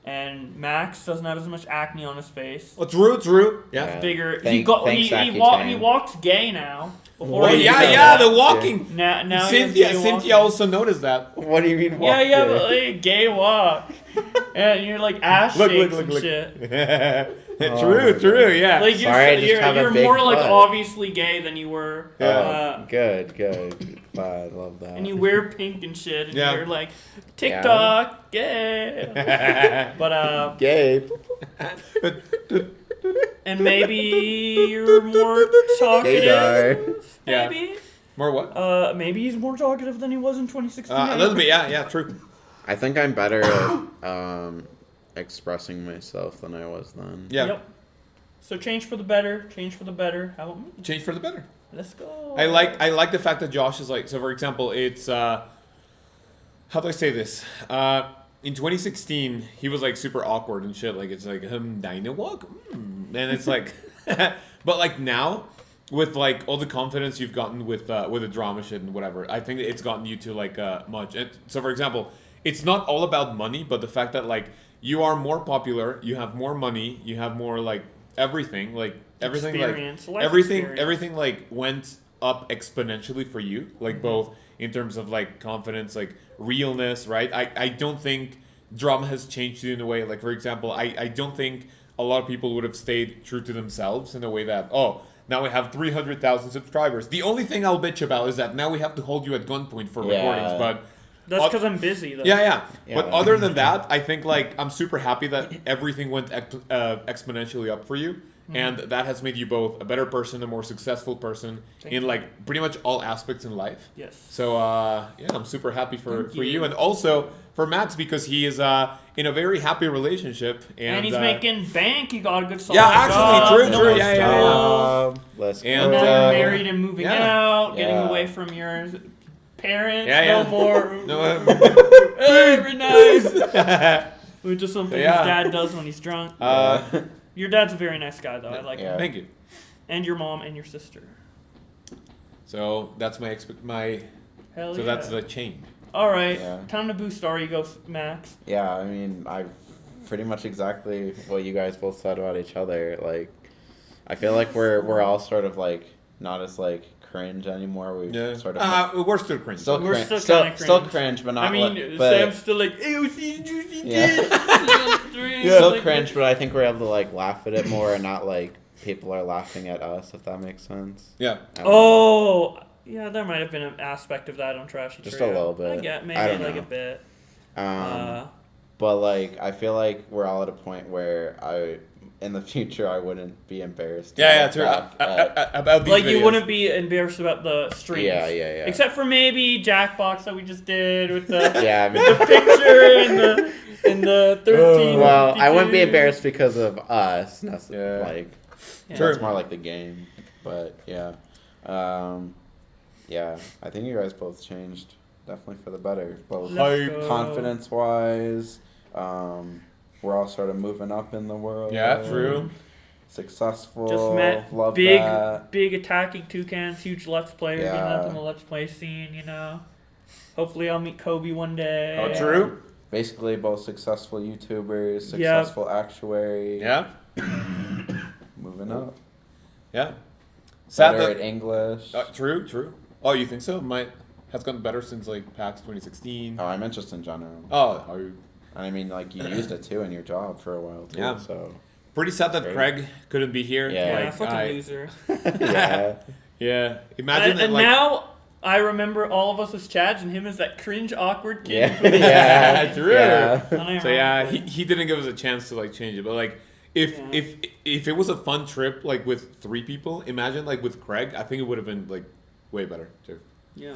S1: And Max doesn't have as much acne on his face.
S2: Well, true. Yeah.
S1: It's bigger.
S4: Thanks,
S1: He walks gay now. Before
S2: Oh, yeah, the walking.
S1: Now
S2: Cynthia also noticed that.
S4: What do you mean?
S1: Yeah, but like, gay walk. And you're like ass shakes and shit.
S2: True, yeah.
S1: Like you're more like obviously gay than you were.
S4: Good. I love that.
S1: And you wear pink and shit, and you're like TikTok gay. But
S4: gay.
S1: And maybe you're more talkative. Maybe.
S2: More what?
S1: Maybe he's more talkative than he was in 2016.
S2: A little bit, yeah, true.
S4: I think I'm better at expressing myself than I was then.
S2: Yeah.
S1: Yep. So change for the better. How about me?
S2: Change for the better.
S1: Let's go.
S2: I like the fact that Josh is like, so for example, it's how do I say this? In 2016, he was like super awkward and shit. Like it's like dino walk, and it's like, but like now, with like all the confidence you've gotten with the drama shit and whatever, I think it's gotten you to like much. And so for example, it's not all about money, but the fact that like you are more popular, you have more money, you have more like everything, like everything, everything like went up exponentially for you, like both in terms of like confidence, like realness, right? I don't think drama has changed you in a way, like for example, I don't think a lot of people would have stayed true to themselves in a way that, now we have 300,000 subscribers. The only thing I'll bitch about is that now we have to hold you at gunpoint for recordings, but
S1: that's because I'm busy, though.
S2: Yeah. But other than that, I think like I'm super happy that everything went exponentially up for you, and that has made you both a better person, a more successful person in like pretty much all aspects in life.
S1: Yes.
S2: So I'm super happy for you, and also for Max because he is in a very happy relationship, and
S1: he's making bank. He got a good solid
S2: job. True.
S4: Let's
S1: and now you're married and moving out, getting away from your parents, no more. Very nice. Which is something his dad does when he's drunk. Your dad's a very nice guy, though. I like him.
S2: Thank you.
S1: And your mom and your sister.
S2: So that's
S1: Hell
S2: so that's the chain.
S1: All right, time to boost our egos, Max.
S4: Yeah, I mean, I pretty much exactly what you guys both said about each other. Like, I feel like we're all sort of like not as like cringe anymore. We sort of
S2: we're still cringe.
S1: Still cringe,
S4: but not.
S1: I mean, Sam's still like, ew, see juicy tits.
S4: Still cringe, but I think we're able to like laugh at it more and not like people are laughing at us. If that makes sense.
S2: Yeah.
S1: Yeah, there might have been an aspect of that on Trashy
S4: Just
S1: Trio.
S4: a little bit.
S1: I get maybe like a bit.
S4: But like, I feel like we're all at a point where in the future, I wouldn't be embarrassed.
S2: True. About these
S1: like,
S2: videos.
S1: You wouldn't be embarrassed about the streams.
S4: Yeah.
S1: Except for maybe Jackbox that we just did with the
S4: the
S1: picture in the 13.
S4: Well, I wouldn't be embarrassed because of us.
S2: True.
S4: It's more like the game. But I think you guys both changed definitely for the better. Both confidence-wise, we're all sort of moving up in the world.
S2: Yeah, true.
S4: Successful.
S1: Just met
S4: love
S1: big attacking toucans, huge Let's Player, getting up in the Let's Play scene, you know. Hopefully I'll meet Kobe one day.
S2: Oh, true.
S4: Basically both successful YouTubers, successful actuary.
S2: Yeah.
S4: Moving up.
S2: Yeah.
S4: Better at English.
S2: True. Oh, you think so? Has gotten better since like PAX 2016.
S4: Oh, I meant just in general.
S2: Oh,
S4: I mean, like you used it too in your job for a while too.
S2: Yeah.
S4: So
S2: pretty sad that Craig couldn't be here.
S4: Yeah.
S1: Fucking loser.
S4: Yeah.
S2: Yeah. Imagine
S1: and now I remember all of us as Chads and him as that cringe, awkward kid.
S4: Yeah.
S2: True.
S4: Yeah.
S2: So yeah, he didn't give us a chance to like change it, but like if it was a fun trip like with 3 people, imagine like with Craig, I think it would have been like way better too.
S1: Yeah.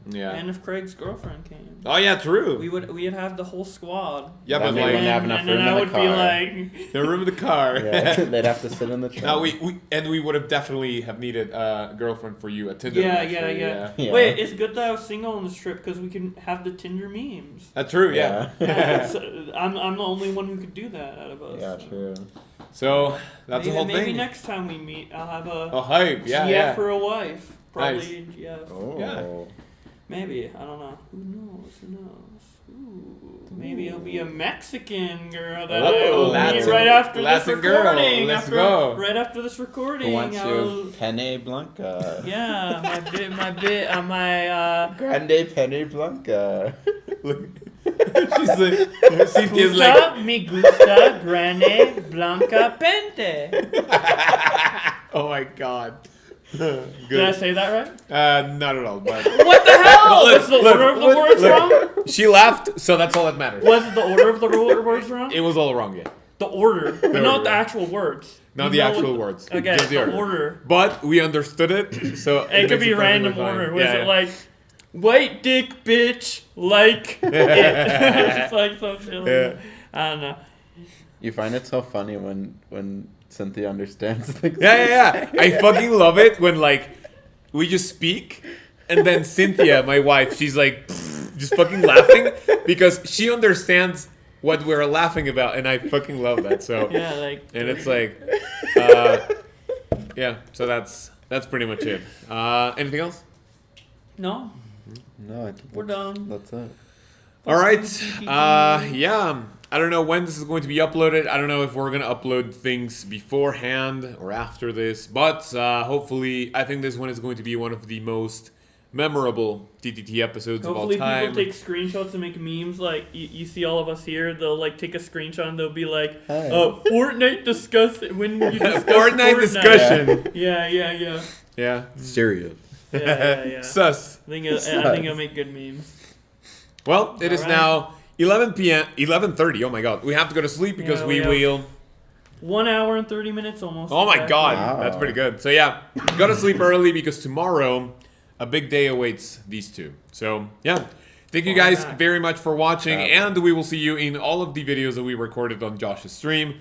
S2: Yeah.
S1: And if Craig's girlfine came.
S2: Oh yeah, true.
S1: We'd have the whole squad.
S2: Yeah,
S4: Then
S2: but
S4: they
S2: like
S4: wouldn't have enough
S1: and
S4: room
S1: then I
S4: in the
S1: would
S4: car.
S1: be like,
S2: the room in the car.
S4: Yeah. They'd have to sit in the trunk.
S2: No, we would have definitely have needed a girlfriend for you at Tinder.
S1: yeah.
S4: Yeah.
S1: Wait, it's good that I was single on this trip because we can have the Tinder memes.
S2: That's true. Yeah.
S1: So, I'm the only one who could do that out of us.
S4: Yeah, true.
S2: So that's
S1: maybe,
S2: the whole
S1: maybe
S2: thing.
S1: next time we meet, I'll have a
S2: hype. Yeah.
S1: for a wife. Probably GF.
S4: Oh.
S2: Yeah.
S1: Maybe, I don't know. Who knows? Ooh, maybe it'll be a Mexican girl that
S2: Oh,
S1: I'll meet
S2: Latin-
S1: right after
S2: Latin
S1: this
S2: girl.
S1: recording.
S2: Let's go.
S1: Right after this recording,
S4: Who wants
S1: I'll,
S4: you? Penne Blanca.
S1: yeah, my
S4: Grande Penne Blanca.
S2: Look, she's like, Cynthia's like,
S1: Gusta, me gusta, grande, blanca, pente.
S2: oh my god. Good.
S1: Did I say that right?
S2: Not at all. But
S1: What the hell?
S2: Look,
S1: Was the
S2: look,
S1: order of the
S2: look,
S1: words
S2: look.
S1: wrong?
S2: she laughed, so that's all that matters.
S1: Was the order of the words wrong?
S2: It was all wrong, yeah.
S1: The order, but not
S2: order.
S1: the actual words.
S2: Not
S1: You
S2: the
S1: know
S2: actual
S1: what-
S2: words.
S1: Okay,
S2: just the
S1: the order.
S2: But we understood it, so
S1: It could
S2: makes
S1: be
S2: perfectly
S1: random
S2: fine.
S1: order. Was
S2: Yeah,
S1: it
S2: yeah.
S1: like white dick bitch like it? It's like so silly.
S2: Yeah.
S1: I don't know.
S4: You find it so funny when Cynthia understands things.
S2: Yeah. I fucking love it when like we just speak, and then Cynthia, my wife, she's like just fucking laughing because she understands what we're laughing about, and I fucking love that. So
S1: Yeah, like.
S2: and it's like, yeah. So that's pretty much it. Anything else?
S1: No,
S4: No, I think
S1: we're done.
S4: that's it.
S2: All right. Yeah. I don't know when this is going to be uploaded. I don't know if we're going to upload things beforehand or after this. But hopefully, I think this one is going to be one of the most memorable TTT episodes
S1: Hopefully
S2: of all time.
S1: people take screenshots and make memes. Like you see all of us here, they'll like take a screenshot and they'll be like,
S4: Hey.
S1: "Fortnite discuss when you discuss
S2: Fortnite discussion.
S1: Yeah.
S2: Yeah.
S4: Serious.
S1: Yeah.
S2: Sus.
S1: I think it'll make good memes.
S2: Well, it is
S1: All right.
S2: now 11 p.m. 11:30. Oh my god. We have to go to sleep because
S1: Yeah,
S2: we
S1: we have-
S2: will...
S1: 1 hour and 30 minutes almost.
S2: Oh my god.
S4: Wow.
S2: That's pretty good. So yeah, go to sleep early because tomorrow a big day awaits these two. So yeah, thank you
S1: Why
S2: guys
S1: not?
S2: very much for watching, and we will see you in all of the videos that we recorded on Josh's stream.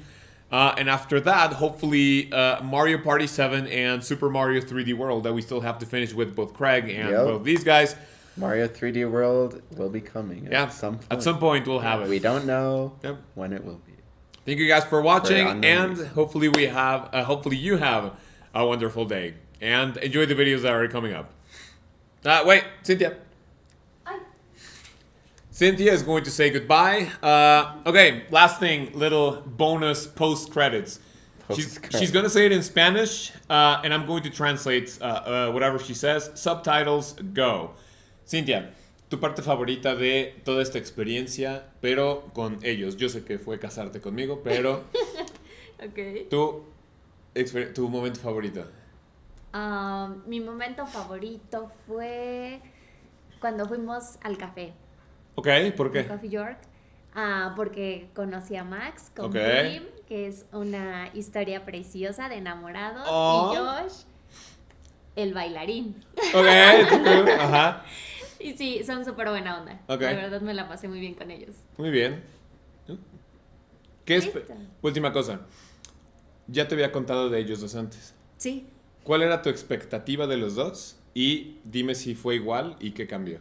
S2: And after that, hopefully Mario Party 7 and Super Mario 3D World that we still have to finish with both Craig and
S4: Yep.
S2: both these guys.
S4: Mario 3D World will be coming
S2: Yeah,
S4: at some point.
S2: at some point we'll have it.
S4: We don't know
S2: Yep.
S4: when it will be.
S2: Thank you guys for watching,
S4: unknown
S2: and
S4: reason.
S2: hopefully hopefully you have a wonderful day and enjoy the videos that are coming up. Wait, Cynthia.
S3: Hi.
S2: Cynthia is going to say goodbye. Okay, last thing, little bonus post credits. She's gonna say it in Spanish, and I'm going to translate whatever she says. Subtitles, go. Cynthia, tu parte favorita de toda esta experiencia, pero con ellos. Yo sé que fue casarte conmigo, pero
S3: Ok.
S2: tu momento favorito.
S3: Mi momento favorito fue cuando fuimos al café.
S2: Ok, ¿por
S3: En
S2: qué?
S3: Coffee York. Porque conocí a Max con
S2: Ok.
S3: Dream, que es una historia preciosa de enamorados.
S2: Oh.
S3: Y Josh, el bailarín.
S2: Ok, ajá.
S3: Y sí, son súper buena onda.
S2: Ok.
S3: De verdad me la pasé muy bien con ellos.
S2: Muy bien. ¿Qué es?
S3: Listo.
S2: Última cosa. Ya te había contado de ellos dos antes.
S3: Sí.
S2: ¿Cuál era tu expectativa de los dos? Y dime si fue igual y qué cambió.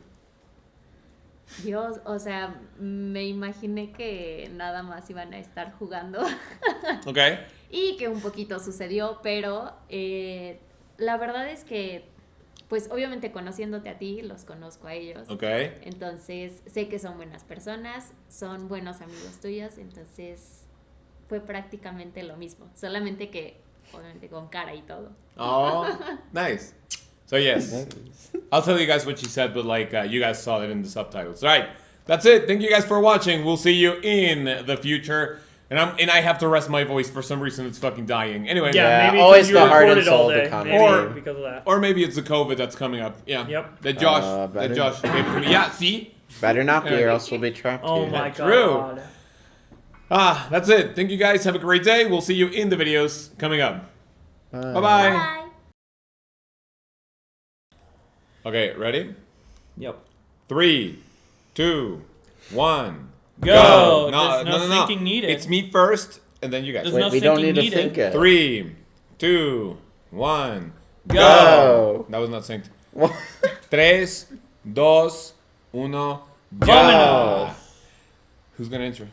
S3: Dios, o sea, me imaginé que nada más iban a estar jugando.
S2: Ok.
S3: Y que un poquito sucedió, pero la verdad es que, pues obviamente conociéndote a ti, los conozco a ellos.
S2: Ok.
S3: Entonces sé que son buenas personas, son buenos amigos tuyos, entonces fue prácticamente lo mismo. Solamente que, obviamente, con cara y todo.
S2: Oh, nice. So yes, I'll tell you guys what she said, but like you guys saw it in the subtitles. All right, that's it. Thank you guys for watching. We'll see you in the future. And I have to rest my voice for some reason. It's fucking dying. Anyway.
S1: Yeah, maybe
S4: always
S1: because you
S4: the heart and
S1: recorded all
S4: soul of the
S1: day.
S4: comedy.
S1: Maybe
S2: Or-
S1: because of that.
S2: Or maybe it's the COVID that's coming up. Yeah.
S1: Yep.
S2: That Josh
S4: better.
S2: gave it to me. Yeah, see?
S4: Better not be,
S2: Yeah.
S4: or else we'll be trapped
S1: Oh
S4: here.
S1: my
S2: True.
S1: god.
S2: That's it. Thank you guys. Have a great day. We'll see you in the videos coming up. Bye-bye.
S3: Bye.
S2: Okay, ready?
S1: Yep.
S2: 3, 2, 1,
S1: Go.
S2: No,
S1: There's no thinking needed.
S2: It's me first, and then you guys.
S1: There's
S4: Wait,
S1: no
S4: we don't
S1: thinking
S4: need to
S1: needed.
S4: think it.
S2: 3, 2, 1,
S4: Go.
S2: That was not synced.
S4: Go.
S2: 3, 2, 1,
S1: Vámonos.
S2: Who's gonna intro?